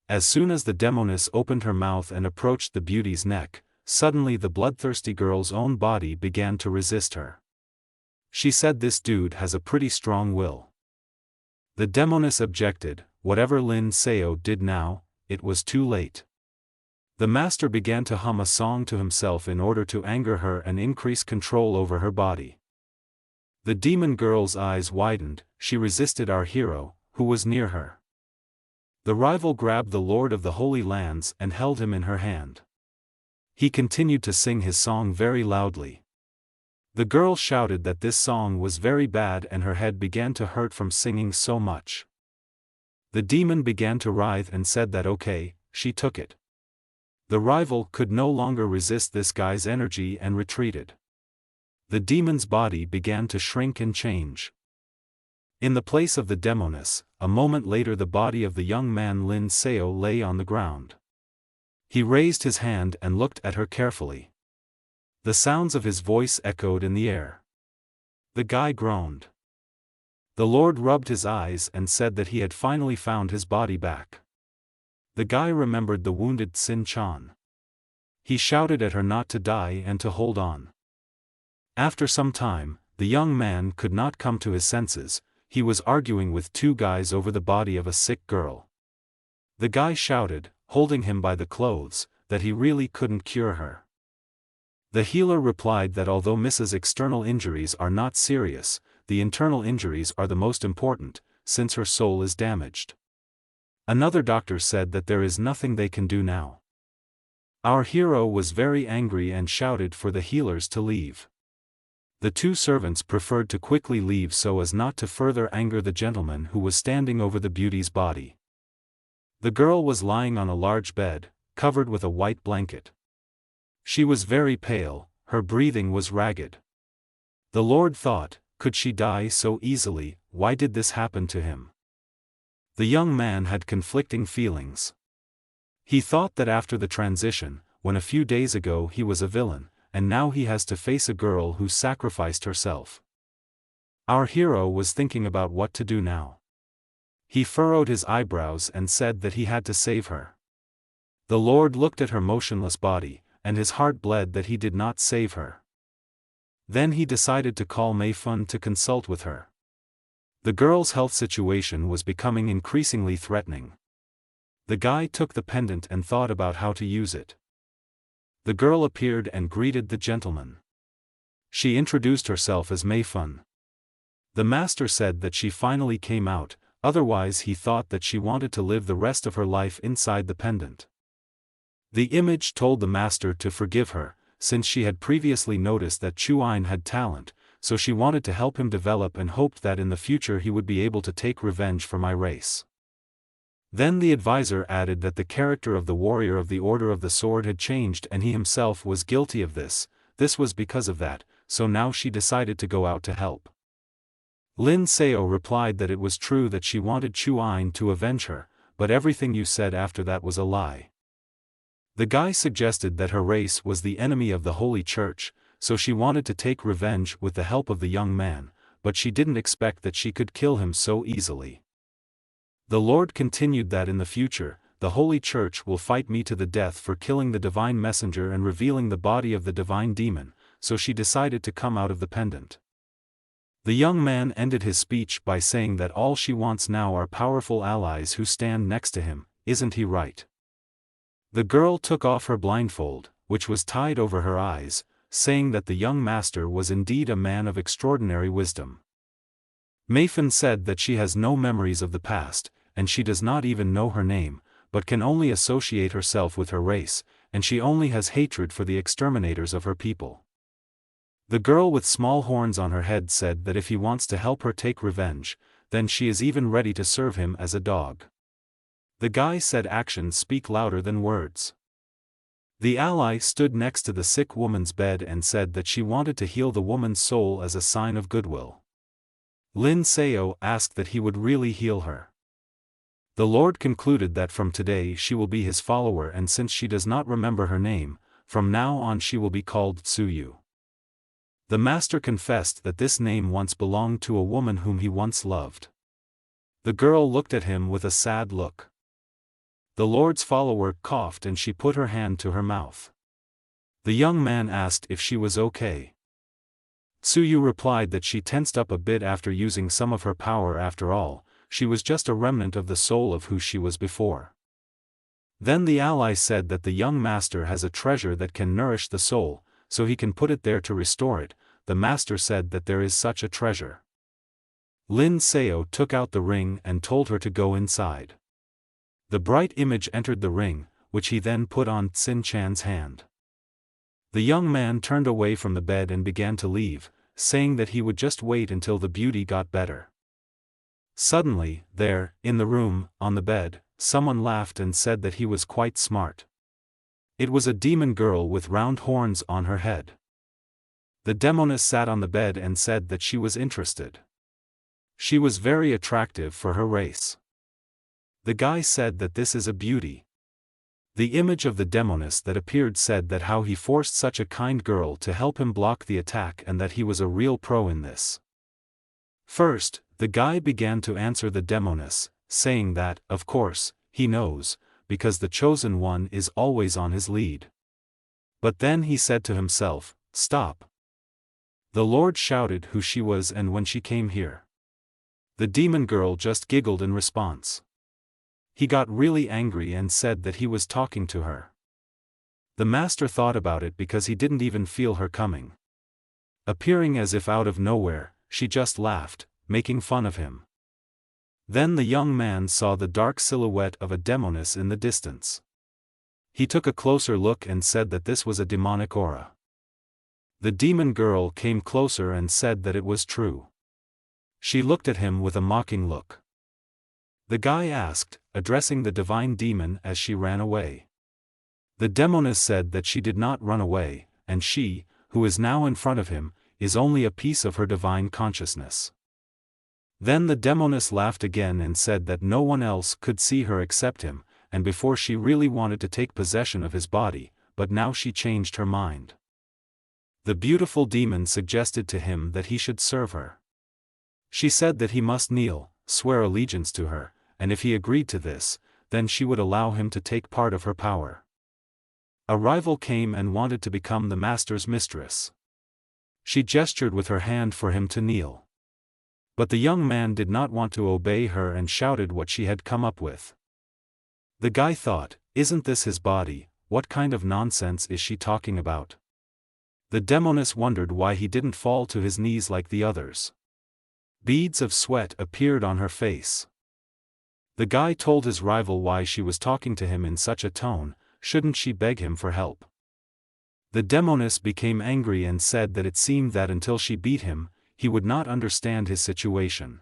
As soon as the demoness opened her mouth and approached the beauty's neck, suddenly the bloodthirsty girl's own body began to resist her. She said this dude has a pretty strong will. The demoness objected. Whatever Lin Seo did now, it was too late. The master began to hum a song to himself in order to anger her and increase control over her body. The demon girl's eyes widened. She resisted our hero, who was near her. The rival grabbed the Lord of the Holy Lands and held him in her hand. He continued to sing his song very loudly. The girl shouted that this song was very bad and her head began to hurt from singing so much. The demon began to writhe and said that okay, she took it. The rival could no longer resist this guy's energy and retreated. The demon's body began to shrink and change. In the place of the demoness, a moment later the body of the young man Lin Seo lay on the ground. He raised his hand and looked at her carefully. The sounds of his voice echoed in the air. The guy groaned. The Lord rubbed his eyes and said that he had finally found his body back. The guy remembered the wounded Sin Chan. He shouted at her not to die and to hold on. After some time, the young man could not come to his senses. He was arguing with two guys over the body of a sick girl. The guy shouted, holding him by the clothes, that he really couldn't cure her. The healer replied that although Mrs. external injuries are not serious, the internal injuries are the most important, since her soul is damaged. Another doctor said that there is nothing they can do now. Our hero was very angry and shouted for the healers to leave. The two servants preferred to quickly leave so as not to further anger the gentleman who was standing over the beauty's body. The girl was lying on a large bed, covered with a white blanket. She was very pale, her breathing was ragged. The Lord thought, could she die so easily? Why did this happen to him? The young man had conflicting feelings. He thought that after the transition, when a few days ago he was a villain, and now he has to face a girl who sacrificed herself. Our hero was thinking about what to do now. He furrowed his eyebrows and said that he had to save her. The Lord looked at her motionless body, and his heart bled that he did not save her. Then he decided to call Mei Fun to consult with her. The girl's health situation was becoming increasingly threatening. The guy took the pendant and thought about how to use it. The girl appeared and greeted the gentleman. She introduced herself as Mei Fun. The master said that she finally came out, otherwise he thought that she wanted to live the rest of her life inside the pendant. The image told the master to forgive her, since she had previously noticed that Chuan had talent, so she wanted to help him develop and hoped that in the future he would be able to take revenge for my race. Then the advisor added that the character of the warrior of the Order of the Sword had changed and he himself was guilty of this. This was because of that, so now she decided to go out to help. Lin Seo replied that it was true that she wanted Chuan to avenge her, but everything you said after that was a lie. The guy suggested that her race was the enemy of the Holy Church, so she wanted to take revenge with the help of the young man, but she didn't expect that she could kill him so easily. The Lord continued that in the future, the Holy Church will fight me to the death for killing the divine messenger and revealing the body of the divine demon, so she decided to come out of the pendant. The young man ended his speech by saying that all she wants now are powerful allies who stand next to him, isn't he right? The girl took off her blindfold, which was tied over her eyes, saying that the young master was indeed a man of extraordinary wisdom. Mei Fun said that she has no memories of the past, and she does not even know her name, but can only associate herself with her race, and she only has hatred for the exterminators of her people. The girl with small horns on her head said that if he wants to help her take revenge, then she is even ready to serve him as a dog. The guy said actions speak louder than words. The ally stood next to the sick woman's bed and said that she wanted to heal the woman's soul as a sign of goodwill. Lin Seo asked that he would really heal her. The Lord concluded that from today she will be his follower, and since she does not remember her name, from now on she will be called Tsuyu. The master confessed that this name once belonged to a woman whom he once loved. The girl looked at him with a sad look. The Lord's follower coughed and she put her hand to her mouth. The young man asked if she was okay. Tsuyu replied that she tensed up a bit after using some of her power. After all, she was just a remnant of the soul of who she was before. Then the ally said that the young master has a treasure that can nourish the soul, so he can put it there to restore it. The master said that there is such a treasure. Lin Seo took out the ring and told her to go inside. The bright image entered the ring, which he then put on Tsin Chan's hand. The young man turned away from the bed and began to leave, saying that he would just wait until the beauty got better. Suddenly, there, in the room, on the bed, someone laughed and said that he was quite smart. It was a demon girl with round horns on her head. The demoness sat on the bed and said that she was interested. She was very attractive for her race. The guy said that this is a beauty. The image of the demoness that appeared said that how he forced such a kind girl to help him block the attack and that he was a real pro in this. First, the guy began to answer the demoness, saying that, of course, he knows, because the chosen one is always on his lead. But then he said to himself, "Stop." The Lord shouted who she was and when she came here. The demon girl just giggled in response. He got really angry and said that he was talking to her. The master thought about it because he didn't even feel her coming. Appearing as if out of nowhere, she just laughed, making fun of him. Then the young man saw the dark silhouette of a demoness in the distance. He took a closer look and said that this was a demonic aura. The demon girl came closer and said that it was true. She looked at him with a mocking look. The guy asked, addressing the divine demon as she ran away. The demoness said that she did not run away, and she, who is now in front of him, is only a piece of her divine consciousness. Then the demoness laughed again and said that no one else could see her except him, and before she really wanted to take possession of his body, but now she changed her mind. The beautiful demon suggested to him that he should serve her. She said that he must kneel, swear allegiance to her, and if he agreed to this, then she would allow him to take part of her power. A rival came and wanted to become the master's mistress. She gestured with her hand for him to kneel. But the young man did not want to obey her and shouted what she had come up with. The guy thought, "Isn't this his body? What kind of nonsense is she talking about?" The demoness wondered why he didn't fall to his knees like the others. Beads of sweat appeared on her face. The guy told his rival why she was talking to him in such a tone. Shouldn't she beg him for help? The demoness became angry and said that it seemed that until she beat him, he would not understand his situation.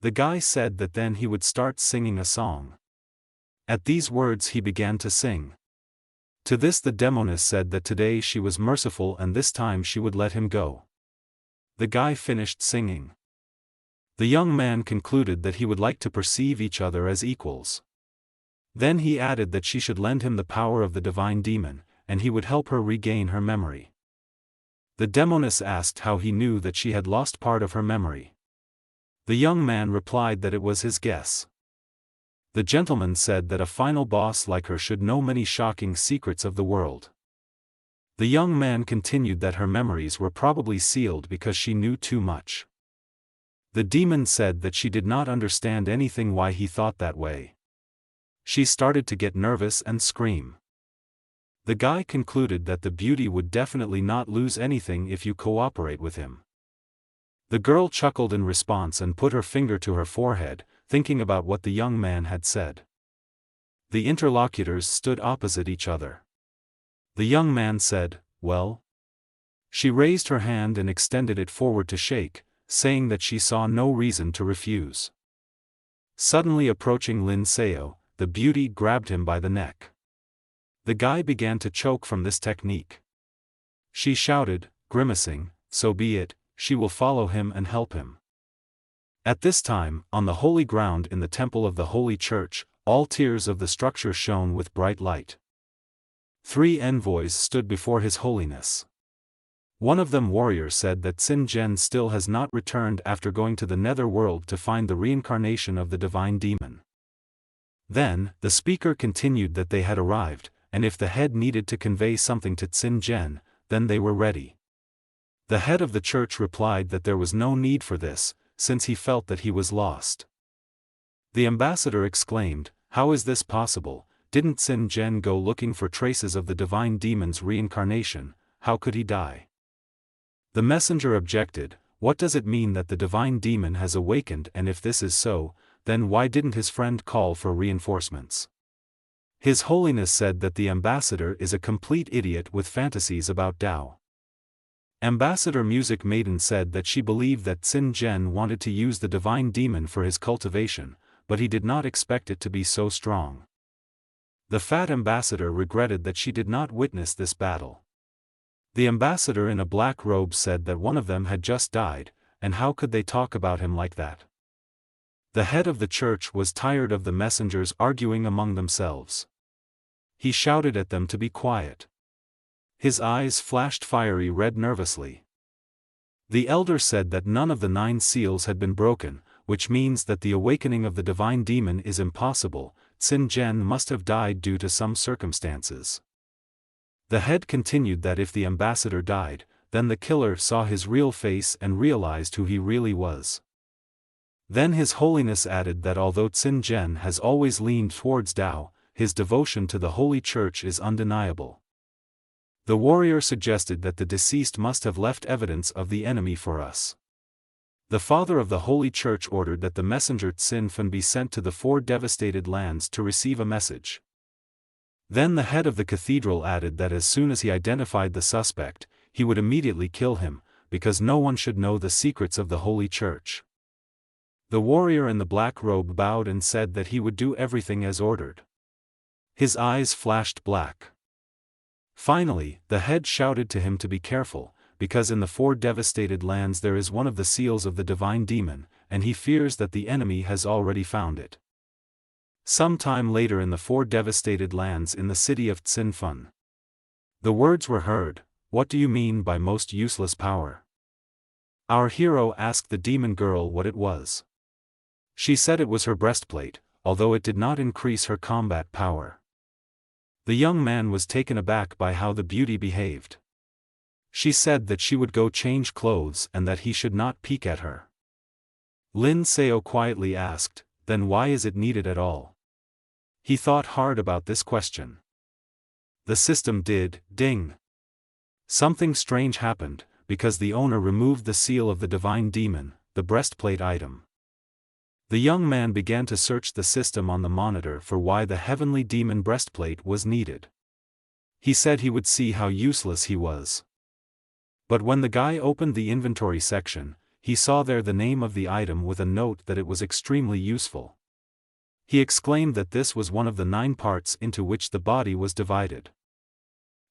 The guy said that then he would start singing a song. At these words he began to sing. To this the demoness said that today she was merciful and this time she would let him go. The guy finished singing. The young man concluded that he would like to perceive each other as equals. Then he added that she should lend him the power of the divine demon, and he would help her regain her memory. The demoness asked how he knew that she had lost part of her memory. The young man replied that it was his guess. The gentleman said that a final boss like her should know many shocking secrets of the world. The young man continued that her memories were probably sealed because she knew too much. The demon said that she did not understand anything why he thought that way. She started to get nervous and scream. The guy concluded that the beauty would definitely not lose anything if you cooperate with him. The girl chuckled in response and put her finger to her forehead, thinking about what the young man had said. The interlocutors stood opposite each other. The young man said, "Well?" She raised her hand and extended it forward to shake, saying that she saw no reason to refuse. Suddenly approaching Lin Seo, the beauty grabbed him by the neck. The guy began to choke from this technique. She shouted, grimacing, "So be it, she will follow him and help him." At this time, on the holy ground in the temple of the holy church, all tiers of the structure shone with bright light. 3 envoys stood before His Holiness. One of them, warrior, said that Sin Gen still has not returned after going to the nether world to find the reincarnation of the divine demon. Then, the speaker continued that they had arrived, and if the head needed to convey something to Sin Gen, then they were ready. The head of the church replied that there was no need for this, since he felt that he was lost. The ambassador exclaimed, "How is this possible? Didn't Sin Gen go looking for traces of the divine demon's reincarnation? How could he die?" The messenger objected, "What does it mean that the divine demon has awakened, and if this is so, then why didn't his friend call for reinforcements?" His Holiness said that the ambassador is a complete idiot with fantasies about Tao. Ambassador Music Maiden said that she believed that Sin Gen wanted to use the divine demon for his cultivation, but he did not expect it to be so strong. The fat ambassador regretted that she did not witness this battle. The ambassador in a black robe said that one of them had just died, and how could they talk about him like that? The head of the church was tired of the messengers arguing among themselves. He shouted at them to be quiet. His eyes flashed fiery red nervously. The elder said that none of the 9 seals had been broken, which means that the awakening of the divine demon is impossible. Sin Gen must have died due to some circumstances. The head continued that if the ambassador died, then the killer saw his real face and realized who he really was. Then His Holiness added that although Sin Gen has always leaned towards Tao, his devotion to the Holy Church is undeniable. The warrior suggested that the deceased must have left evidence of the enemy for us. The Father of the Holy Church ordered that the messenger Tsin Fan be sent to the 4 devastated lands to receive a message. Then the head of the cathedral added that as soon as he identified the suspect, he would immediately kill him, because no one should know the secrets of the Holy Church. The warrior in the black robe bowed and said that he would do everything as ordered. His eyes flashed black. Finally, the head shouted to him to be careful, because in the 4 devastated lands there is one of the seals of the divine demon, and he fears that the enemy has already found it. Some time later in the 4 devastated lands in the city of Tsin Fan, the words were heard, "What do you mean by most useless power?" Our hero asked the demon girl what it was. She said it was her breastplate, although it did not increase her combat power. The young man was taken aback by how the beauty behaved. She said that she would go change clothes and that he should not peek at her. Lin Seo quietly asked, "Then why is it needed at all?" He thought hard about this question. The system did, ding. Something strange happened, because the owner removed the seal of the divine demon, the breastplate item. The young man began to search the system on the monitor for why the heavenly demon breastplate was needed. He said he would see how useless he was. But when the guy opened the inventory section, he saw there the name of the item with a note that it was extremely useful. He exclaimed that this was one of the 9 parts into which the body was divided.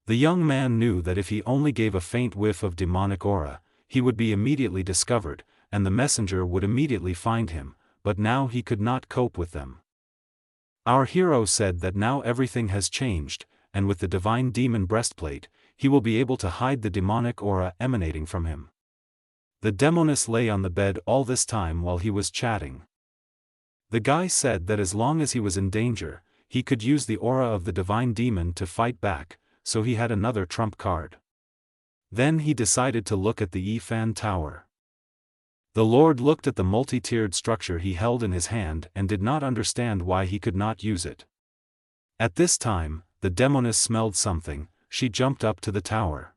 The young man knew that if he only gave a faint whiff of demonic aura, he would be immediately discovered, and the messenger would immediately find him, but now he could not cope with them. Our hero said that now everything has changed, and with the divine demon breastplate, he will be able to hide the demonic aura emanating from him. The demoness lay on the bed all this time while he was chatting. The guy said that as long as he was in danger, he could use the aura of the divine demon to fight back, so he had another trump card. Then he decided to look at the Yifan Tower. The Lord looked at the multi-tiered structure he held in his hand and did not understand why he could not use it. At this time, the demoness smelled something. She jumped up to the tower.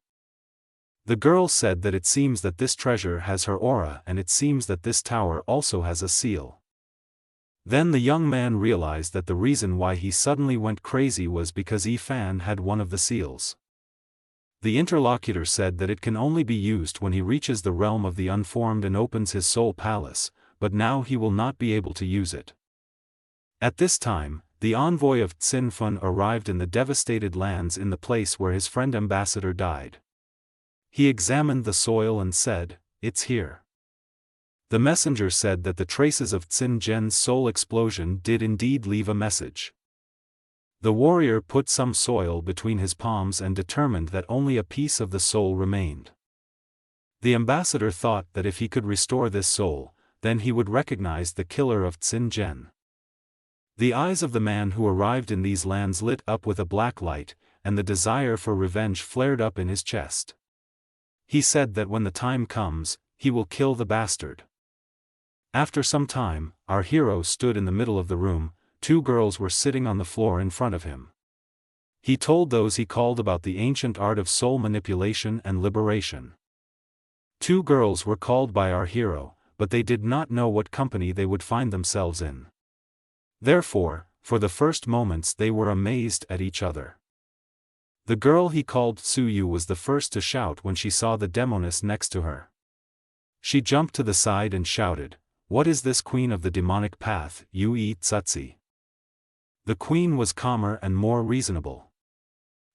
The girl said that it seems that this treasure has her aura and it seems that this tower also has a seal. Then the young man realized that the reason why he suddenly went crazy was because Yifan had one of the seals. The interlocutor said that it can only be used when he reaches the realm of the unformed and opens his soul palace, but now he will not be able to use it. At this time, the envoy of Tsin Fan arrived in the devastated lands in the place where his friend ambassador died. He examined the soil and said, "It's here." The messenger said that the traces of Tsin-Jen's soul explosion did indeed leave a message. The warrior put some soil between his palms and determined that only a piece of the soul remained. The ambassador thought that if he could restore this soul, then he would recognize the killer of Tsin-Jen. The eyes of the man who arrived in these lands lit up with a black light, and the desire for revenge flared up in his chest. He said that when the time comes, he will kill the bastard. After some time, our hero stood in the middle of the room. 2 girls were sitting on the floor in front of him. He told those he called about the ancient art of soul manipulation and liberation. 2 girls were called by our hero, but they did not know what company they would find themselves in. Therefore, for the first moments they were amazed at each other. The girl he called Suyu was the first to shout when she saw the demoness next to her. She jumped to the side and shouted, "What is this queen of the demonic path, Yui Tsutsi?" The queen was calmer and more reasonable.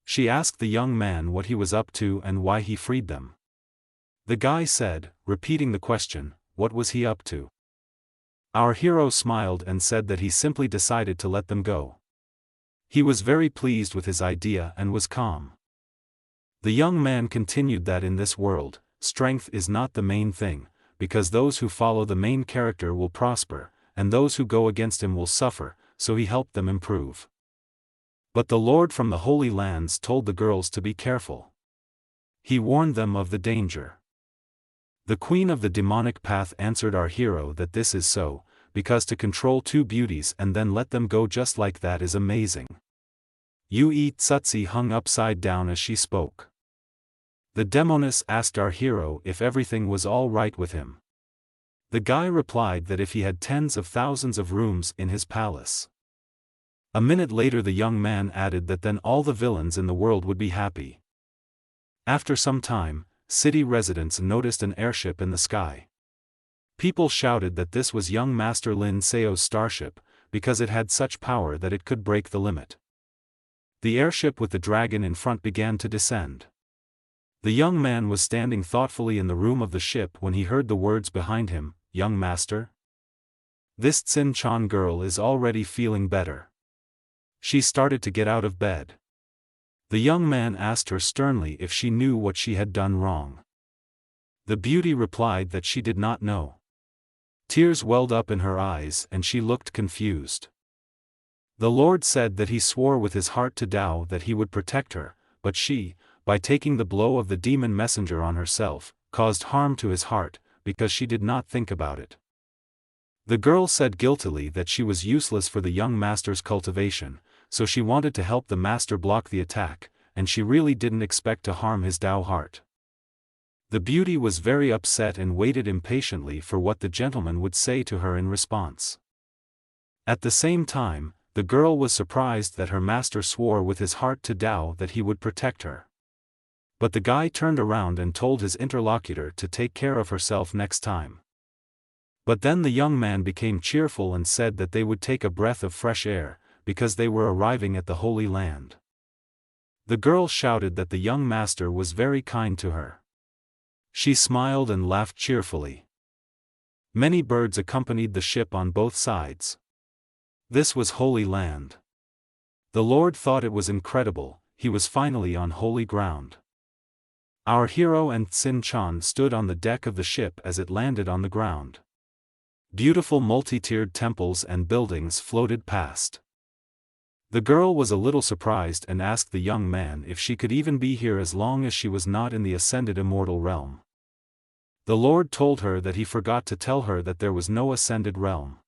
She asked the young man what he was up to and why he freed them. The guy said, repeating the question, what was he up to? Our hero smiled and said that he simply decided to let them go. He was very pleased with his idea and was calm. The young man continued that in this world, strength is not the main thing, because those who follow the main character will prosper, and those who go against him will suffer, so he helped them improve. But the Lord from the Holy Lands told the girls to be careful. He warned them of the danger. The queen of the demonic path answered our hero that this is so, because to control 2 beauties and then let them go just like that is amazing. Yui Tsutsi hung upside down as she spoke. The demoness asked our hero if everything was all right with him. The guy replied that if he had tens of thousands of rooms in his palace. A minute later the young man added that then all the villains in the world would be happy. After some time, city residents noticed an airship in the sky. People shouted that this was young Master Lin Seo's starship, because it had such power that it could break the limit. The airship with the dragon in front began to descend. The young man was standing thoughtfully in the room of the ship when he heard the words behind him, "Young master? This Tsin-Chan girl is already feeling better." She started to get out of bed. The young man asked her sternly if she knew what she had done wrong. The beauty replied that she did not know. Tears welled up in her eyes and she looked confused. The Lord said that he swore with his heart to Tao that he would protect her, but she, by taking the blow of the demon messenger on herself, caused harm to his heart, because she did not think about it. The girl said guiltily that she was useless for the young master's cultivation, so she wanted to help the master block the attack, and she really didn't expect to harm his Tao heart. The beauty was very upset and waited impatiently for what the gentleman would say to her in response. At the same time, the girl was surprised that her master swore with his heart to Tao that he would protect her. But the guy turned around and told his interlocutor to take care of herself next time. But then the young man became cheerful and said that they would take a breath of fresh air, because they were arriving at the Holy Land. The girl shouted that the young master was very kind to her. She smiled and laughed cheerfully. Many birds accompanied the ship on both sides. This was Holy Land. The Lord thought it was incredible, he was finally on holy ground. Our hero and Tsin-Chan stood on the deck of the ship as it landed on the ground. Beautiful multi-tiered temples and buildings floated past. The girl was a little surprised and asked the young man if she could even be here as long as she was not in the ascended immortal realm. The Lord told her that he forgot to tell her that there was no ascended realm.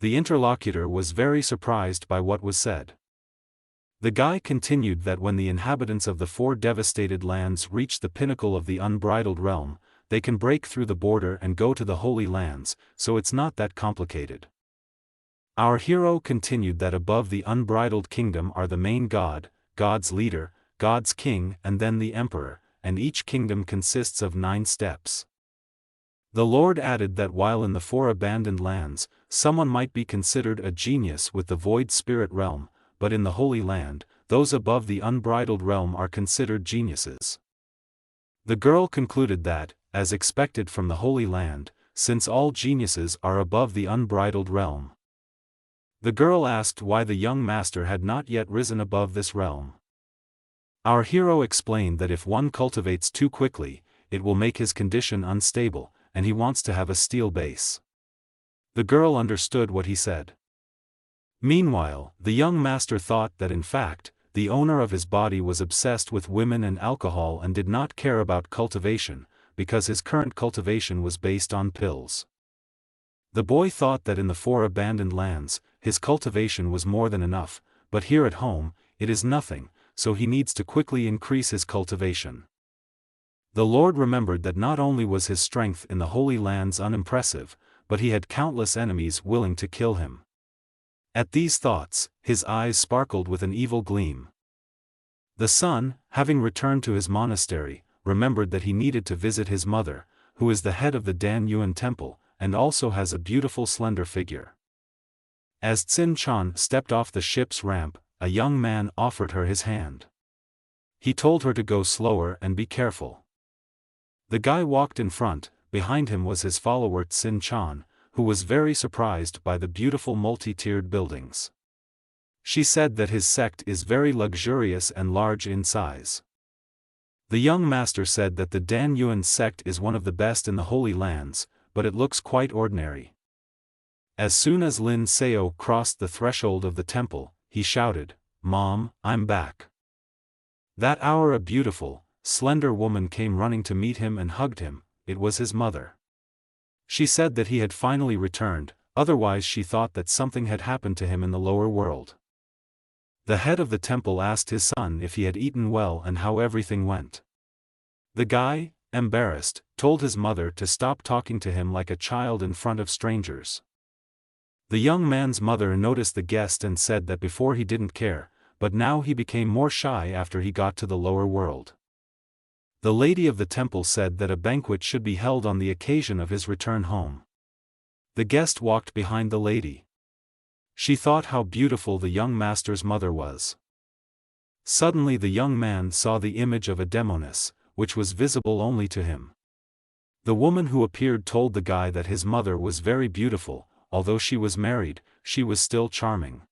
The interlocutor was very surprised by what was said. The guy continued that when the inhabitants of the 4 devastated lands reach the pinnacle of the unbridled realm, they can break through the border and go to the Holy Lands, so it's not that complicated. Our hero continued that above the unbridled kingdom are the main god, God's leader, God's king and then the emperor, and each kingdom consists of 9 steps. The Lord added that while in the 4 abandoned lands, someone might be considered a genius with the void spirit realm, but in the Holy Land, those above the unbridled realm are considered geniuses. The girl concluded that, as expected from the Holy Land, since all geniuses are above the unbridled realm. The girl asked why the young master had not yet risen above this realm. Our hero explained that if one cultivates too quickly, it will make his condition unstable, and he wants to have a steel base. The girl understood what he said. Meanwhile, the young master thought that in fact, the owner of his body was obsessed with women and alcohol and did not care about cultivation, because his current cultivation was based on pills. The boy thought that in the 4 abandoned lands, his cultivation was more than enough, but here at home, it is nothing, so he needs to quickly increase his cultivation. The Lord remembered that not only was his strength in the Holy Lands unimpressive, but he had countless enemies willing to kill him. At these thoughts, his eyes sparkled with an evil gleam. The son, having returned to his monastery, remembered that he needed to visit his mother, who is the head of the Dan Yuan temple, and also has a beautiful slender figure. As Tsin Chan stepped off the ship's ramp, a young man offered her his hand. He told her to go slower and be careful. The guy walked in front, behind him was his follower Tsin Chan, who was very surprised by the beautiful multi-tiered buildings. She said that his sect is very luxurious and large in size. The young master said that the Dan Yuan sect is one of the best in the Holy Lands, but it looks quite ordinary. As soon as Lin Seo crossed the threshold of the temple, he shouted, "Mom, I'm back." That hour a beautiful, slender woman came running to meet him and hugged him. It was his mother. She said that he had finally returned, otherwise she thought that something had happened to him in the lower world. The head of the temple asked his son if he had eaten well and how everything went. The guy, embarrassed, told his mother to stop talking to him like a child in front of strangers. The young man's mother noticed the guest and said that before he didn't care, but now he became more shy after he got to the lower world. The lady of the temple said that a banquet should be held on the occasion of his return home. The guest walked behind the lady. She thought how beautiful the young master's mother was. Suddenly the young man saw the image of a demoness, which was visible only to him. The woman who appeared told the guy that his mother was very beautiful, although she was married, she was still charming.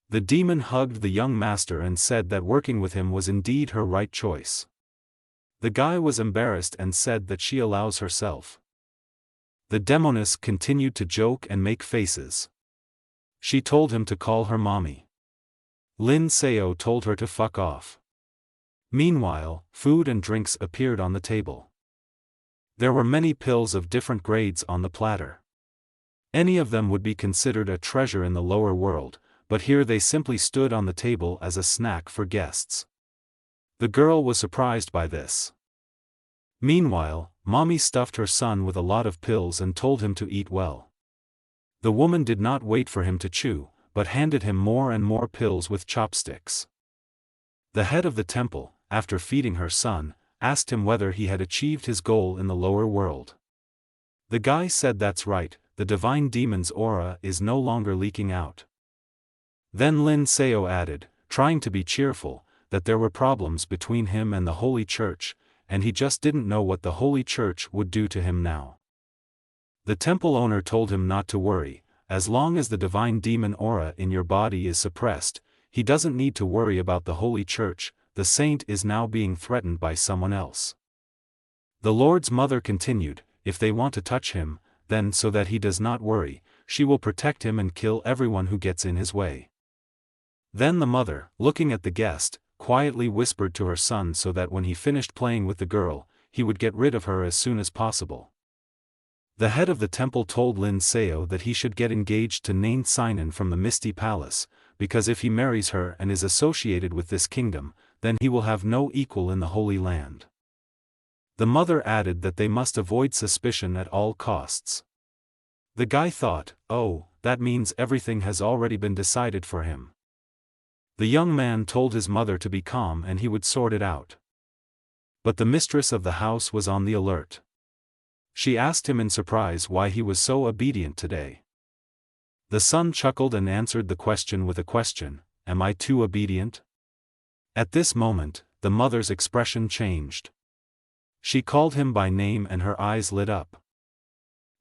The demon hugged the young master and said that working with him was indeed her right choice. The guy was embarrassed and said that she allows herself. The demoness continued to joke and make faces. She told him to call her mommy. Lin Seo told her to fuck off. Meanwhile, food and drinks appeared on the table. There were many pills of different grades on the platter. Any of them would be considered a treasure in the lower world, but here they simply stood on the table as a snack for guests. The girl was surprised by this. Meanwhile, mommy stuffed her son with a lot of pills and told him to eat well. The woman did not wait for him to chew, but handed him more and more pills with chopsticks. The head of the temple, after feeding her son, asked him whether he had achieved his goal in the lower world. The guy said that's right, the divine demon's aura is no longer leaking out. Then Lin Seo added, trying to be cheerful, that there were problems between him and the Holy Church, and he just didn't know what the Holy Church would do to him now. The temple owner told him not to worry, as long as the divine demon aura in your body is suppressed, he doesn't need to worry about the Holy Church, the saint is now being threatened by someone else. The Lord's mother continued, if they want to touch him, then so that he does not worry, she will protect him and kill everyone who gets in his way. Then the mother, looking at the guest, quietly whispered to her son so that when he finished playing with the girl, he would get rid of her as soon as possible. The head of the temple told Lin Seo that he should get engaged to Nain Sinan from the Misty Palace, because if he marries her and is associated with this kingdom, then he will have no equal in the Holy Land. The mother added that they must avoid suspicion at all costs. The guy thought, oh, that means everything has already been decided for him. The young man told his mother to be calm and he would sort it out. But the mistress of the house was on the alert. She asked him in surprise why he was so obedient today. The son chuckled and answered the question with a question, am I too obedient? At this moment, the mother's expression changed. She called him by name and her eyes lit up.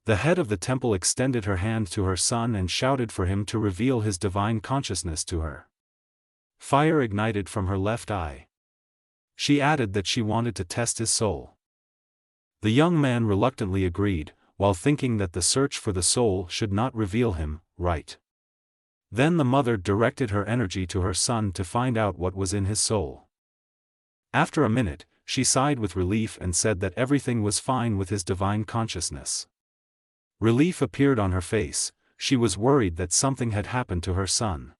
The head of the temple extended her hand to her son and shouted for him to reveal his divine consciousness to her. Fire ignited from her left eye. She added that she wanted to test his soul. The young man reluctantly agreed, while thinking that the search for the soul should not reveal him, right. Then the mother directed her energy to her son to find out what was in his soul. After a minute, she sighed with relief and said that everything was fine with his divine consciousness. Relief appeared on her face. She was worried that something had happened to her son.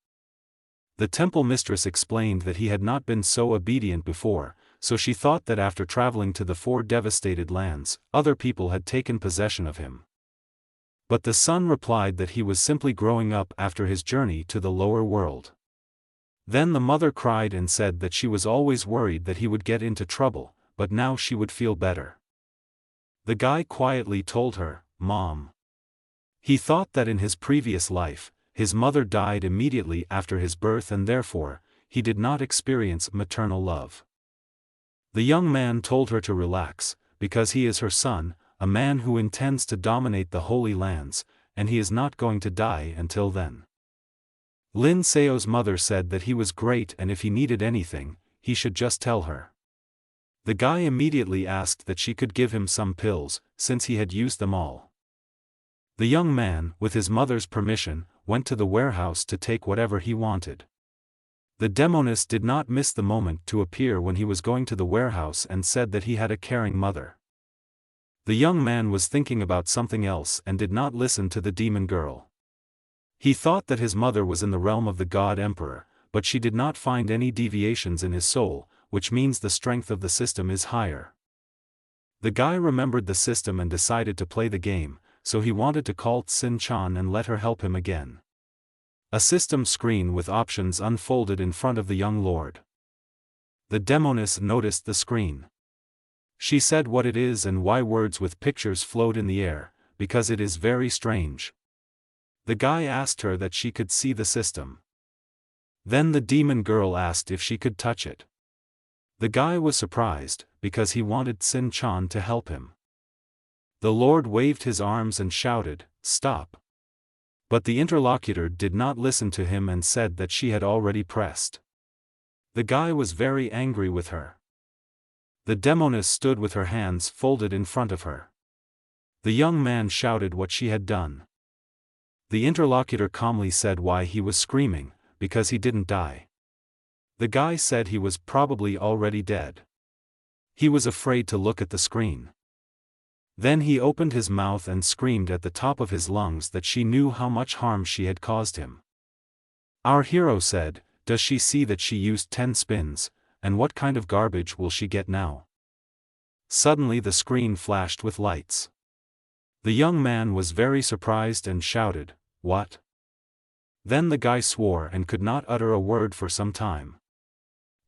The temple mistress explained that he had not been so obedient before, so she thought that after traveling to the 4 devastated lands, other people had taken possession of him. But the son replied that he was simply growing up after his journey to the lower world. Then the mother cried and said that she was always worried that he would get into trouble, but now she would feel better. The guy quietly told her, "Mom." He thought that in his previous life, his mother died immediately after his birth and therefore, he did not experience maternal love. The young man told her to relax, because he is her son, a man who intends to dominate the Holy Lands, and he is not going to die until then. Lin Seo's mother said that he was great and if he needed anything, he should just tell her. The guy immediately asked that she could give him some pills, since he had used them all. The young man, with his mother's permission, went to the warehouse to take whatever he wanted. The demoness did not miss the moment to appear when he was going to the warehouse and said that he had a caring mother. The young man was thinking about something else and did not listen to the demon girl. He thought that his mother was in the realm of the God Emperor, but she did not find any deviations in his soul, which means the strength of the system is higher. The guy remembered the system and decided to play the game, so he wanted to call Tsin-chan and let her help him again. A system screen with options unfolded in front of the young lord. The demoness noticed the screen. She said what it is and why words with pictures float in the air, because it is very strange. The guy asked her that she could see the system. Then the demon girl asked if she could touch it. The guy was surprised, because he wanted Tsin-chan to help him. The Lord waved his arms and shouted, "Stop." But the interlocutor did not listen to him and said that she had already pressed. The guy was very angry with her. The demoness stood with her hands folded in front of her. The young man shouted what she had done. The interlocutor calmly said why he was screaming, because he didn't die. The guy said he was probably already dead. He was afraid to look at the screen. Then he opened his mouth and screamed at the top of his lungs that she knew how much harm she had caused him. Our hero said, "Does she see that she used 10 spins, and what kind of garbage will she get now?" Suddenly the screen flashed with lights. The young man was very surprised and shouted, "What?" Then the guy swore and could not utter a word for some time.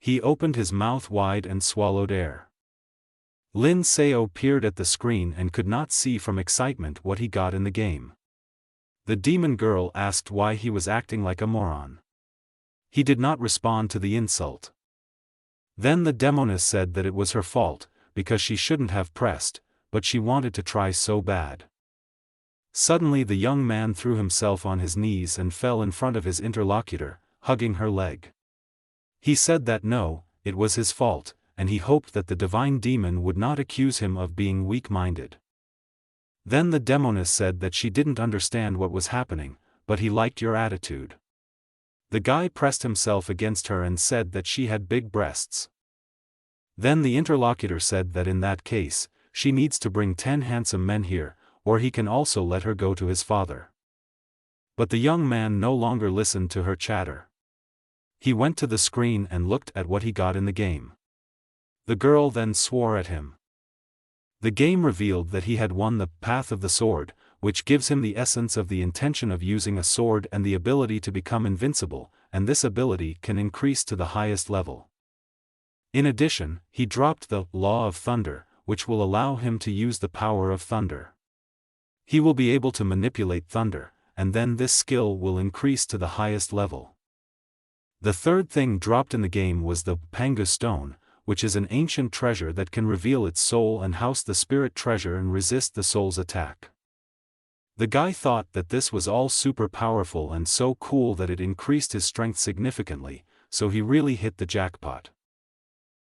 He opened his mouth wide and swallowed air. Lin Seo peered at the screen and could not see from excitement what he got in the game. The demon girl asked why he was acting like a moron. He did not respond to the insult. Then the demoness said that it was her fault, because she shouldn't have pressed, but she wanted to try so bad. Suddenly the young man threw himself on his knees and fell in front of his interlocutor, hugging her leg. He said that no, it was his fault, and he hoped that the divine demon would not accuse him of being weak-minded. Then the demoness said that she didn't understand what was happening, but he liked your attitude. The guy pressed himself against her and said that she had big breasts. Then the interlocutor said that in that case, she needs to bring 10 handsome men here, or he can also let her go to his father. But the young man no longer listened to her chatter. He went to the screen and looked at what he got in the game. The girl then swore at him. The game revealed that he had won the Path of the Sword, which gives him the essence of the intention of using a sword and the ability to become invincible, and this ability can increase to the highest level. In addition, he dropped the Law of Thunder, which will allow him to use the power of thunder. He will be able to manipulate thunder, and then this skill will increase to the highest level. The third thing dropped in the game was the Pangu Stone, which is an ancient treasure that can reveal its soul and house the spirit treasure and resist the soul's attack. The guy thought that this was all super powerful and so cool that it increased his strength significantly, so he really hit the jackpot.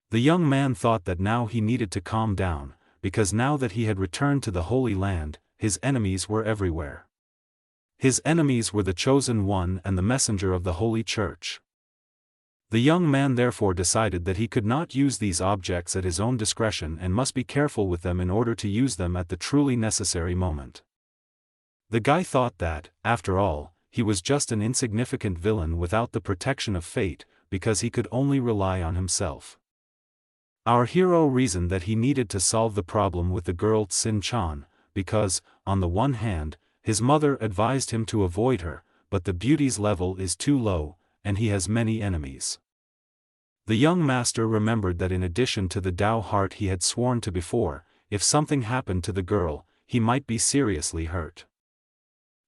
The young man thought that now he needed to calm down, because now that he had returned to the Holy Land, his enemies were everywhere. His enemies were the Chosen One and the messenger of the Holy Church. The young man therefore decided that he could not use these objects at his own discretion and must be careful with them in order to use them at the truly necessary moment. The guy thought that, after all, he was just an insignificant villain without the protection of fate, because he could only rely on himself. Our hero reasoned that he needed to solve the problem with the girl Tsin-chan, because, on the one hand, his mother advised him to avoid her, but the beauty's level is too low, and he has many enemies. The young master remembered that in addition to the Tao heart he had sworn to before, if something happened to the girl, he might be seriously hurt.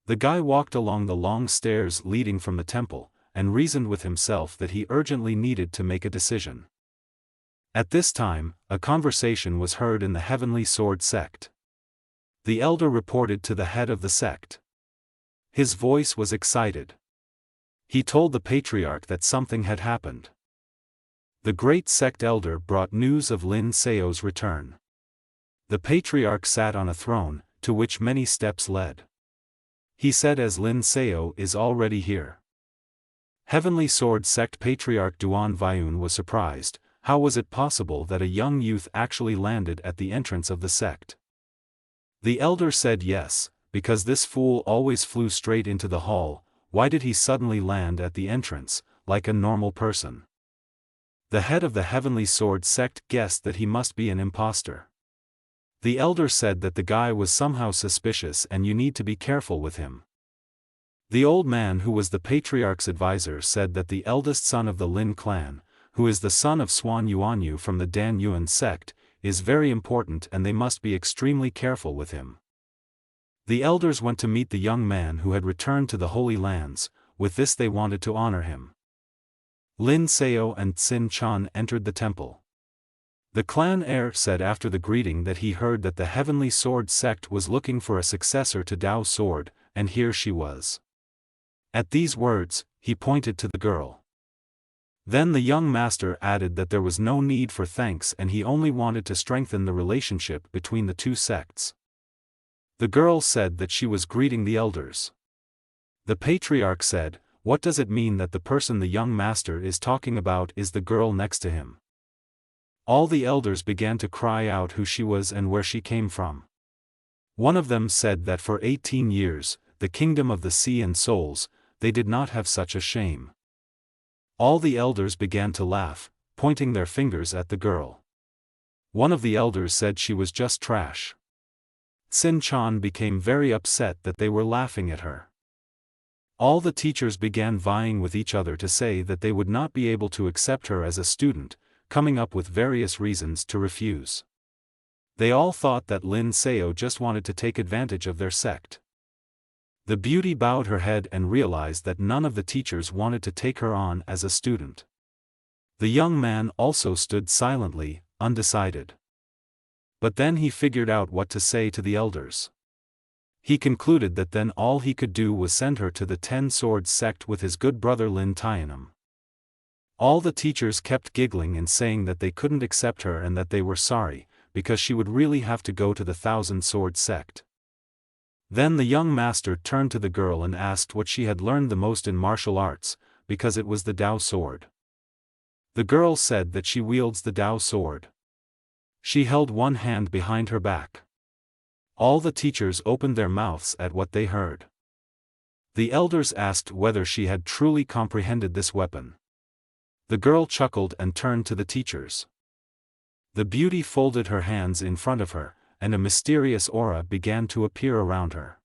The guy walked along the long stairs leading from the temple, and reasoned with himself that he urgently needed to make a decision. At this time, a conversation was heard in the Heavenly Sword sect. The elder reported to the head of the sect. His voice was excited. He told the patriarch that something had happened. The great sect elder brought news of Lin Seo's return. The patriarch sat on a throne, to which many steps led. He said as Lin Seo is already here. Heavenly Sword sect patriarch Duan Viun was surprised. How was it possible that a young youth actually landed at the entrance of the sect? The elder said yes, because this fool always flew straight into the hall. Why did he suddenly land at the entrance, like a normal person? The head of the Heavenly Sword sect guessed that he must be an impostor. The elder said that the guy was somehow suspicious and you need to be careful with him. The old man who was the patriarch's advisor said that the eldest son of the Lin clan, who is the son of Swan Yuanyu from the Dan Yuan sect, is very important and they must be extremely careful with him. The elders went to meet the young man who had returned to the Holy Lands. With this they wanted to honor him. Lin Seo and Tsin-chan entered the temple. The clan heir said after the greeting that he heard that the Heavenly Sword sect was looking for a successor to Dao's sword, and here she was. At these words, he pointed to the girl. Then the young master added that there was no need for thanks and he only wanted to strengthen the relationship between the two sects. The girl said that she was greeting the elders. The patriarch said, "What does it mean that the person the young master is talking about is the girl next to him?" All the elders began to cry out who she was and where she came from. One of them said that for 18 years, the kingdom of the sea and souls, they did not have such a shame. All the elders began to laugh, pointing their fingers at the girl. One of the elders said she was just trash. Tsin-chan became very upset that they were laughing at her. All the teachers began vying with each other to say that they would not be able to accept her as a student, coming up with various reasons to refuse. They all thought that Lin Seo just wanted to take advantage of their sect. The beauty bowed her head and realized that none of the teachers wanted to take her on as a student. The young man also stood silently, undecided. But then he figured out what to say to the elders. He concluded that then all he could do was send her to the 10 Swords sect with his good brother Lin Tianum. All the teachers kept giggling and saying that they couldn't accept her and that they were sorry, because she would really have to go to the 1000 Swords sect. Then the young master turned to the girl and asked what she had learned the most in martial arts, because it was the Tao sword. The girl said that she wields the Tao sword. She held one hand behind her back. All the teachers opened their mouths at what they heard. The elders asked whether she had truly comprehended this weapon. The girl chuckled and turned to the teachers. The beauty folded her hands in front of her, and a mysterious aura began to appear around her.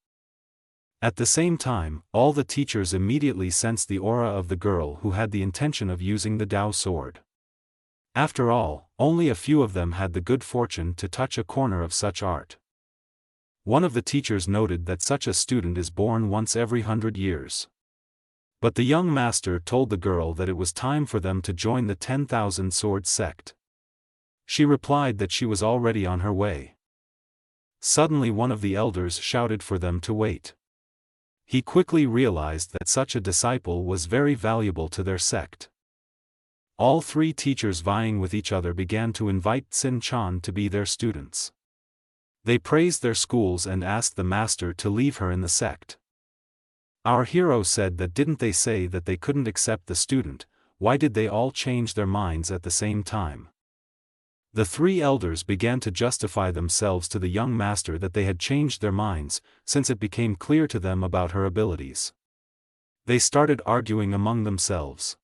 At the same time, all the teachers immediately sensed the aura of the girl who had the intention of using the Tao sword. After all, only a few of them had the good fortune to touch a corner of such art. One of the teachers noted that such a student is born once every 100 years. But the young master told the girl that it was time for them to join the 10,000 Swords sect. She replied that she was already on her way. Suddenly one of the elders shouted for them to wait. He quickly realized that such a disciple was very valuable to their sect. All three teachers vying with each other began to invite Sin-chan to be their students. They praised their schools and asked the master to leave her in the sect. Our hero said that didn't they say that they couldn't accept the student, why did they all change their minds at the same time? The three elders began to justify themselves to the young master that they had changed their minds, since it became clear to them about her abilities. They started arguing among themselves.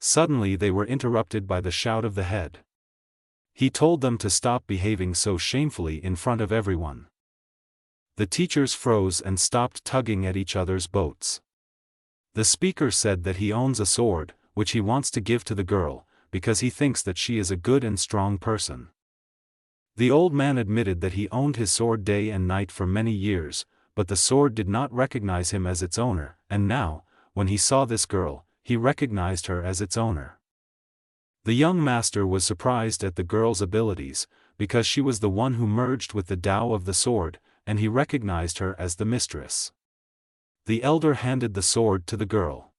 Suddenly they were interrupted by the shout of the head. He told them to stop behaving so shamefully in front of everyone. The teachers froze and stopped tugging at each other's boats. The speaker said that he owns a sword, which he wants to give to the girl, because he thinks that she is a good and strong person. The old man admitted that he owned his sword day and night for many years, but the sword did not recognize him as its owner, and now, when he saw this girl, he recognized her as its owner. The young master was surprised at the girl's abilities, because she was the one who merged with the Tao of the sword, and he recognized her as the mistress. The elder handed the sword to the girl.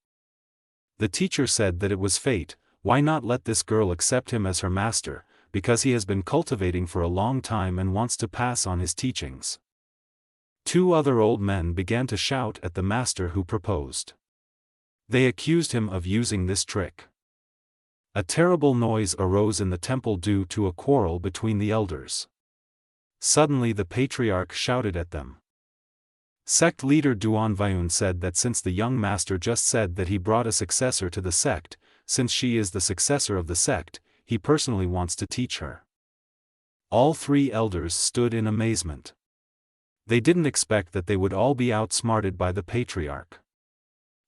The teacher said that it was fate. Why not let this girl accept him as her master, because he has been cultivating for a long time and wants to pass on his teachings. Two other old men began to shout at the master who proposed. They accused him of using this trick. A terrible noise arose in the temple due to a quarrel between the elders. Suddenly the patriarch shouted at them. Sect leader Duan Vyun said that since the young master just said that he brought a successor to the sect, since she is the successor of the sect, he personally wants to teach her. All three elders stood in amazement. They didn't expect that they would all be outsmarted by the patriarch.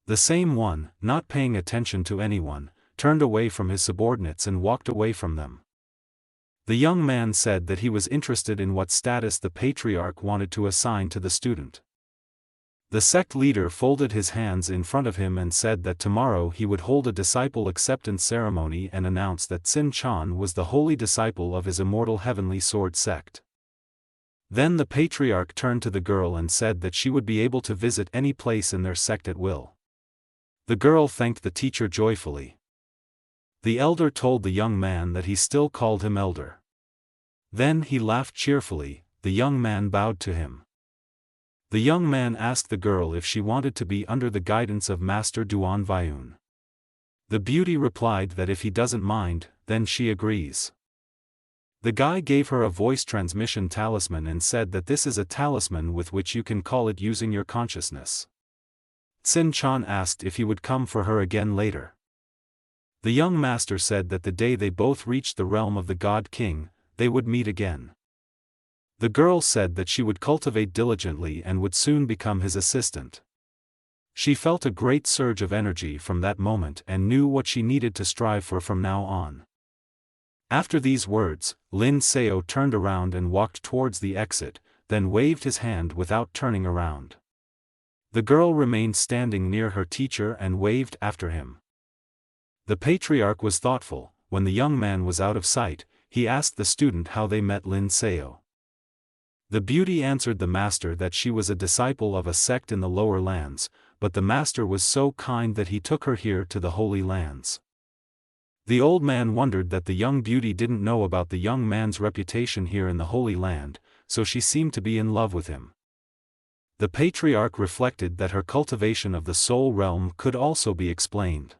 The same one, not paying attention to anyone, turned away from his subordinates and walked away from them. The young man said that he was interested in what status the patriarch wanted to assign to the student. The sect leader folded his hands in front of him and said that tomorrow he would hold a disciple acceptance ceremony and announce that Sin-chan was the holy disciple of his immortal heavenly sword sect. Then the patriarch turned to the girl and said that she would be able to visit any place in their sect at will. The girl thanked the teacher joyfully. The elder told the young man that he still called him elder. Then he laughed cheerfully. The young man bowed to him. The young man asked the girl if she wanted to be under the guidance of Master Duan Vyun. The beauty replied that if he doesn't mind, then she agrees. The guy gave her a voice transmission talisman and said that this is a talisman with which you can call it using your consciousness. Sin-chan asked if he would come for her again later. The young master said that the day they both reached the realm of the God King, they would meet again. The girl said that she would cultivate diligently and would soon become his assistant. She felt a great surge of energy from that moment and knew what she needed to strive for from now on. After these words, Lin Seo turned around and walked towards the exit, then waved his hand without turning around. The girl remained standing near her teacher and waved after him. The patriarch was thoughtful. When the young man was out of sight, he asked the student how they met Lin Seo. The beauty answered the master that she was a disciple of a sect in the lower lands, but the master was so kind that he took her here to the holy lands. The old man wondered that the young beauty didn't know about the young man's reputation here in the holy land, so she seemed to be in love with him. The patriarch reflected that her cultivation of the soul realm could also be explained.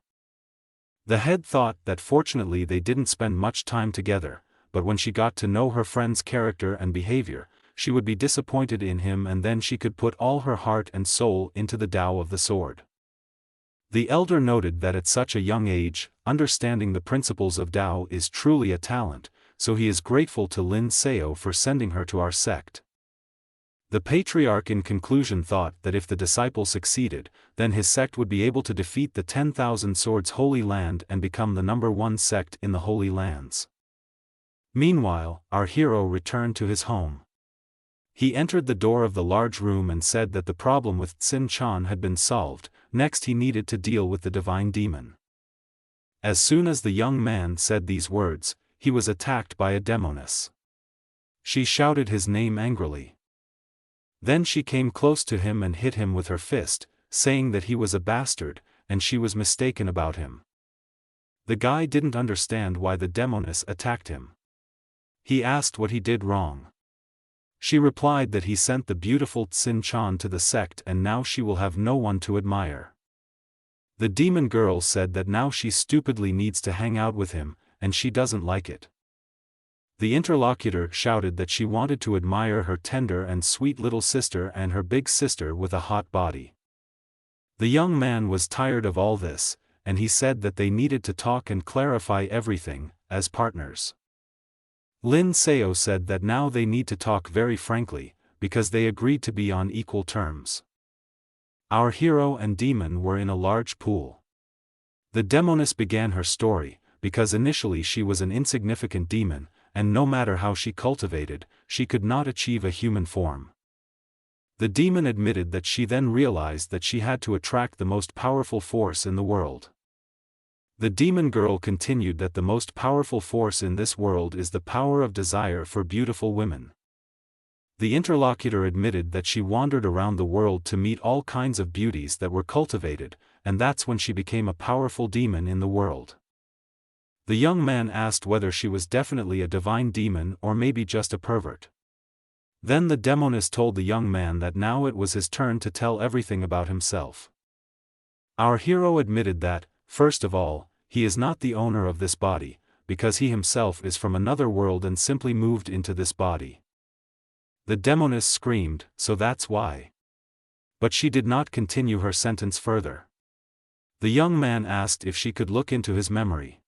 The head thought that fortunately they didn't spend much time together, but when she got to know her friend's character and behavior, she would be disappointed in him and then she could put all her heart and soul into the Tao of the sword. The elder noted that at such a young age, understanding the principles of Tao is truly a talent, so he is grateful to Lin Seo for sending her to our sect. The patriarch in conclusion thought that if the disciple succeeded, then his sect would be able to defeat the 10,000 Swords Holy Land and become the #1 sect in the Holy Lands. Meanwhile, our hero returned to his home. He entered the door of the large room and said that the problem with Sin-chan had been solved. Next he needed to deal with the divine demon. As soon as the young man said these words, he was attacked by a demoness. She shouted his name angrily. Then she came close to him and hit him with her fist, saying that he was a bastard, and she was mistaken about him. The guy didn't understand why the demoness attacked him. He asked what he did wrong. She replied that he sent the beautiful Tsin-chan to the sect and now she will have no one to admire. The demon girl said that now she stupidly needs to hang out with him, and she doesn't like it. The interlocutor shouted that she wanted to admire her tender and sweet little sister and her big sister with a hot body. The young man was tired of all this, and he said that they needed to talk and clarify everything, as partners. Lin Seo said that now they need to talk very frankly, because they agreed to be on equal terms. Our hero and demon were in a large pool. The demoness began her story, because initially she was an insignificant demon, and no matter how she cultivated, she could not achieve a human form. The demon admitted that she then realized that she had to attract the most powerful force in the world. The demon girl continued that the most powerful force in this world is the power of desire for beautiful women. The interlocutor admitted that she wandered around the world to meet all kinds of beauties that were cultivated, and that's when she became a powerful demon in the world. The young man asked whether she was definitely a divine demon or maybe just a pervert. Then the demoness told the young man that now it was his turn to tell everything about himself. Our hero admitted that, first of all, he is not the owner of this body, because he himself is from another world and simply moved into this body. The demoness screamed, "So that's why." But she did not continue her sentence further. The young man asked if she could look into his memory.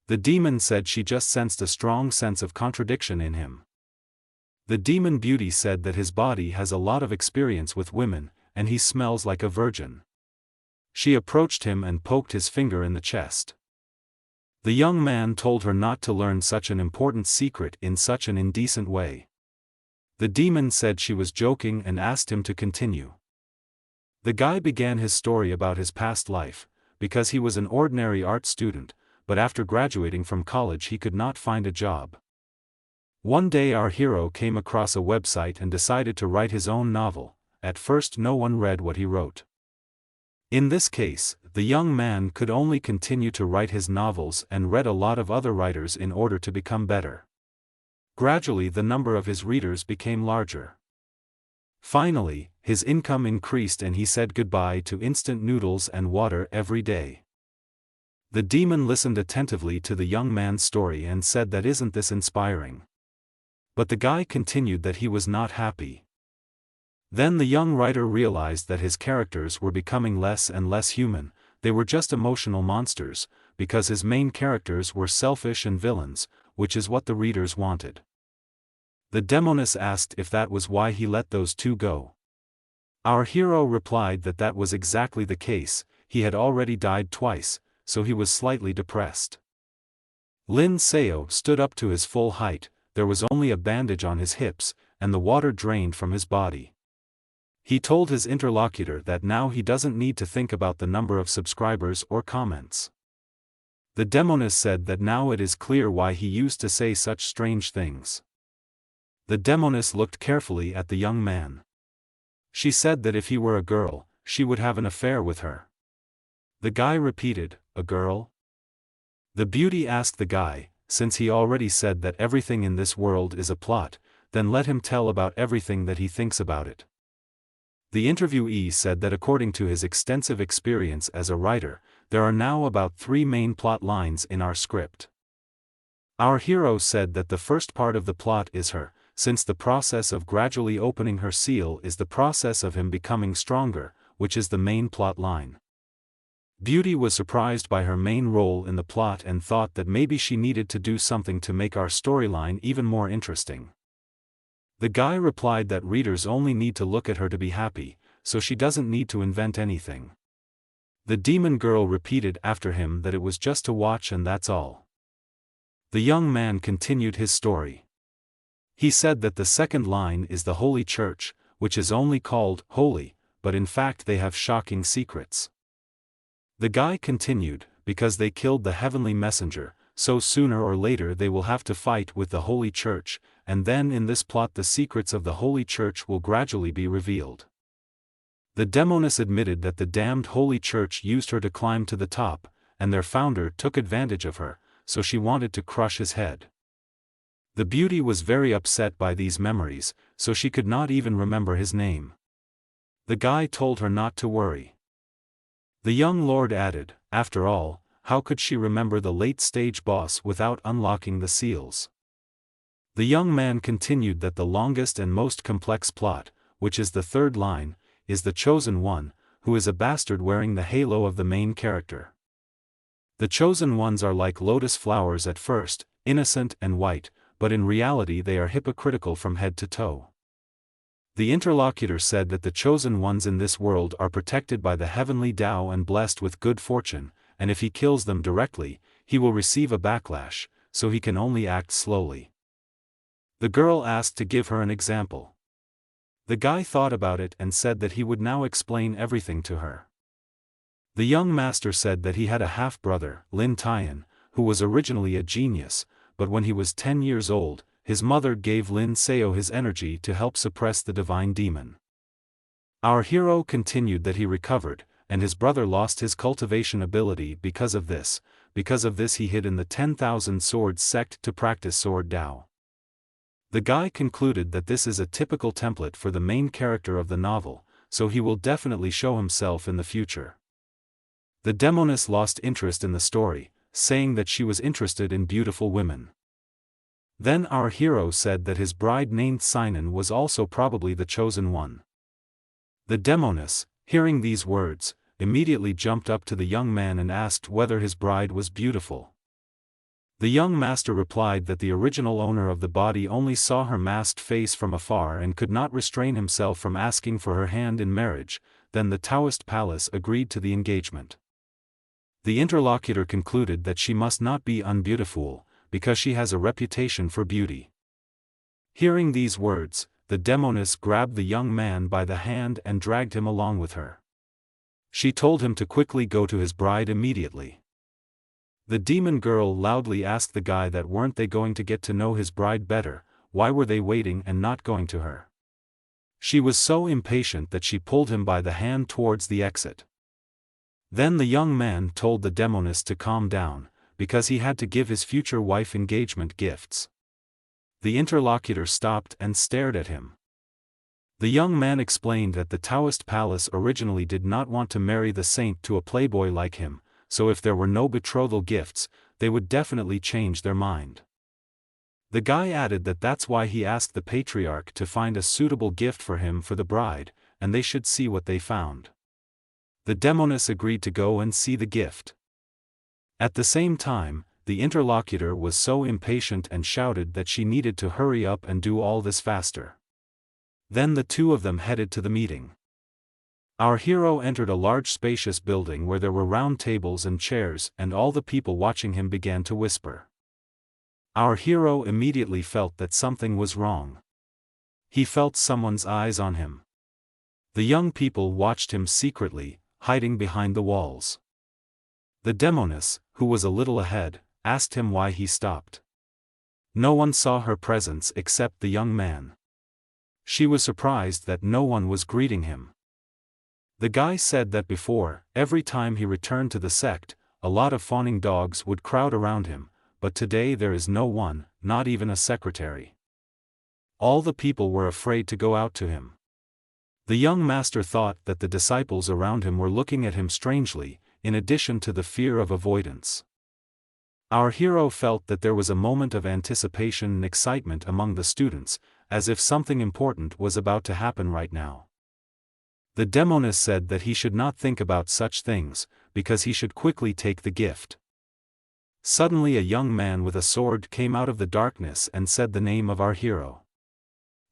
The demon said she just sensed a strong sense of contradiction in him. The demon beauty said that his body has a lot of experience with women, and he smells like a virgin. She approached him and poked his finger in the chest. The young man told her not to learn such an important secret in such an indecent way. The demon said she was joking and asked him to continue. The guy began his story about his past life, because he was an ordinary art student, but after graduating from college he could not find a job. One day our hero came across a website and decided to write his own novel. At first no one read what he wrote. In this case, the young man could only continue to write his novels and read a lot of other writers in order to become better. Gradually the number of his readers became larger. Finally, his income increased and he said goodbye to instant noodles and water every day. The demon listened attentively to the young man's story and said that isn't this inspiring? But the guy continued that he was not happy. Then the young writer realized that his characters were becoming less and less human, they were just emotional monsters, because his main characters were selfish and villains, which is what the readers wanted. The demoness asked if that was why he let those two go. Our hero replied that that was exactly the case, he had already died twice, so he was slightly depressed. Lin Seo stood up to his full height, there was only a bandage on his hips, and the water drained from his body. He told his interlocutor that now he doesn't need to think about the number of subscribers or comments. The demoness said that now it is clear why he used to say such strange things. The demoness looked carefully at the young man. She said that if he were a girl, she would have an affair with her. The guy repeated, "A girl?" The beauty asked the guy, since he already said that everything in this world is a plot, then let him tell about everything that he thinks about it. The interviewee said that according to his extensive experience as a writer, there are now about 3 main plot lines in our script. Our hero said that the first part of the plot is her, since the process of gradually opening her seal is the process of him becoming stronger, which is the main plot line. Beauty was surprised by her main role in the plot and thought that maybe she needed to do something to make our storyline even more interesting. The guy replied that readers only need to look at her to be happy, so she doesn't need to invent anything. The demon girl repeated after him that it was just to watch and that's all. The young man continued his story. He said that the second line is the Holy Church, which is only called holy, but in fact they have shocking secrets. The guy continued, because they killed the heavenly messenger, so sooner or later they will have to fight with the Holy Church, and then in this plot the secrets of the Holy Church will gradually be revealed. The demoness admitted that the damned Holy Church used her to climb to the top, and their founder took advantage of her, so she wanted to crush his head. The beauty was very upset by these memories, so she could not even remember his name. The guy told her not to worry. The young lord added, after all, how could she remember the late-stage boss without unlocking the seals? The young man continued that the longest and most complex plot, which is the third line, is the chosen one, who is a bastard wearing the halo of the main character. The chosen ones are like lotus flowers at first, innocent and white, but in reality they are hypocritical from head to toe. The interlocutor said that the chosen ones in this world are protected by the heavenly Tao and blessed with good fortune, and if he kills them directly, he will receive a backlash, so he can only act slowly. The girl asked to give her an example. The guy thought about it and said that he would now explain everything to her. The young master said that he had a half-brother, Lin Tian, who was originally a genius, but when he was 10 years old, his mother gave Lin Seo his energy to help suppress the divine demon. Our hero continued that he recovered, and his brother lost his cultivation ability because of this. Because of this he hid in the 10,000 Swords sect to practice sword Tao. The guy concluded that this is a typical template for the main character of the novel, so he will definitely show himself in the future. The demoness lost interest in the story, saying that she was interested in beautiful women. Then our hero said that his bride named Sinan was also probably the chosen one. The demoness, hearing these words, immediately jumped up to the young man and asked whether his bride was beautiful. The young master replied that the original owner of the body only saw her masked face from afar and could not restrain himself from asking for her hand in marriage. Then the Taoist palace agreed to the engagement. The interlocutor concluded that she must not be unbeautiful, because she has a reputation for beauty. Hearing these words, the demoness grabbed the young man by the hand and dragged him along with her. She told him to quickly go to his bride immediately. The demon girl loudly asked the guy that weren't they going to get to know his bride better, why were they waiting and not going to her? She was so impatient that she pulled him by the hand towards the exit. Then the young man told the demoness to calm down, because he had to give his future wife engagement gifts. The interlocutor stopped and stared at him. The young man explained that the Taoist palace originally did not want to marry the saint to a playboy like him, so if there were no betrothal gifts, they would definitely change their mind. The guy added that that's why he asked the patriarch to find a suitable gift for him for the bride, and they should see what they found. The demoness agreed to go and see the gift. At the same time, the interlocutor was so impatient and shouted that she needed to hurry up and do all this faster. Then the two of them headed to the meeting. Our hero entered a large spacious building where there were round tables and chairs, and all the people watching him began to whisper. Our hero immediately felt that something was wrong. He felt someone's eyes on him. The young people watched him secretly, hiding behind the walls. The demoness, who was a little ahead, asked him why he stopped. No one saw her presence except the young man. She was surprised that no one was greeting him. The guy said that before, every time he returned to the sect, a lot of fawning dogs would crowd around him, but today there is no one, not even a secretary. All the people were afraid to go out to him. The young master thought that the disciples around him were looking at him strangely, in addition to the fear of avoidance. Our hero felt that there was a moment of anticipation and excitement among the students, as if something important was about to happen right now. The demoness said that he should not think about such things, because he should quickly take the gift. Suddenly a young man with a sword came out of the darkness and said the name of our hero.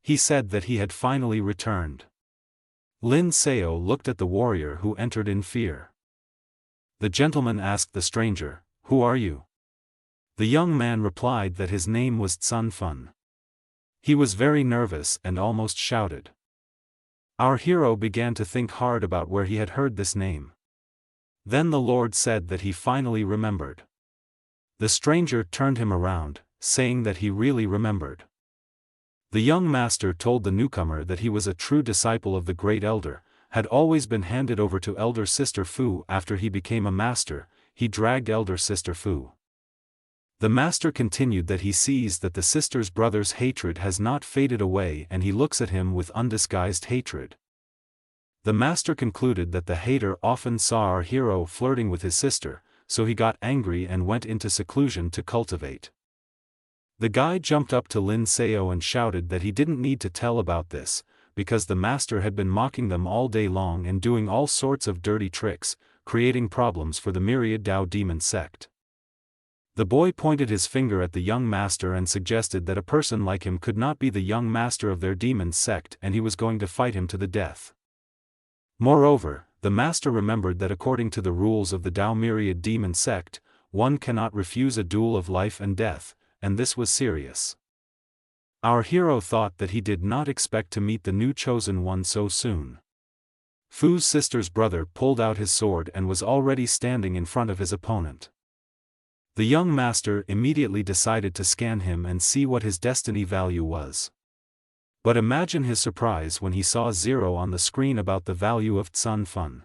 He said that he had finally returned. Lin Seo looked at the warrior who entered in fear. The gentleman asked the stranger, "Who are you?" The young man replied that his name was Tsun Fun. He was very nervous and almost shouted. Our hero began to think hard about where he had heard this name. Then the Lord said that he finally remembered. The stranger turned him around, saying that he really remembered. The young master told the newcomer that he was a true disciple of the great elder, had always been handed over to elder sister Fu. After he became a master, he dragged elder sister Fu. The master continued that he sees that the sister's brother's hatred has not faded away, and he looks at him with undisguised hatred. The master concluded that the hater often saw our hero flirting with his sister, so he got angry and went into seclusion to cultivate. The guy jumped up to Lin Seo and shouted that he didn't need to tell about this, because the master had been mocking them all day long and doing all sorts of dirty tricks, creating problems for the myriad Dao demon sect. The boy pointed his finger at the young master and suggested that a person like him could not be the young master of their demon sect, and he was going to fight him to the death. Moreover, the master remembered that according to the rules of the Dao myriad demon sect, one cannot refuse a duel of life and death, and this was serious. Our hero thought that he did not expect to meet the new chosen one so soon. Fu's sister's brother pulled out his sword and was already standing in front of his opponent. The young master immediately decided to scan him and see what his destiny value was. But imagine his surprise when he saw 0 on the screen about the value of Tsun Fun.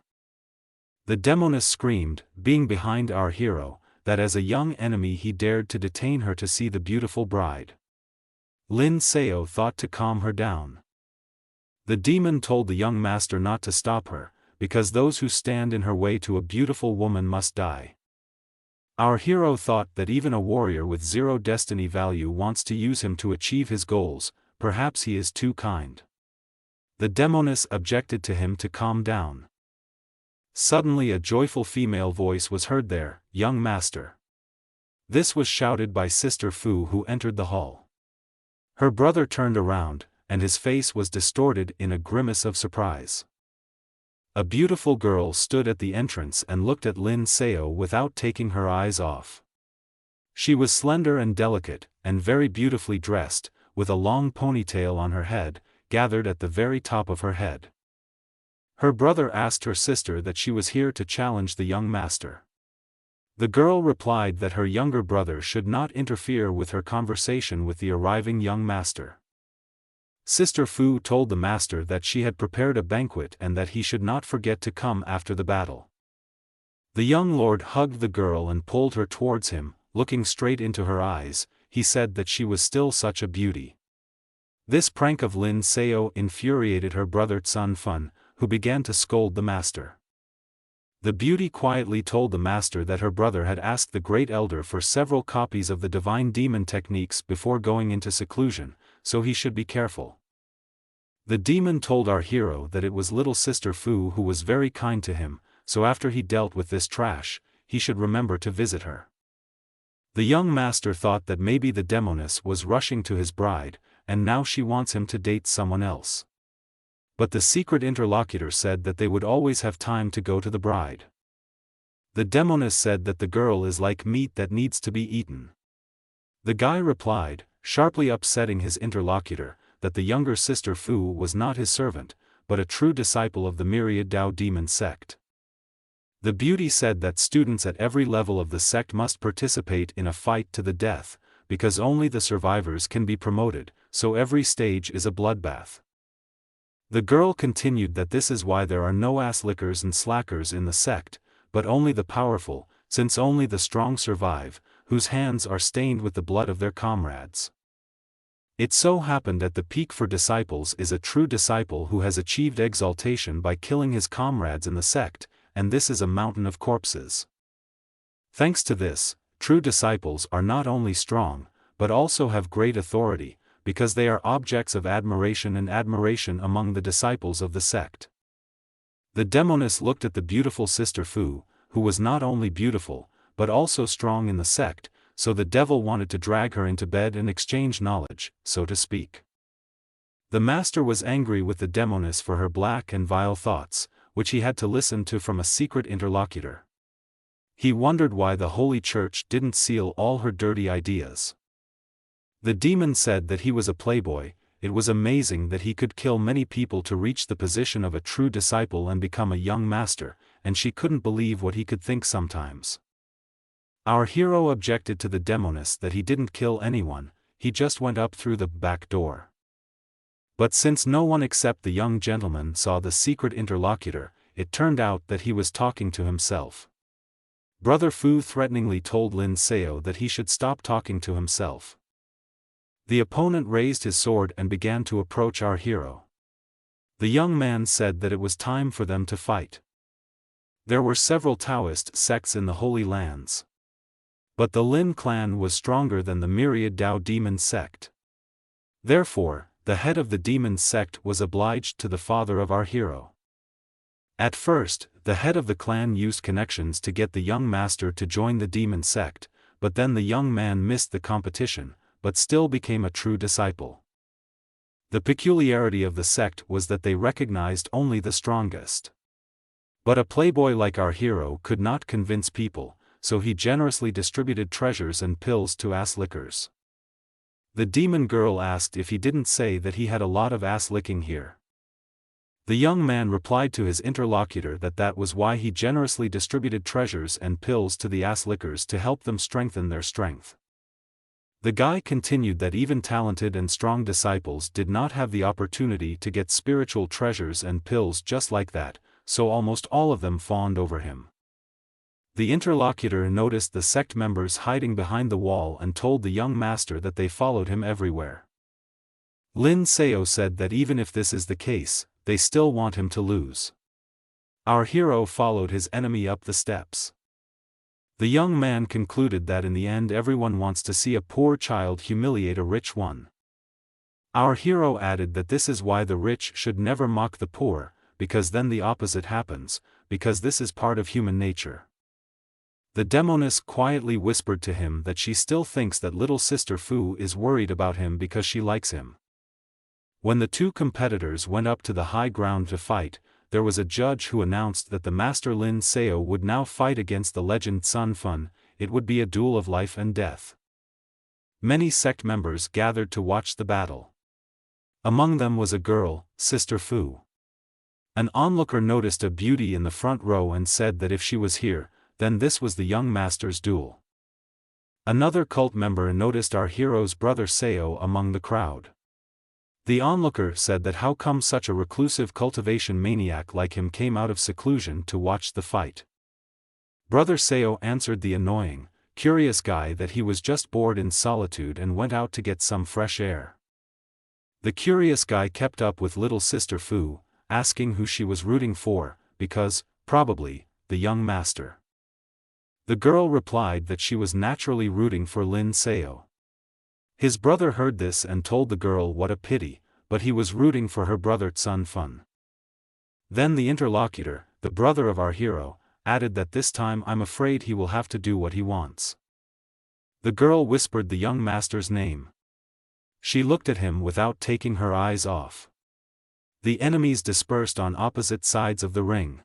The demoness screamed, being behind our hero, that as a young enemy he dared to detain her to see the beautiful bride. Lin Seo thought to calm her down. The demon told the young master not to stop her, because those who stand in her way to a beautiful woman must die. Our hero thought that even a warrior with 0 destiny value wants to use him to achieve his goals, perhaps he is too kind. The demoness objected to him to calm down. Suddenly a joyful female voice was heard there, "Young master." This was shouted by Sister Fu, who entered the hall. Her brother turned around, and his face was distorted in a grimace of surprise. A beautiful girl stood at the entrance and looked at Lin Seo without taking her eyes off. She was slender and delicate, and very beautifully dressed, with a long ponytail on her head, gathered at the very top of her head. Her brother asked her sister that she was here to challenge the young master. The girl replied that her younger brother should not interfere with her conversation with the arriving young master. Sister Fu told the master that she had prepared a banquet and that he should not forget to come after the battle. The young lord hugged the girl and pulled her towards him, looking straight into her eyes. He said that she was still such a beauty. This prank of Lin Seo infuriated her brother Tsun Fun, who began to scold the master. The beauty quietly told the master that her brother had asked the great elder for several copies of the divine demon techniques before going into seclusion, so he should be careful. The demon told our hero that it was little sister Fu who was very kind to him, so after he dealt with this trash, he should remember to visit her. The young master thought that maybe the demoness was rushing to his bride, and now she wants him to date someone else. But the secret interlocutor said that they would always have time to go to the bride. The demoness said that the girl is like meat that needs to be eaten. The guy replied, sharply upsetting his interlocutor, that the younger sister Fu was not his servant, but a true disciple of the myriad Dao demon sect. The beauty said that students at every level of the sect must participate in a fight to the death, because only the survivors can be promoted, so every stage is a bloodbath. The girl continued that this is why there are no ass lickers and slackers in the sect, but only the powerful, since only the strong survive, whose hands are stained with the blood of their comrades. It so happened that the peak for disciples is a true disciple who has achieved exaltation by killing his comrades in the sect, and this is a mountain of corpses. Thanks to this, true disciples are not only strong, but also have great authority, because they are objects of admiration and admiration among the disciples of the sect. The demoness looked at the beautiful sister Fu, who was not only beautiful, but also strong in the sect, so the devil wanted to drag her into bed and exchange knowledge, so to speak. The master was angry with the demoness for her black and vile thoughts, which he had to listen to from a secret interlocutor. He wondered why the Holy Church didn't seal all her dirty ideas. The demon said that he was a playboy. It was amazing that he could kill many people to reach the position of a true disciple and become a young master, and she couldn't believe what he could think sometimes. Our hero objected to the demoness that he didn't kill anyone, he just went up through the back door. But since no one except the young gentleman saw the secret interlocutor, it turned out that he was talking to himself. Brother Fu threateningly told Lin Seo that he should stop talking to himself. The opponent raised his sword and began to approach our hero. The young man said that it was time for them to fight. There were several Taoist sects in the Holy Lands. But the Lin clan was stronger than the myriad Dao demon sect. Therefore, the head of the demon sect was obliged to the father of our hero. At first, the head of the clan used connections to get the young master to join the demon sect, but then the young man missed the competition, but still became a true disciple. The peculiarity of the sect was that they recognized only the strongest. But a playboy like our hero could not convince people, so he generously distributed treasures and pills to ass-lickers. The demon girl asked if he didn't say that he had a lot of ass-licking here. The young man replied to his interlocutor that that was why he generously distributed treasures and pills to the ass-lickers to help them strengthen their strength. The guy continued that even talented and strong disciples did not have the opportunity to get spiritual treasures and pills just like that, so almost all of them fawned over him. The interlocutor noticed the sect members hiding behind the wall and told the young master that they followed him everywhere. Lin Seo said that even if this is the case, they still want him to lose. Our hero followed his enemy up the steps. The young man concluded that in the end everyone wants to see a poor child humiliate a rich one. Our hero added that this is why the rich should never mock the poor, because then the opposite happens, because this is part of human nature. The demoness quietly whispered to him that she still thinks that little sister Fu is worried about him because she likes him. When the two competitors went up to the high ground to fight, there was a judge who announced that the master Lin Seo would now fight against the legend Sun Fun. It would be a duel of life and death. Many sect members gathered to watch the battle. Among them was a girl, Sister Fu. An onlooker noticed a beauty in the front row and said that if she was here, then this was the young master's duel. Another cult member noticed our hero's brother Seo among the crowd. The onlooker said that how come such a reclusive cultivation maniac like him came out of seclusion to watch the fight. Brother Seo answered the annoying, curious guy that he was just bored in solitude and went out to get some fresh air. The curious guy kept up with little sister Fu, asking who she was rooting for, because, probably, the young master. The girl replied that she was naturally rooting for Lin Seo. His brother heard this and told the girl what a pity, but he was rooting for her brother Sun Fun. Then the interlocutor, the brother of our hero, added that this time I'm afraid he will have to do what he wants. The girl whispered the young master's name. She looked at him without taking her eyes off. The enemies dispersed on opposite sides of the ring.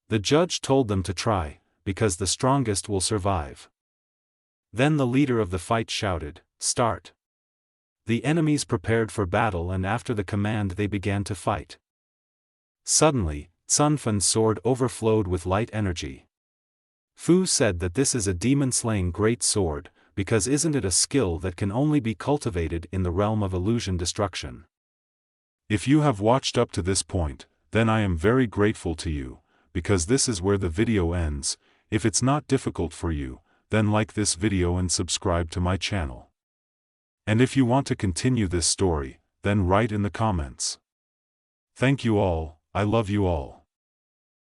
The judge told them to try, because the strongest will survive. Then the leader of the fight shouted, "Start!" The enemies prepared for battle and after the command they began to fight. Suddenly, Sun Fun's sword overflowed with light energy. Fu said that this is a demon-slaying great sword, because isn't it a skill that can only be cultivated in the realm of illusion destruction? If you have watched up to this point, then I am very grateful to you, because this is where the video ends. If it's not difficult for you, then like this video and subscribe to my channel. And if you want to continue this story, then write in the comments. Thank you all, I love you all.